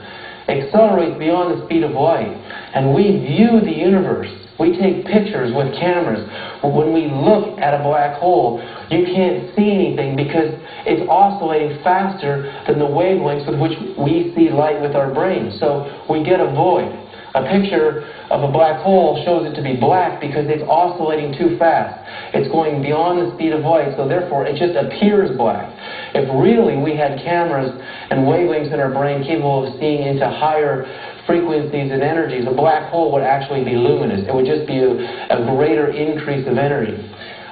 S3: accelerates beyond the speed of light, and we view the universe, we take pictures with cameras, when we look at a black hole, you can't see anything because it's oscillating faster than the wavelengths with which we see light with our brains. So we get a void. A picture of a black hole shows it to be black because it's oscillating too fast. It's going beyond the speed of light, so therefore it just appears black. If really we had cameras and wavelengths in our brain capable of seeing into higher frequencies and energies, a black hole would actually be luminous. It would just be a greater increase of energy,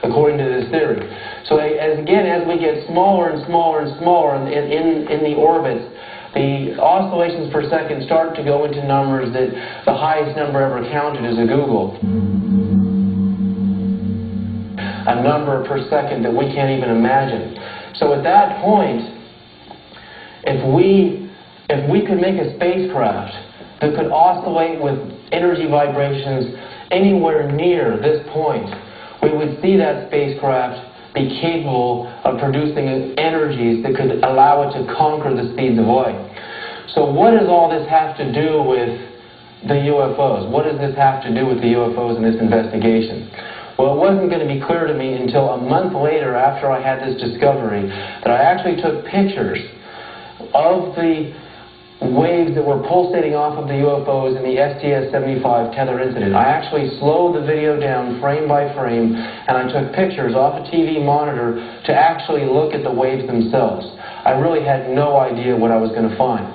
S3: according to this theory. So as we get smaller and smaller and smaller in the orbits, the oscillations per second start to go into numbers that the highest number ever counted is a googol. A number per second that we can't even imagine. So at that point, if we could make a spacecraft that could oscillate with energy vibrations anywhere near this point, we would see that spacecraft be capable of producing energies that could allow it to conquer the speeds of light. So what does all this have to do with the UFOs? What does this have to do with the UFOs in this investigation? Well, it wasn't going to be clear to me until a month later, after I had this discovery, that I actually took pictures of the waves that were pulsating off of the UFOs in the STS-75 tether incident. I actually slowed the video down frame by frame, and I took pictures off a TV monitor to actually look at the waves themselves. I really had no idea what I was going to find.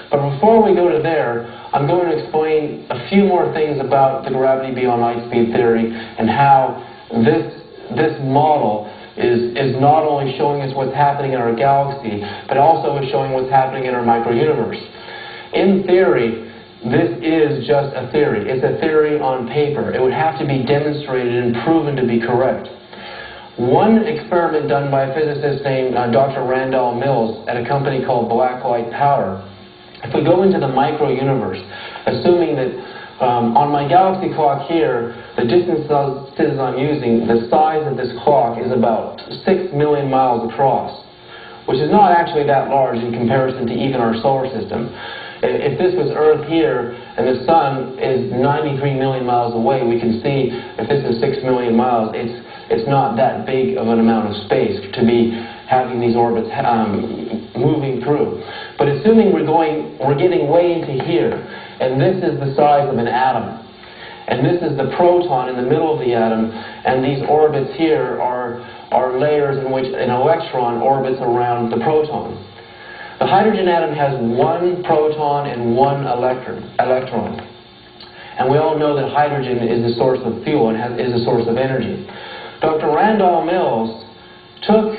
S3: But before we go to there, I'm going to explain a few more things about the gravity beyond light speed theory and how this model is not only showing us what's happening in our galaxy, but also is showing what's happening in our microuniverse. In theory, this is just a theory. It's a theory on paper. It would have to be demonstrated and proven to be correct. One experiment done by a physicist named Dr. Randall Mills at a company called Blacklight Power. If we go into the microuniverse, assuming that on my galaxy clock here, the distances I'm using, the size of this clock is about 6 million miles across, which is not actually that large in comparison to even our solar system. If this was Earth here and the Sun is 93 million miles away, we can see if this is 6 million miles, it's not that big of an amount of space to be having these orbits moving through. But assuming we're getting way into here, and this is the size of an atom, and this is the proton in the middle of the atom, and these orbits here are layers in which an electron orbits around the proton. The hydrogen atom has one proton and one electron. And we all know that hydrogen is a source of fuel and is a source of energy. Dr. Randall Mills took,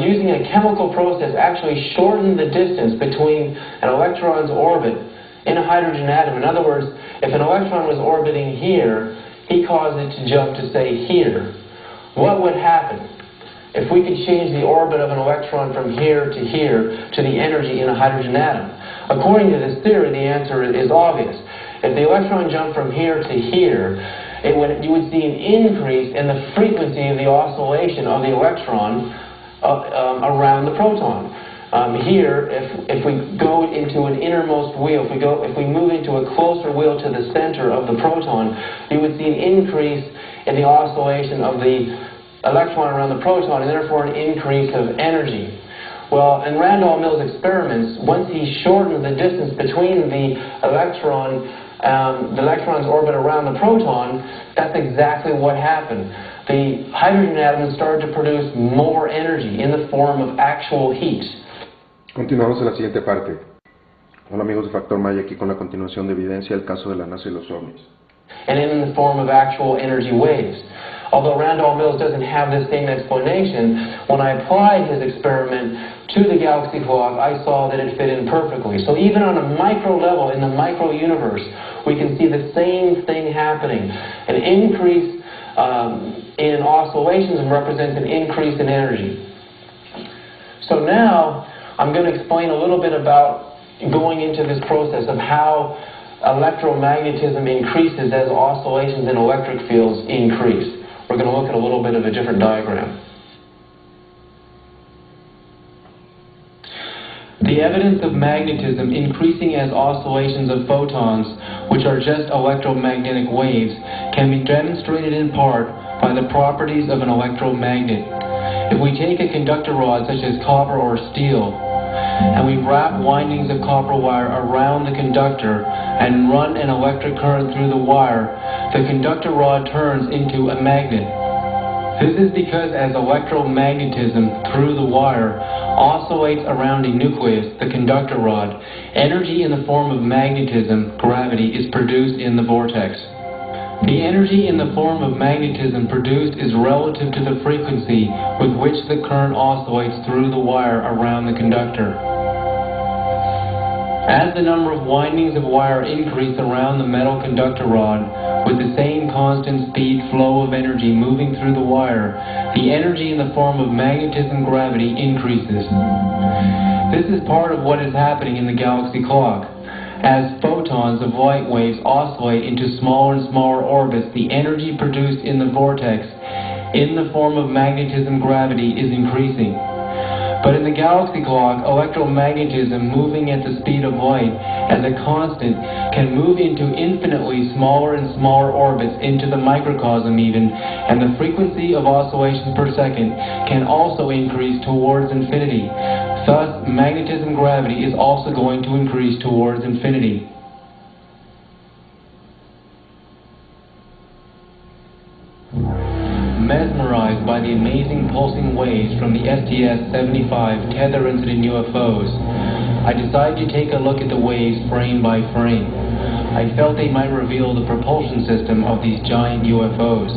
S3: using a chemical process, actually shortened the distance between an electron's orbit in a hydrogen atom. In other words, if an electron was orbiting here, he caused it to jump to, say, here. What would happen? if we could change the orbit of an electron from here to the energy in a hydrogen atom. According to this theory, the answer is obvious. If the electron jumped from here to here, you would see an increase in the frequency of the oscillation of the electron around the proton. Here, if we go into an innermost wheel, if we move into a closer wheel to the center of the proton, you would see an increase in the oscillation of the electron around the proton, and therefore an increase of energy. Well, in Randall-Mills experiments, once he shortened the distance between the electron's orbit around the proton, that's exactly what happened. The hydrogen atoms started to produce more energy in the form of actual heat.
S4: Continuamos en la siguiente parte. Hola amigos de Factor Maya, aquí con la continuación de evidencia del caso de la NASA y los ovnis.
S3: And in the form of actual energy waves. Although Randall-Mills doesn't have the same explanation, when I applied his experiment to the galaxy clock, I saw that it fit in perfectly. So even on a micro level, in the micro universe, we can see the same thing happening. An increase in oscillations represents an increase in energy. So now, I'm going to explain a little bit about going into this process of how electromagnetism increases as oscillations in electric fields increase. We're going to look at a little bit of a different diagram. The evidence of magnetism increasing as oscillations of photons, which are just electromagnetic waves, can be demonstrated in part by the properties of an electromagnet. If we take a conductor rod such as copper or steel, and we wrap windings of copper wire around the conductor and run an electric current through the wire, the conductor rod turns into a magnet. This is because as electromagnetism through the wire oscillates around a nucleus, the conductor rod, energy in the form of magnetism, gravity, is produced in the vortex. The energy in the form of magnetism produced is relative to the frequency with which the current oscillates through the wire around the conductor. As the number of windings of wire increase around the metal conductor rod, with the same constant speed flow of energy moving through the wire, the energy in the form of magnetism gravity increases. This is part of what is happening in the galaxy clock. As photons of light waves oscillate into smaller and smaller orbits, the energy produced in the vortex in the form of magnetism gravity is increasing. But in the galaxy clock, electromagnetism moving at the speed of light as a constant can move into infinitely smaller and smaller orbits into the microcosm even, and the frequency of oscillations per second can also increase towards infinity. Thus, magnetism gravity is also going to increase towards infinity. Mesmerized by the amazing pulsing waves from the STS-75 tether incident UFOs, I decided to take a look at the waves frame by frame. I felt they might reveal the propulsion system of these giant UFOs.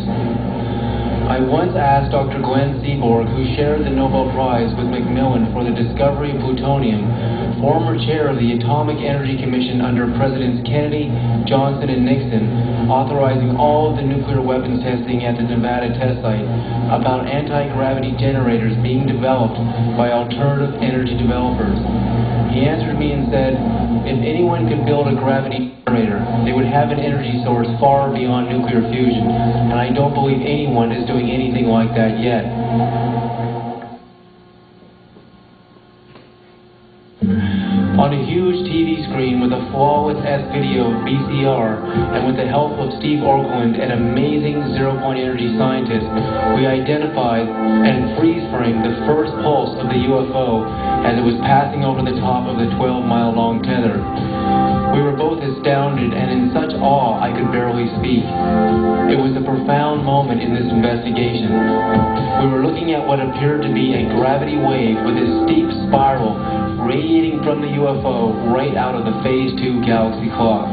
S3: I once asked Dr. Glenn Seaborg, who shared the Nobel Prize with Macmillan for the discovery of plutonium, former chair of the Atomic Energy Commission under Presidents Kennedy, Johnson, and Nixon, authorizing all of the nuclear weapons testing at the Nevada test site, about anti-gravity generators being developed by alternative energy developers. He answered me and said, if anyone could build a gravity generator, they would have an energy source far beyond nuclear fusion, and I don't believe anyone is doing anything like that yet. On a huge TV screen with a flawless S-video VCR, and with the help of Steve Orkland, an amazing zero-point energy scientist, we identified and freeze-framed the first pulse of the UFO as it was passing over the top of the 12-mile-long tether. We were both astounded and in such awe I could barely speak. It was a profound moment in this investigation. We were looking at what appeared to be a gravity wave with a steep spiral radiating from the UFO right out of the Phase 2 galaxy clock.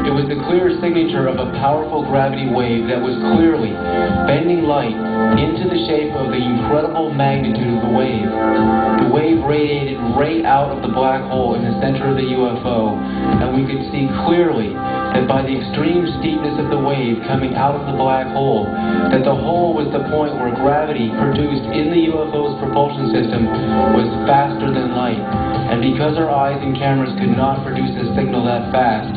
S3: It was the clear signature of a powerful gravity wave that was clearly bending light into the shape of the incredible magnitude of the wave. The wave radiated right out of the black hole in the center of the UFO, and we could see clearly that by the extreme steepness of the wave coming out of the black hole, that the hole was the point where gravity produced in the UFO's propulsion system was faster than light. And because our eyes and cameras could not produce a signal that fast,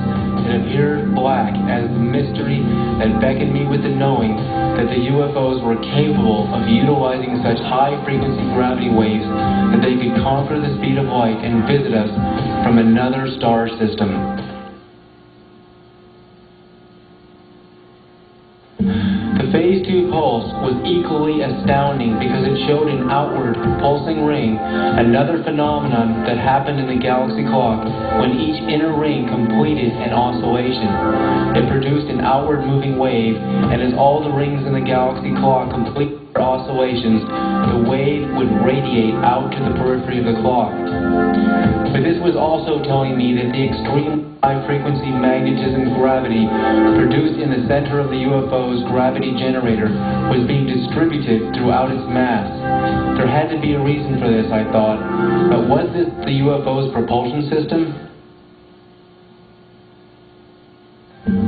S3: it appeared black as the mystery that beckoned me with the knowing that the UFOs were capable of utilizing such high-frequency gravity waves that they could conquer the speed of light and visit us from another star system. The Phase 2 pulse was equally astounding because it showed an outward pulsing ring, another phenomenon that happened in the galaxy clock when each inner ring completed an oscillation. It produced an outward moving wave, and as all the rings in the galaxy clock completed their oscillations, the wave would radiate out to the periphery of the clock. But this was also telling me that the extreme high-frequency magnetism gravity produced in the center of the UFO's gravity generator was being distributed throughout its mass. There had to be a reason for this, I thought. But was this the UFO's propulsion system?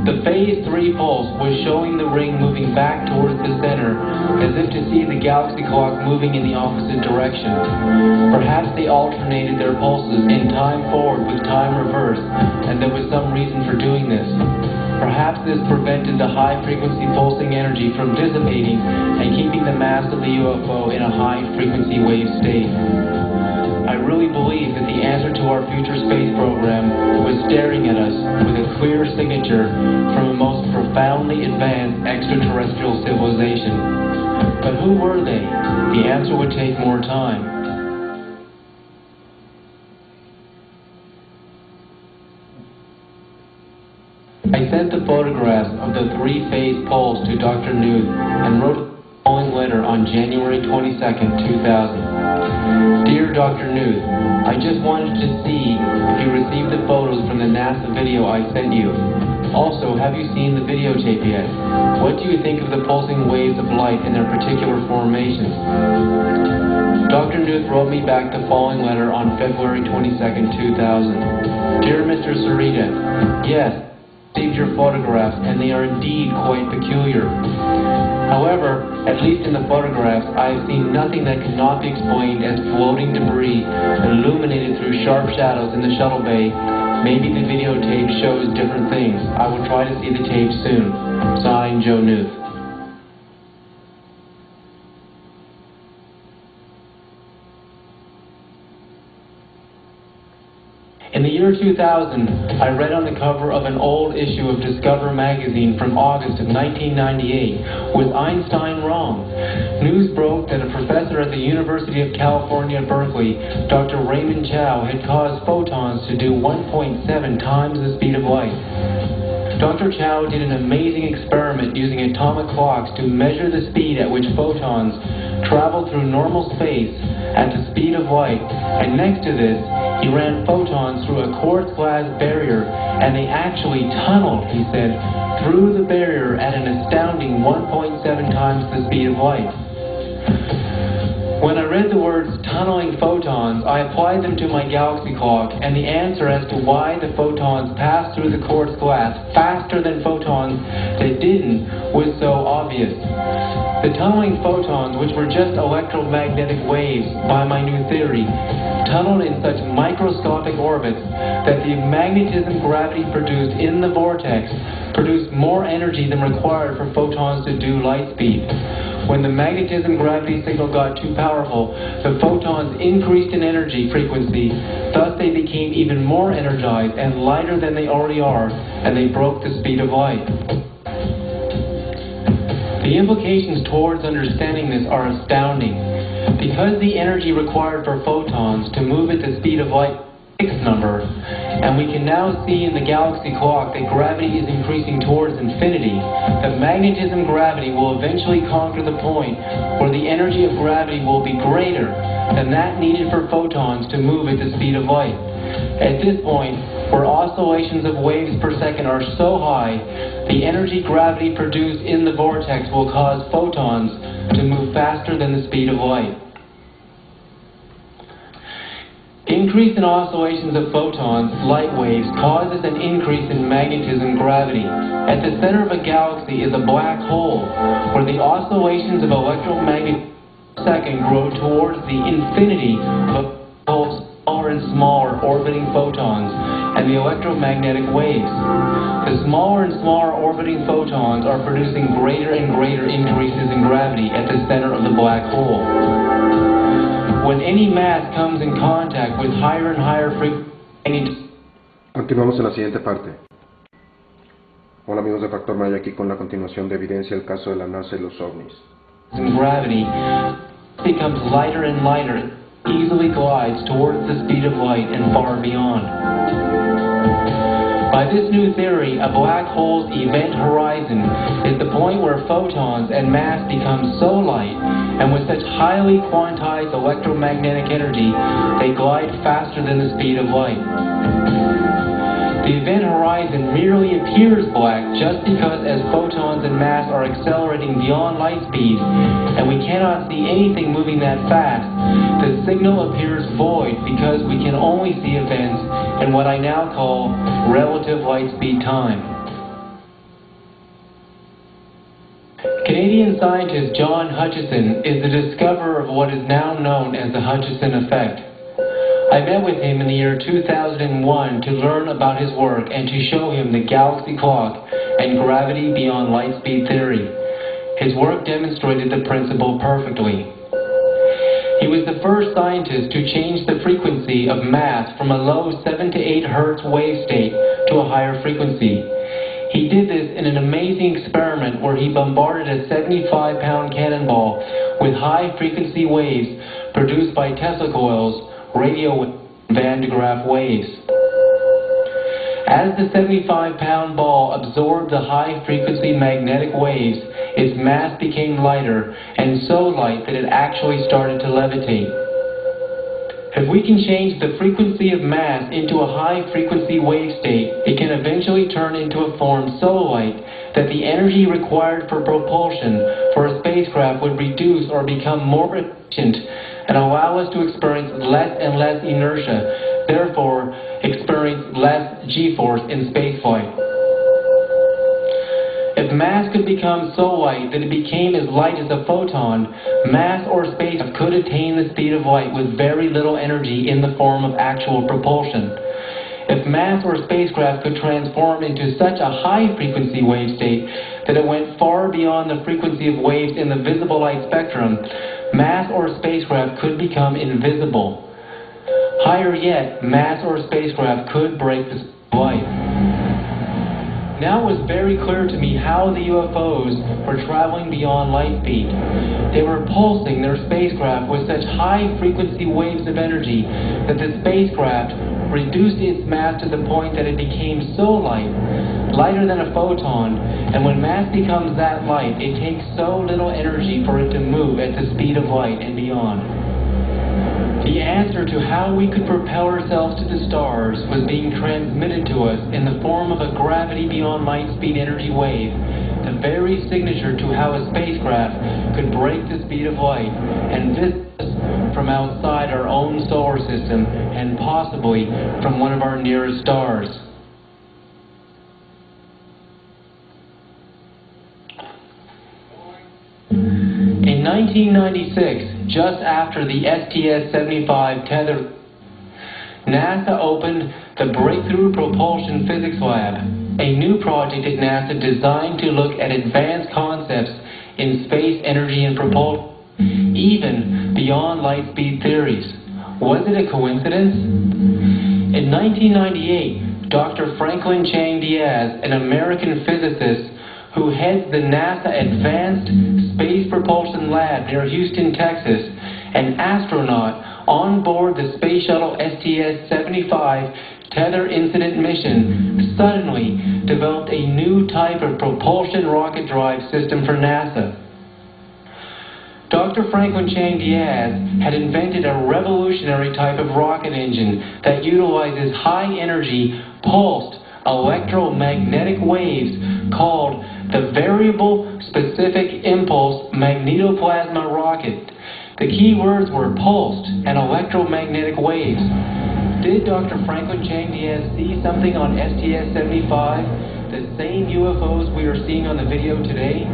S3: The Phase 3 pulse was showing the ring moving back towards the center, as if to see the galaxy clock moving in the opposite direction. Perhaps they alternated their pulses in time forward with time reverse, and there was some reason for doing this. Perhaps this prevented the high-frequency pulsing energy from dissipating and keeping the mass of the UFO in a high-frequency wave state. I really believe that the answer to our future space program was staring at us with a clear signature from a most profoundly advanced extraterrestrial civilization. But who were they? The answer would take more time. I sent the photographs of the three-phase pulse to Dr. Newth and wrote the following letter on January 22nd, 2000. Dear Dr. Newth, I just wanted to see if you received the photos from the NASA video I sent you. Also, have you seen the videotape yet? What do you think of the pulsing waves of light in their particular formations? Dr. Newth wrote me back the following letter on February 22nd, 2000. Dear Mr. Sereda, yes, I received your photographs and they are indeed quite peculiar. However, at least in the photographs, I have seen nothing that cannot be explained as floating debris illuminated through sharp shadows in the shuttle bay. Maybe the videotape shows different things. I will try to see the tape soon. Signed, Joe Newth. In the year 2000, I read on the cover of an old issue of Discover magazine from August of 1998, Was Einstein Wrong? News broke that a professor at the University of California, Berkeley, Dr. Raymond Chow, had caused photons to do 1.7 times the speed of light. Dr. Chow did an amazing experiment using atomic clocks to measure the speed at which photons travel through normal space at the speed of light, and next to this, he ran photons through a quartz glass barrier, and they actually tunneled, he said, through the barrier at an astounding 1.7 times the speed of light. When I read the words tunneling photons, I applied them to my galaxy clock, and the answer as to why the photons passed through the quartz glass faster than photons that didn't was so obvious. The tunneling photons, which were just electromagnetic waves by my new theory, tunneled in such microscopic orbits that the magnetism gravity produced in the vortex produced more energy than required for photons to do light speed. When the magnetism gravity signal got too powerful, the photons increased in energy frequency, thus they became even more energized and lighter than they already are, and they broke the speed of light. The implications towards understanding this are astounding. Because the energy required for photons to move at the speed of light number, and we can now see in the galaxy clock that gravity is increasing towards infinity, that magnetism gravity will eventually conquer the point where the energy of gravity will be greater than that needed for photons to move at the speed of light. At this point, where oscillations of waves per second are so high, the energy gravity produced in the vortex will cause photons to move faster than the speed of light. Increase in oscillations of photons, light waves, causes an increase in magnetism gravity. At the center of a galaxy is a black hole, where the oscillations of electromagnetic second grow towards the infinity of smaller and smaller orbiting photons and the electromagnetic waves. The smaller and smaller orbiting photons are producing greater and greater increases in gravity at the center of the black hole. When any mass comes in contact with higher and higher frequency...
S4: Continuamos en la siguiente parte. Hola amigos de Factor Maya, aquí con la continuación de evidencia el caso de la NASA y los ovnis.
S3: Gravity becomes lighter and lighter, easily glides towards the speed of light and far beyond. By this new theory, a black hole's event horizon is the point where photons and mass become so light, and with such highly quantized electromagnetic energy, they glide faster than the speed of light. The event horizon merely appears black just because as photons and mass are accelerating beyond light speed, and we cannot see anything moving that fast, the signal appears void because we can only see events in what I now call relative light speed time. Canadian scientist John Hutchison is the discoverer of what is now known as the Hutchison effect. I met with him in the year 2001 to learn about his work and to show him the galaxy clock and gravity beyond light speed theory. His work demonstrated the principle perfectly. He was the first scientist to change the frequency of mass from a low 7 to 8 Hertz wave state to a higher frequency. He did this in an amazing experiment where he bombarded a 75-pound cannonball with high-frequency waves produced by Tesla coils, radio and Van de Graaff waves. As the 75-pound ball absorbed the high-frequency magnetic waves, its mass became lighter, and so light that it actually started to levitate. If we can change the frequency of mass into a high-frequency wave state, it can eventually turn into a form so light that the energy required for propulsion for a spacecraft would reduce or become more efficient and allow us to experience less and less inertia, therefore experience less g-force in spaceflight. If mass could become so light that it became as light as a photon, mass or spacecraft could attain the speed of light with very little energy in the form of actual propulsion. If mass or spacecraft could transform into such a high-frequency wave state that it went far beyond the frequency of waves in the visible light spectrum, mass or spacecraft could become invisible. Higher yet, mass or spacecraft could break the speed of light. Now it was very clear to me how the UFOs were traveling beyond light speed. They were pulsing their spacecraft with such high-frequency waves of energy that the spacecraft reduced its mass to the point that it became so light, lighter than a photon, and when mass becomes that light, it takes so little energy for it to move at the speed of light and beyond. The answer to how we could propel ourselves to the stars was being transmitted to us in the form of a gravity beyond light speed energy wave, the very signature to how a spacecraft could break the speed of light and visit us from outside our own solar system and possibly from one of our nearest stars. In 1996, just after the STS-75 tether, NASA opened the Breakthrough Propulsion Physics Lab, a new project at NASA designed to look at advanced concepts in space energy and propulsion, even beyond light-speed theories. Was it a coincidence? In 1998, Dr. Franklin Chang Diaz, an American physicist who heads the NASA Advanced Space Propulsion Lab near Houston, Texas, an astronaut on board the Space Shuttle STS-75 Tether Incident Mission suddenly developed a new type of propulsion rocket drive system for NASA. Dr. Franklin Chang Diaz had invented a revolutionary type of rocket engine that utilizes high-energy, pulsed electromagnetic waves called the Variable Specific Impulse Magnetoplasma Rocket. The key words were pulsed and electromagnetic waves. Did Dr. Franklin Chang Diaz see something on STS-75, the same UFOs we are seeing on the video today?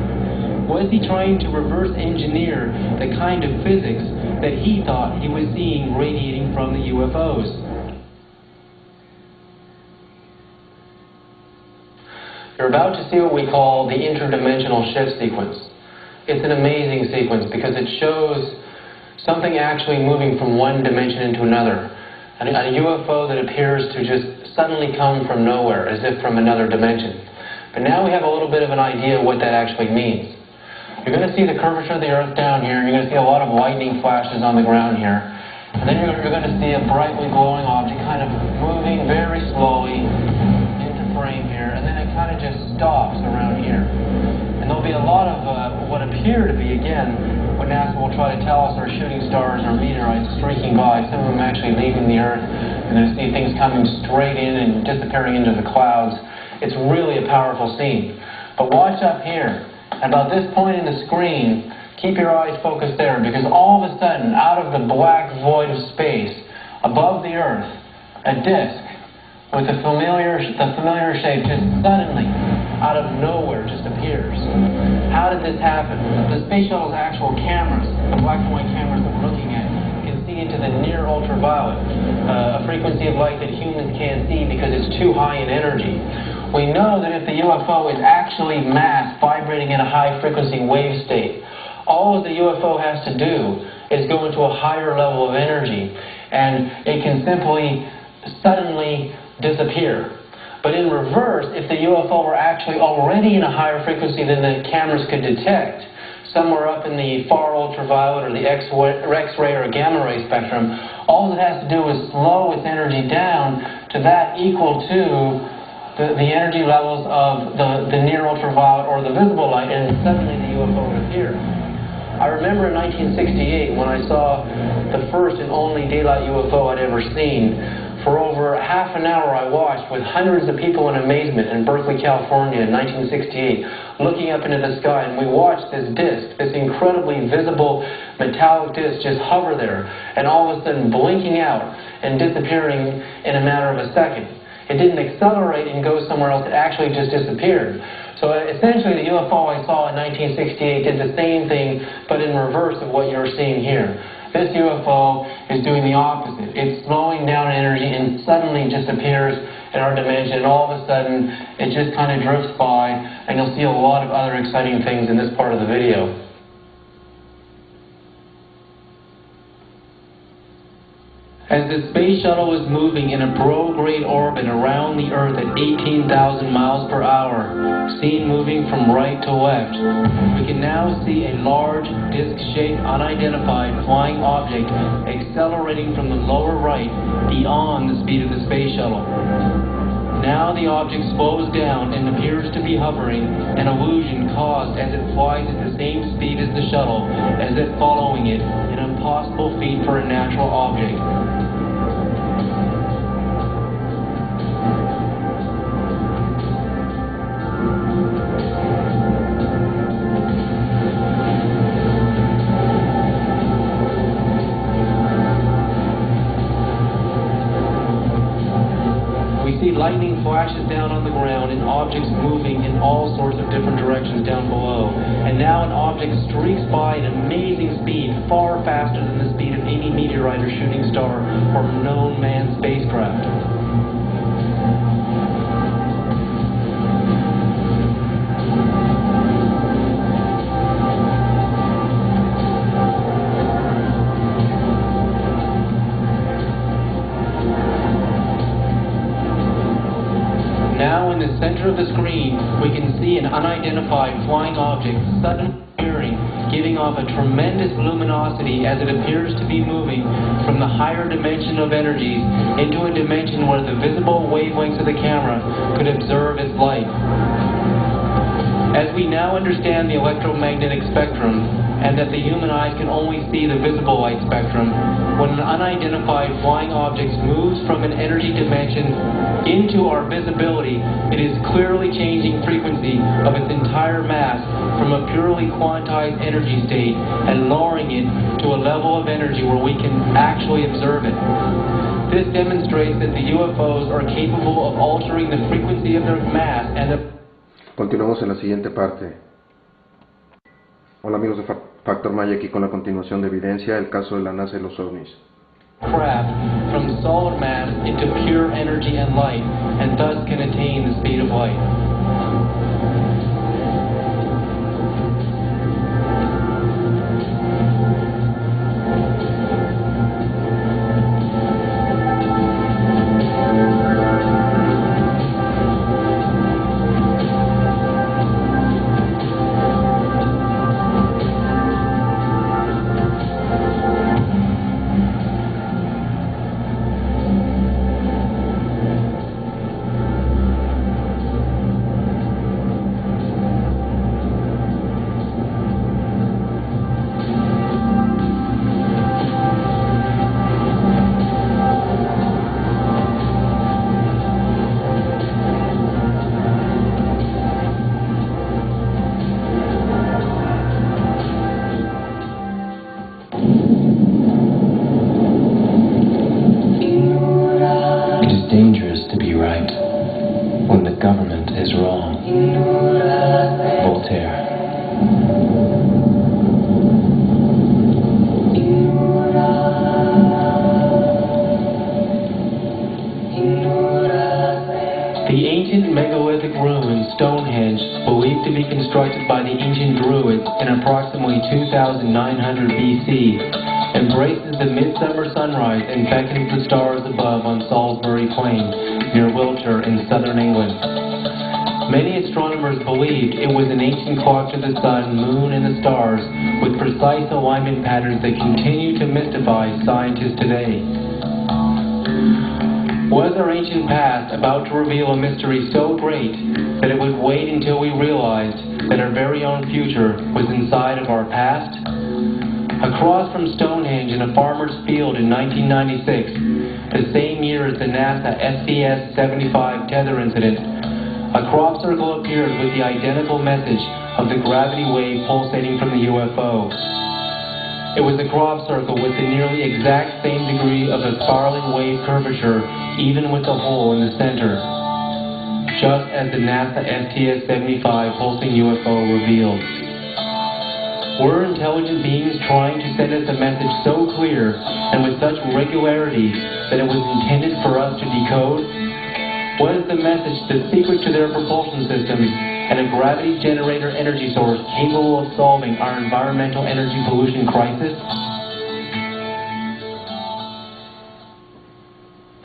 S3: Was he trying to reverse engineer the kind of physics that he thought he was seeing radiating from the UFOs? You're about to see what we call the interdimensional shift sequence. It's an amazing sequence because it shows something actually moving from one dimension into another. A UFO that appears to just suddenly come from nowhere, as if from another dimension. But now we have a little bit of an idea of what that actually means. You're going to see the curvature of the Earth down here. You're going to see a lot of lightning flashes on the ground here. And then you're going to see a brightly glowing object kind of moving very slowly into frame here. And then it kind of just stops around here. And there'll be a lot of what appear to be, again, what NASA will try to tell us are shooting stars or meteorites streaking by, some of them actually leaving the Earth. You're going to see things coming straight in and disappearing into the clouds. It's really a powerful scene. But watch up here. About this point in the screen, keep your eyes focused there, because all of a sudden, out of the black void of space, above the Earth, a disk with the familiar shape just suddenly, out of nowhere, just appears. How did this happen? The Space Shuttle's actual cameras, the black and white cameras that we're looking at, can see into the near ultraviolet, a frequency of light that humans can't see because it's too high in energy. We know that if the UFO is actually mass vibrating in a high frequency wave state, all the UFO has to do is go into a higher level of energy, and it can simply suddenly disappear. But in reverse, if the UFO were actually already in a higher frequency than the cameras could detect, somewhere up in the far ultraviolet or the X-ray or gamma ray spectrum, all it has to do is slow its energy down to that equal to the energy levels of the near ultraviolet or the visible light, and suddenly the UFO would appear. I remember in 1968 when I saw the first and only daylight UFO I'd ever seen. For over half an hour I watched with hundreds of people in amazement in Berkeley, California in 1968, looking up into the sky, and we watched this disk, this incredibly visible metallic disk, just hover there, and all of a sudden blinking out and disappearing in a matter of a second. It didn't accelerate and go somewhere else, it actually just disappeared. So essentially the UFO I saw in 1968 did the same thing, but in reverse of what you're seeing here. This UFO is doing the opposite. It's slowing down energy and suddenly just appears in our dimension, and all of a sudden it just kind of drifts by, and you'll see a lot of other exciting things in this part of the video. As the Space Shuttle was moving in a prograde orbit around the Earth at 18,000 miles per hour, seen moving from right to left, we can now see a large, disc-shaped, unidentified flying object accelerating from the lower right beyond the speed of the Space Shuttle. Now the object slows down and appears to be hovering, an illusion caused as it flies at the same speed as the shuttle, as if following it, an impossible feat for a natural object. Lightning flashes down on the ground and objects moving in all sorts of different directions down below. And now an object streaks by at amazing speed, far faster than the speed of any meteorite or shooting star or known manned spacecraft. Now in the center of the screen, we can see an unidentified flying object suddenly appearing giving off a tremendous luminosity as it appears to be moving from the higher dimension of energies into a dimension where the visible wavelengths of the camera could observe its light. As we now understand the electromagnetic spectrum, and that the human eyes can only see the visible light spectrum, when an unidentified flying object moves from an energy dimension into our visibility, it is clearly changing frequency of its entire mass from a purely quantized energy state and lowering it to a level of energy where we can actually observe it. This demonstrates that the UFOs are capable of altering the frequency of their mass and the...
S4: Continuamos en la siguiente parte. Hola amigos de Factor Maya, aquí con la continuación de evidencia, el caso de la NASA y los OVNIs.
S3: Craft from solid mass into pure energy and light, and thus can attain the speed of light. By the ancient Druids in approximately 2900 BC, embraces the midsummer sunrise and beckons the stars above on Salisbury Plain, near Wiltshire in southern England. Many astronomers believed it was an ancient clock to the sun, moon, and the stars, with precise alignment patterns that continue to mystify scientists today. Was our ancient past about to reveal a mystery so great that it would wait until we realized that our very own future was inside of our past? Across from Stonehenge in a farmer's field in 1996, the same year as the NASA STS-75 tether incident, a crop circle appeared with the identical message of the gravity wave pulsating from the UFO. It was a crop circle with the nearly exact same degree of a spiraling wave curvature, even with the hole in the center, just as the NASA STS-75 pulsing UFO revealed. Were intelligent beings trying to send us a message so clear and with such regularity that it was intended for us to decode? Was the message the secret to their propulsion systems and a gravity generator energy source capable of solving our environmental energy pollution crisis?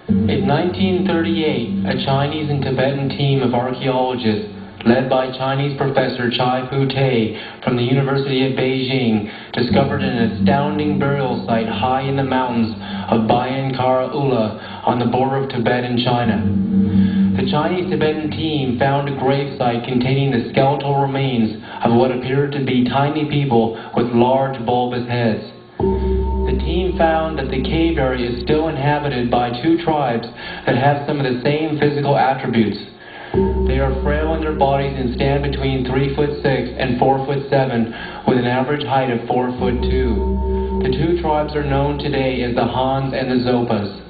S3: In 1938, a Chinese and Tibetan team of archaeologists, led by Chinese professor Chai Pu-Tei from the University of Beijing, discovered an astounding burial site high in the mountains of Bayan Kara Ula on the border of Tibet and China. The Chinese-Tibetan team found a gravesite containing the skeletal remains of what appeared to be tiny people with large bulbous heads. The team found that the cave area is still inhabited by two tribes that have some of the same physical attributes. They are frail in their bodies and stand between 3'6" and 4'7", with an average height of 4'2". The two tribes are known today as the Hans and the Zopas.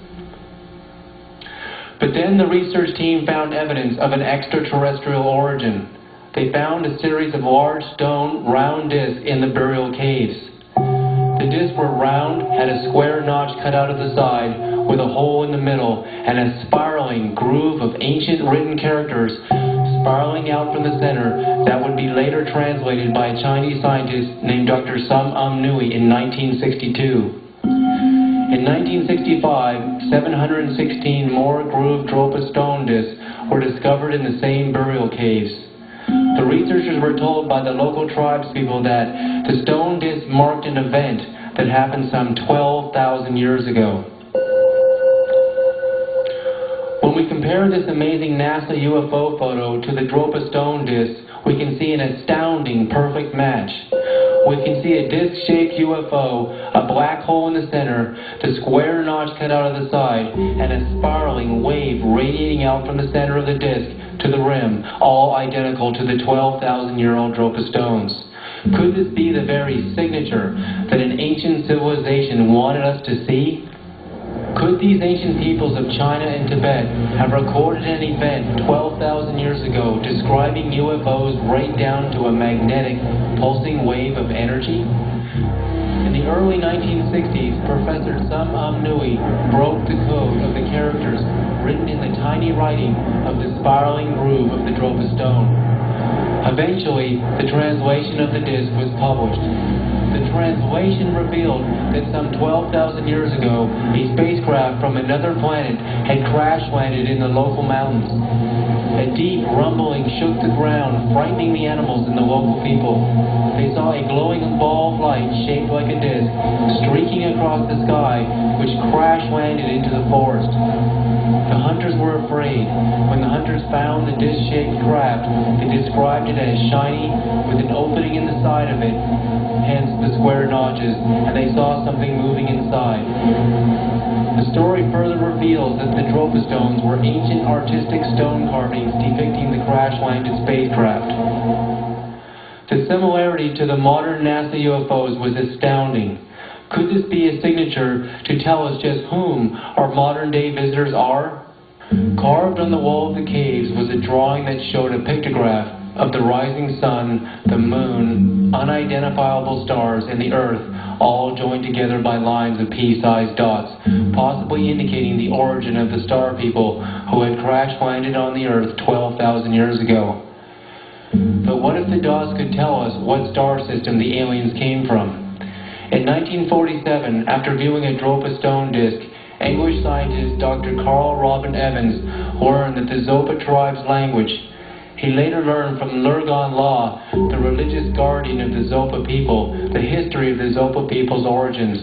S3: But then the research team found evidence of an extraterrestrial origin. They found a series of large stone round discs in the burial caves. The discs were round, had a square notch cut out of the side, with a hole in the middle, and a spiraling groove of ancient written characters spiraling out from the center that would be later translated by a Chinese scientist named Dr. Sum Nui in 1962. In 1965, 716 more grooved Dropa stone discs were discovered in the same burial caves. The researchers were told by the local tribespeople that the stone disk marked an event that happened some 12,000 years ago. When we compare this amazing NASA UFO photo to the Dropa stone disk, we can see an astounding perfect match. We can see a disc-shaped UFO, a black hole in the center, the square notch cut out of the side, and a spiraling wave radiating out from the center of the disk to the rim, all identical to the 12,000-year-old Dropa stones. Could this be the very signature that an ancient civilization wanted us to see? Could these ancient peoples of China and Tibet have recorded an event 12,000 years ago describing UFOs right down to a magnetic, pulsing wave of energy? In the early 1960s, Professor Sum Nui broke the code of the characters written in the tiny writing of the spiraling groove of the Dropa stone. Eventually, the translation of the disc was published. The translation revealed that some 12,000 years ago, a spacecraft from another planet had crash-landed in the local mountains. A deep rumbling shook the ground, frightening the animals and the local people. They saw a glowing ball of light shaped like a disc, streaking across the sky, which crash-landed into the forest. The hunters were afraid. When the hunters found the disc-shaped craft, they described it as shiny, with an opening in the side of it, hence the square notches, and they saw something moving inside. The story further reveals that the Dropa stones were ancient artistic stone carvings depicting the crash-landed spacecraft. The similarity to the modern NASA UFOs was astounding. Could this be a signature to tell us just whom our modern-day visitors are? Carved on the wall of the caves was a drawing that showed a pictograph of the rising sun, the moon, unidentifiable stars, and the earth, all joined together by lines of pea-sized dots, possibly indicating the origin of the star people who had crash-landed on the earth 12,000 years ago. But what if the dots could tell us what star system the aliens came from? In 1947, after viewing a Dropa stone disk, English scientist Dr. Carl Robin Evans learned that the Zopa tribe's language. He later learned from Lurgan Law, the religious guardian of the Zopa people, the history of the Zopa people's origins.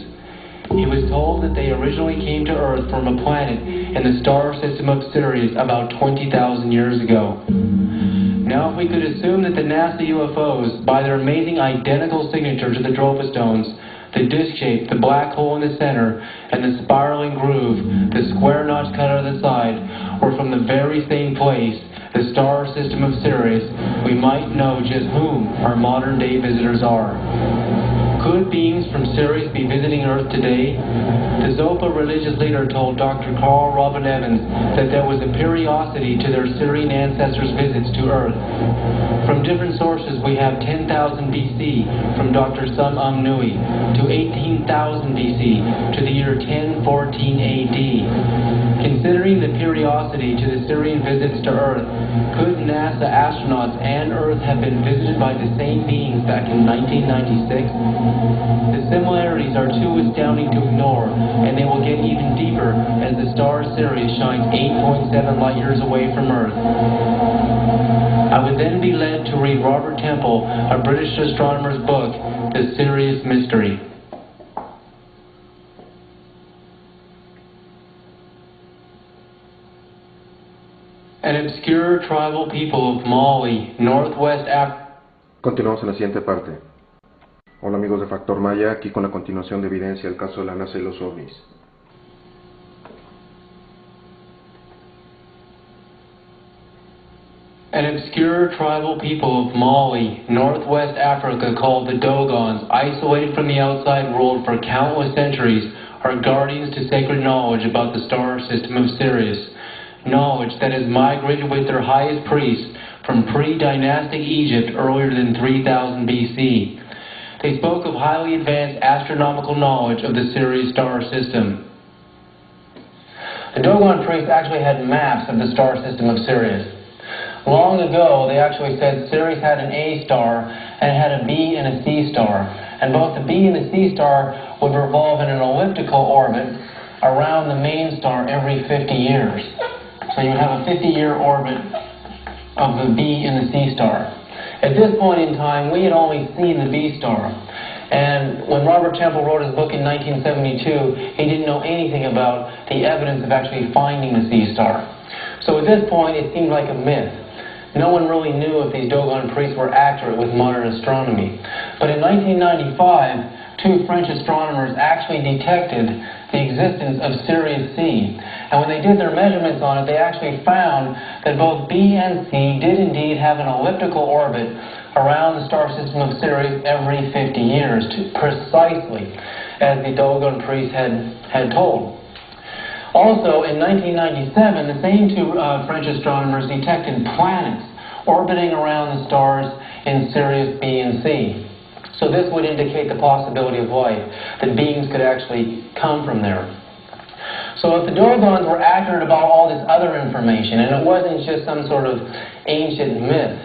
S3: He was told that they originally came to Earth from a planet in the star system of Sirius about 20,000 years ago. Now, if we could assume that the NASA UFOs, by their amazing identical signature to the Dropa stones, the disc shape, the black hole in the center, and the spiraling groove, the square notch cut out of the side, were from the very same place, the star system of Sirius, we might know just whom our modern-day visitors are. Could beings from Sirius be visiting Earth today? The Zopa religious leader told Dr. Carl Robin Evans that there was a periodicity to their Sirian ancestors' visits to Earth. From different sources, we have 10,000 BC from Dr. Sum Nui to 18,000 BC to the year 1014 AD. Considering the periodicity to the Sirian visits to Earth, could NASA astronauts and Earth have been visited by the same beings back in 1996? The similarities are too astounding to ignore, and they will get even deeper as the star Sirius shines 8.7 light years away from Earth. I would then be led to read Robert Temple, a British astronomer's book, The Sirius Mystery. An obscure tribal people of Mali, northwest Africa.
S4: Continuamos en la siguiente parte. Hola amigos de Factor Maya, aquí con la continuación de evidencia del caso de la NASA y los OVNIs.
S3: An obscure tribal people of Mali, northwest Africa called the Dogons, isolated from the outside world for countless centuries, are guardians to sacred knowledge about the star system of Sirius. Knowledge that has migrated with their highest priests from pre-dynastic Egypt earlier than 3000 BC. They spoke of highly advanced astronomical knowledge of the Sirius star system. The Dogon priests actually had maps of the star system of Sirius. Long ago, they actually said Sirius had an A star and had a B and a C star. And both the B and the C star would revolve in an elliptical orbit around the main star every 50 years. So you have a 50-year orbit of the B and the C star. At this point in time, we had only seen the B star. And when Robert Temple wrote his book in 1972, he didn't know anything about the evidence of actually finding the C star. So at this point, it seemed like a myth. No one really knew if these Dogon priests were accurate with modern astronomy. But in 1995, two French astronomers actually detected the existence of Sirius C. And when they did their measurements on it, they actually found that both B and C did indeed have an elliptical orbit around the star system of Sirius every 50 years, precisely as the Dogon priests had told. Also, in 1997, the same two French astronomers detected planets orbiting around the stars in Sirius B and C. So this would indicate the possibility of life, that beings could actually come from there. So if the Dogons were accurate about all this other information, and it wasn't just some sort of ancient myth,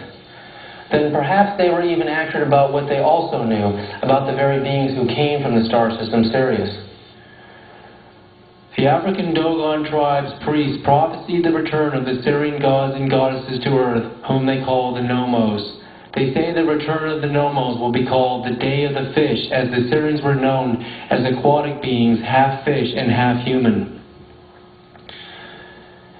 S3: then perhaps they were even accurate about what they also knew about the very beings who came from the star system Sirius. The African Dogon tribes' priests prophesied the return of the Syrian gods and goddesses to earth, whom they call the Nomos. They say the return of the Nomos will be called the Day of the Fish, as the Syrians were known as aquatic beings, half fish and half human.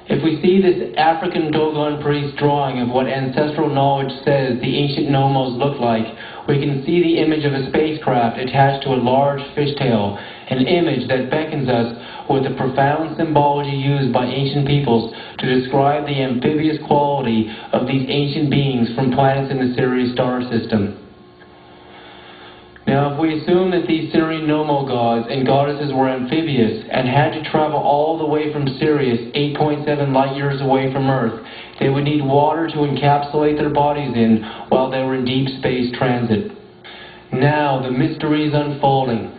S3: If we see this African Dogon priest drawing of what ancestral knowledge says the ancient Nomos looked like, we can see the image of a spacecraft attached to a large fishtail, an image that beckons us with the profound symbology used by ancient peoples to describe the amphibious quality of these ancient beings from planets in the Sirius star system. Now, if we assume that these Syrian Nomo gods and goddesses were amphibious and had to travel all the way from Sirius, 8.7 light years away from Earth, they would need water to encapsulate their bodies in while they were in deep space transit. Now, the mystery is unfolding.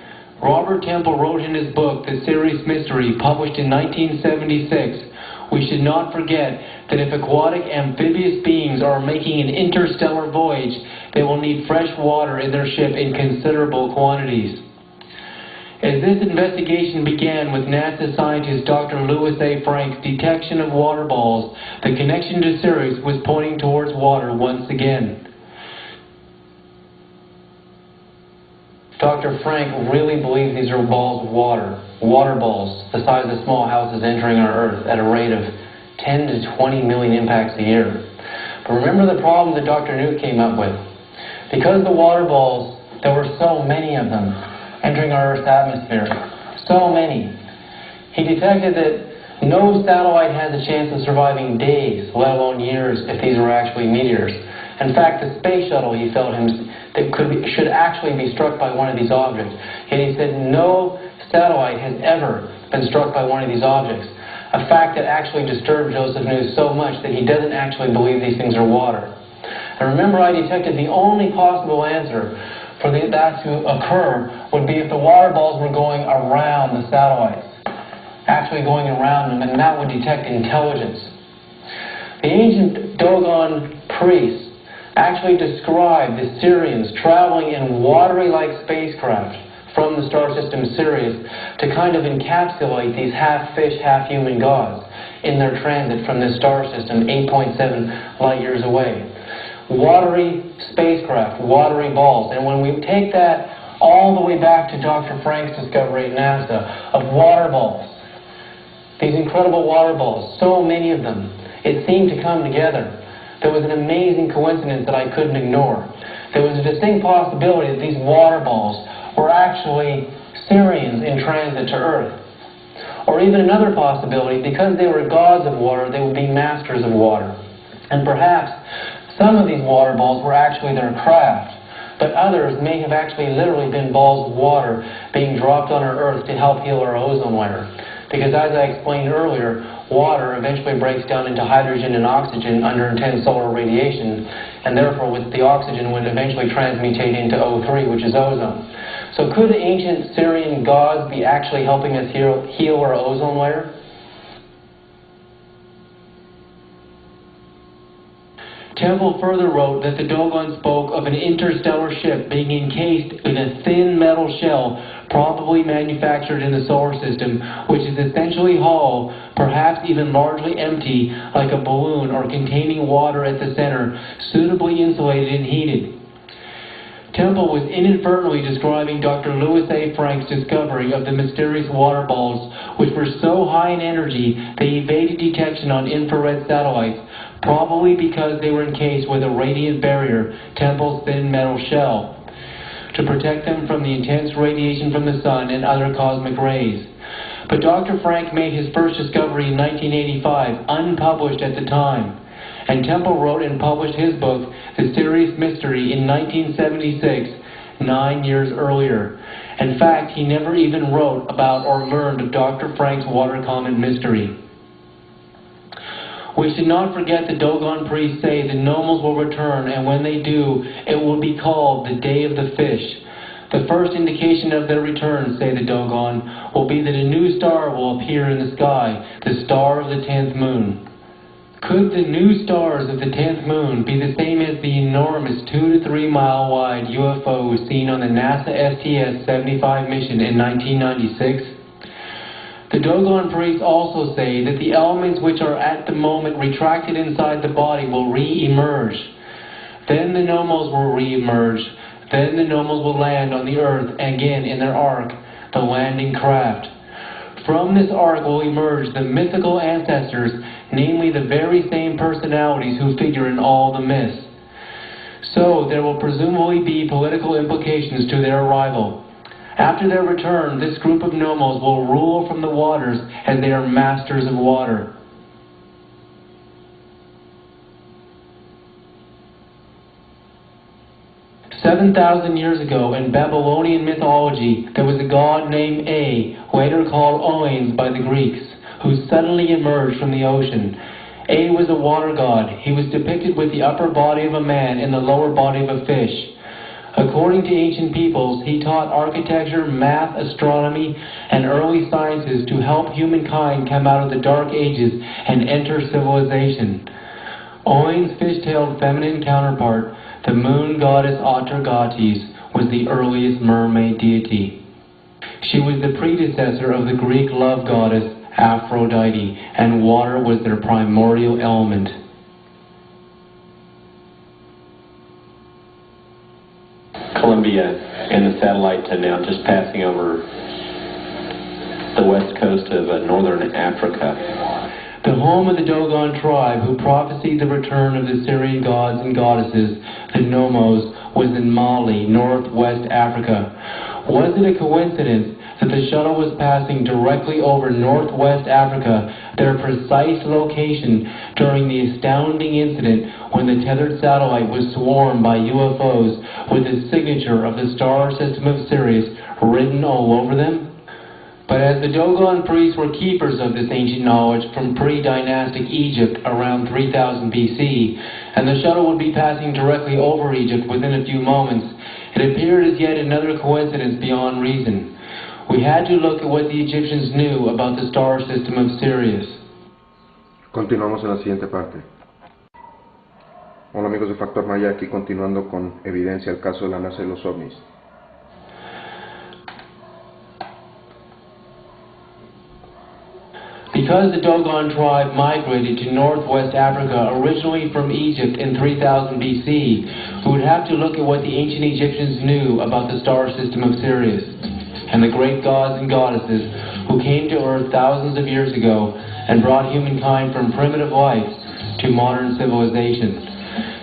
S3: Robert Temple wrote in his book, The Sirius Mystery, published in 1976, we should not forget that if aquatic amphibious beings are making an interstellar voyage, they will need fresh water in their ship in considerable quantities. As this investigation began with NASA scientist Dr. Louis A. Frank's detection of water balls, the connection to Sirius was pointing towards water once again. Dr. Frank really believes these are balls of water, water balls the size of small houses entering our Earth at a rate of 10 to 20 million impacts a year. But remember the problem that Dr. Newt came up with. Because the water balls, there were so many of them entering our Earth's atmosphere, so many. He detected that no satellite has a chance of surviving days, let alone years, if these were actually meteors. In fact, the space shuttle, he felt should actually be struck by one of these objects. Yet he said no satellite has ever been struck by one of these objects. A fact that actually disturbed Joseph Newt so much that he doesn't actually believe these things are water. And remember, I detected the only possible answer for that to occur would be if the water balls were going around the satellites, actually going around them, and that would detect intelligence. The ancient Dogon priests actually described the Syrians traveling in watery-like spacecraft from the star system Sirius to kind of encapsulate these half-fish, half-human gods in their transit from this star system 8.7 light years away. Watery spacecraft, watery balls. And when we take that all the way back to Dr. Frank's discovery at NASA of water balls, these incredible water balls, so many of them, it seemed to come together. There was an amazing coincidence that I couldn't ignore. There was a distinct possibility that these water balls were actually Syrians in transit to Earth. Or even another possibility, because they were gods of water, they would be masters of water. And perhaps some of these water balls were actually their craft, but others may have actually literally been balls of water being dropped on our Earth to help heal our ozone layer. Because as I explained earlier, water eventually breaks down into hydrogen and oxygen under intense solar radiation, and therefore with the oxygen would eventually transmutate into O3, which is ozone. So could ancient Syrian gods be actually helping us heal our ozone layer? Temple further wrote that the Dogon spoke of an interstellar ship being encased in a thin metal shell, probably manufactured in the solar system, which is essentially hollow, perhaps even largely empty, like a balloon, or containing water at the center, suitably insulated and heated. Temple was inadvertently describing Dr. Louis A. Frank's discovery of the mysterious water balls, which were so high in energy they evaded detection on infrared satellites, probably because they were encased with a radiant barrier, Temple's thin metal shell, to protect them from the intense radiation from the sun and other cosmic rays. But Dr. Frank made his first discovery in 1985, unpublished at the time. And Temple wrote and published his book, The Serious Mystery, in 1976, 9 years earlier. In fact, he never even wrote about or learned of Dr. Frank's water comet mystery. We should not forget the Dogon priests say the Nomos will return, and when they do, it will be called the Day of the Fish. The first indication of their return, say the Dogon, will be that a new star will appear in the sky, the star of the 10th moon. Could the new stars of the 10th moon be the same as the enormous 2 to 3 mile wide UFOs seen on the NASA STS-75 mission in 1996? The Dogon priests also say that the elements which are at the moment retracted inside the body will re-emerge. Then the Nomos will re-emerge. Then the Nomos will land on the earth again in their ark, the landing craft. From this ark will emerge the mythical ancestors, namely the very same personalities who figure in all the myths. So there will presumably be political implications to their arrival. After their return, this group of Nomos will rule from the waters as they are masters of water. "7,000 years ago, in Babylonian mythology, there was a god named A, later called Oanes by the Greeks, who suddenly emerged from the ocean. A was a water god. He was depicted with the upper body of a man and the lower body of a fish. According to ancient peoples, he taught architecture, math, astronomy, and early sciences to help humankind come out of the dark ages and enter civilization. Oanes' fish-tailed feminine counterpart, the moon goddess Atargates, was the earliest mermaid deity. She was the predecessor of the Greek love goddess Aphrodite, and water was their primordial element.
S10: Colombia and the satellite now just passing over the west coast of northern Africa.
S3: The home of the Dogon tribe, who prophesied the return of the Syrian gods and goddesses, the Nomos, was in Mali, northwest Africa. Was it a coincidence that the shuttle was passing directly over northwest Africa, their precise location, during the astounding incident when the tethered satellite was swarmed by UFOs with the signature of the star system of Sirius written all over them? But as the Dogon priests were keepers of this ancient knowledge from pre-dynastic Egypt around 3000 BC, and the shuttle would be passing directly over Egypt within a few moments, it appeared as yet another coincidence beyond reason. We had to look at what the Egyptians knew about the star system of Sirius.
S4: Continuamos en la siguiente parte. Hola amigos de Factor Maya, aquí continuando con evidencia el caso de la NASA y los OVNIs.
S3: Because the Dogon tribe migrated to northwest Africa originally from Egypt in 3000 BC, we would have to look at what the ancient Egyptians knew about the star system of Sirius and the great gods and goddesses who came to Earth thousands of years ago and brought humankind from primitive life to modern civilization.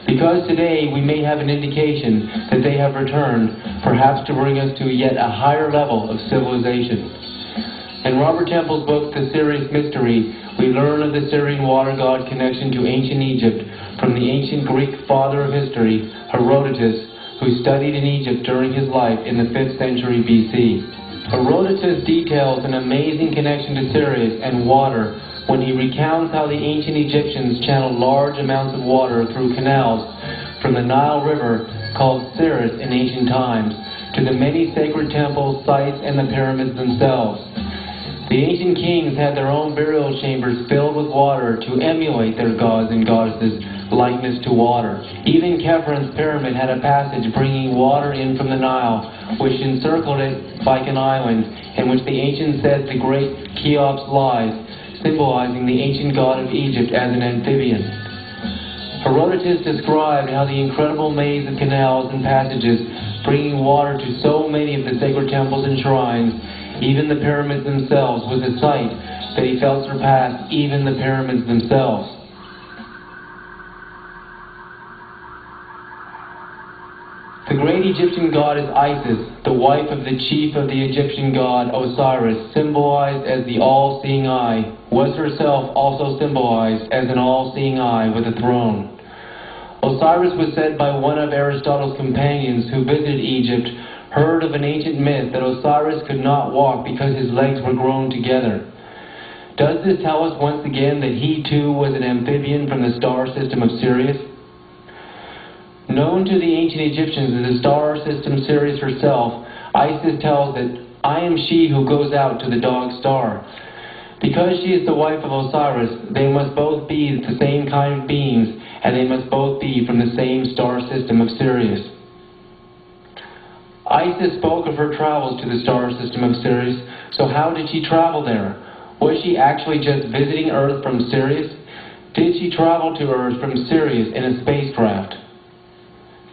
S3: Because today we may have an indication that they have returned, perhaps to bring us to yet a higher level of civilization. In Robert Temple's book, The Serious Mystery, we learn of the Syrian water god connection to ancient Egypt from the ancient Greek father of history, Herodotus, who studied in Egypt during his life in the 5th century BC. Herodotus details an amazing connection to Sirius and water when he recounts how the ancient Egyptians channeled large amounts of water through canals from the Nile River, called Sirius in ancient times, to the many sacred temples, sites, and the pyramids themselves. The ancient kings had their own burial chambers filled with water to emulate their gods and goddesses likeness to water. Even Khephr's pyramid had a passage bringing water in from the Nile, which encircled it like an island, in which the ancients said the great Cheops lies, symbolizing the ancient god of Egypt as an amphibian. Herodotus described how the incredible maze of canals and passages bringing water to so many of the sacred temples and shrines, even the pyramids themselves, was a sight that he felt surpassed even the pyramids themselves. The great Egyptian goddess Isis, the wife of the chief of the Egyptian god Osiris, symbolized as the all-seeing eye, was herself also symbolized as an all-seeing eye with a throne. Osiris was said by one of Aristotle's companions who visited Egypt, heard of an ancient myth that Osiris could not walk because his legs were grown together. Does this tell us once again that he too was an amphibian from the star system of Sirius? Known to the ancient Egyptians as the star system Sirius herself, Isis tells that, "I am she who goes out to the dog star." Because she is the wife of Osiris, they must both be the same kind of beings, and they must both be from the same star system of Sirius. Isis spoke of her travels to the star system of Sirius, so how did she travel there? Was she actually just visiting Earth from Sirius? Did she travel to Earth from Sirius in a spacecraft?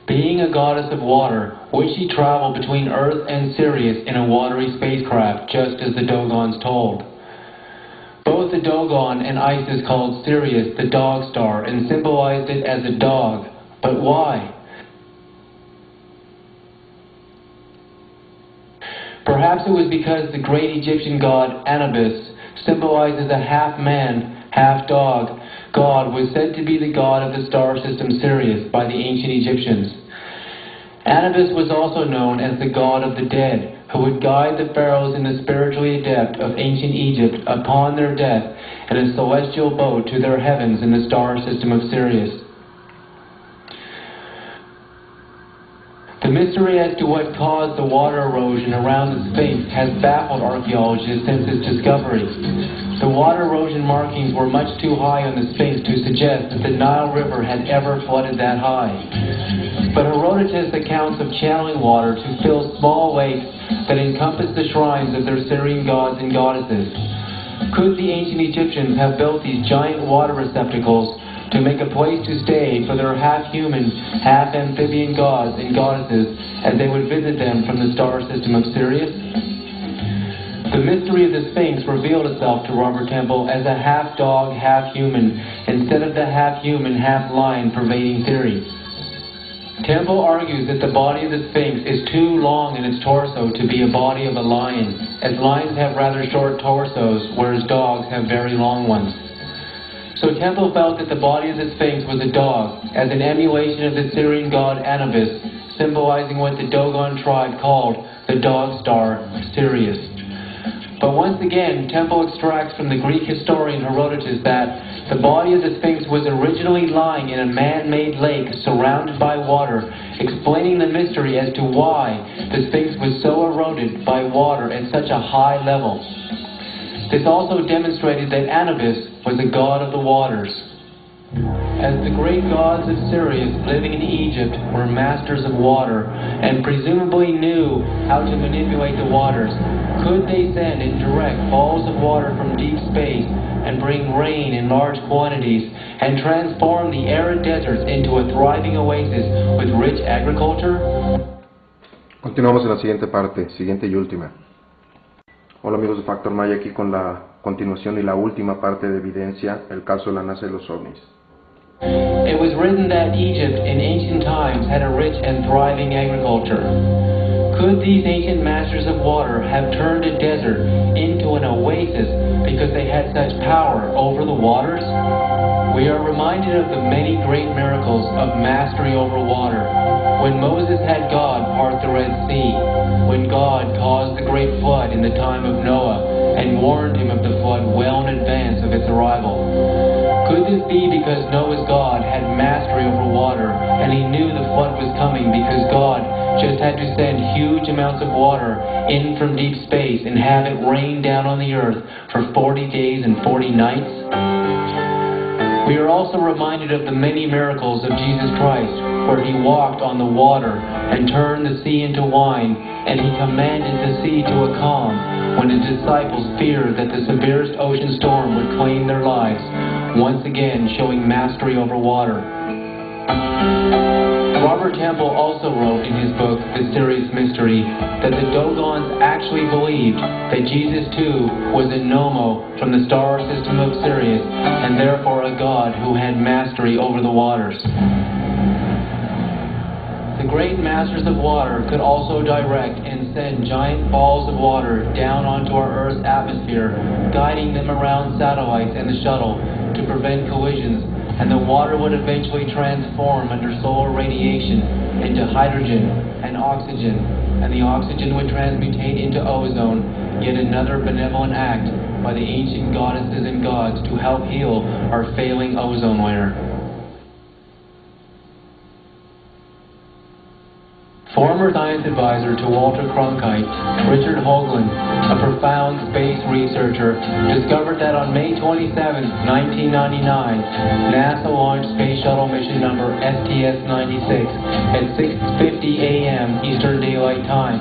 S3: Being a goddess of water, would she travel between Earth and Sirius in a watery spacecraft, just as the Dogons told? Both the Dogon and Isis called Sirius the dog star and symbolized it as a dog. But why? Perhaps it was because the great Egyptian god Anubis, symbolized as a half-man, half-dog god, was said to be the god of the star system Sirius by the ancient Egyptians. Anubis was also known as the god of the dead, who would guide the pharaohs and the spiritually adept of ancient Egypt upon their death in a celestial boat to their heavens in the star system of Sirius. The mystery as to what caused the water erosion around the Sphinx has baffled archaeologists since its discovery. The water erosion markings were much too high on the Sphinx to suggest that the Nile River had ever flooded that high. But Herodotus accounts of channeling water to fill small lakes that encompass the shrines of their Syrian gods and goddesses. Could the ancient Egyptians have built these giant water receptacles to make a place to stay for their half-human, half-amphibian gods and goddesses as they would visit them from the star system of Sirius? The mystery of the Sphinx revealed itself to Robert Temple as a half-dog, half-human, instead of the half-human, half-lion pervading theory. Temple argues that the body of the Sphinx is too long in its torso to be a body of a lion, as lions have rather short torsos, whereas dogs have very long ones. So Temple felt that the body of the Sphinx was a dog, as an emulation of the Syrian god Anubis, symbolizing what the Dogon tribe called the dog star Sirius. But once again, Temple extracts from the Greek historian Herodotus that the body of the Sphinx was originally lying in a man-made lake surrounded by water, explaining the mystery as to why the Sphinx was so eroded by water at such a high level. This also demonstrated that Anubis was a god of the waters. As the great gods of Sirius living in Egypt were masters of water and presumably knew how to manipulate the waters, could they send and direct balls of water from deep space and bring rain in large quantities and transform the arid deserts into a thriving oasis with rich agriculture?
S4: Continuamos en la siguiente parte, siguiente y última. Hola amigos de Factor Maya, aquí con la continuación y la última parte de evidencia, el caso de la NASA y los ovnis.
S3: It was written that Egypt in ancient times had a rich and thriving agriculture. Could these ancient masters of water have turned a desert into an oasis because they had such power over the waters? We are reminded of the many great miracles of mastery over water. When Moses had God part the Red Sea, when God caused the great flood in the time of Noah and warned him of the flood well in advance of its arrival. Could this be because Noah's God had mastery over water and he knew the flood was coming because God just had to send huge amounts of water in from deep space and have it rain down on the earth for 40 days and 40 nights? We are also reminded of the many miracles of Jesus Christ, where he walked on the water and turned the sea into wine, and he commanded the sea to a calm when his disciples feared that the severest ocean storm would claim their lives, once again showing mastery over water. Robert Temple also wrote in his book, The Sirius Mystery, that the Dogons actually believed that Jesus too was a Nomo from the star system of Sirius, and therefore a god who had mastery over the waters. The great masters of water could also direct and send giant balls of water down onto our Earth's atmosphere, guiding them around satellites and the shuttle to prevent collisions, and the water would eventually transform under solar radiation into hydrogen and oxygen, and the oxygen would transmutate into ozone, yet another benevolent act by the ancient goddesses and gods to help heal our failing ozone layer. Former science advisor to Walter Cronkite, Richard Hoagland, a profound space researcher, discovered that on May 27, 1999, NASA launched Space Shuttle mission number STS-96 at 6:50 a.m. Eastern Daylight Time,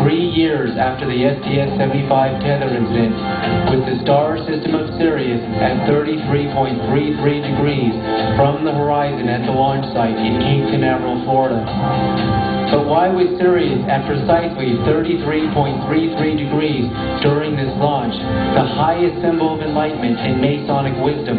S3: 3 years after the STS-75 tether incident, with the star system of Sirius at 33.33 degrees from the horizon at the launch site in Cape Canaveral, Florida. But why was Sirius at precisely 33.33 degrees during this launch, the highest symbol of enlightenment in Masonic wisdom?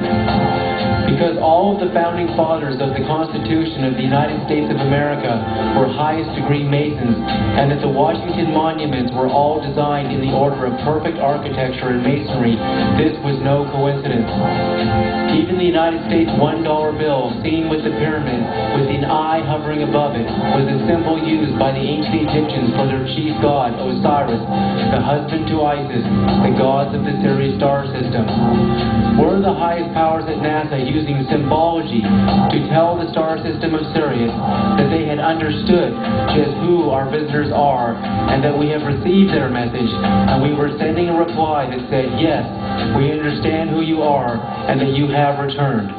S3: Because all of the founding fathers of the Constitution of the United States of America were highest degree Masons, and that the Washington monuments were all designed in the order of perfect architecture and masonry, this was no coincidence. Even the United States $1 bill, seen with the pyramid, with an eye hovering above it, was a symbol used by the ancient Egyptians for their chief god, Osiris, the husband to Isis, the gods of the Sirius star system. Were the highest powers at NASA using symbology to tell the star system of Sirius that they had understood just who our visitors are, and that we have received their message, and we were sending a reply that said, yes, we understand who you are, and that you have returned?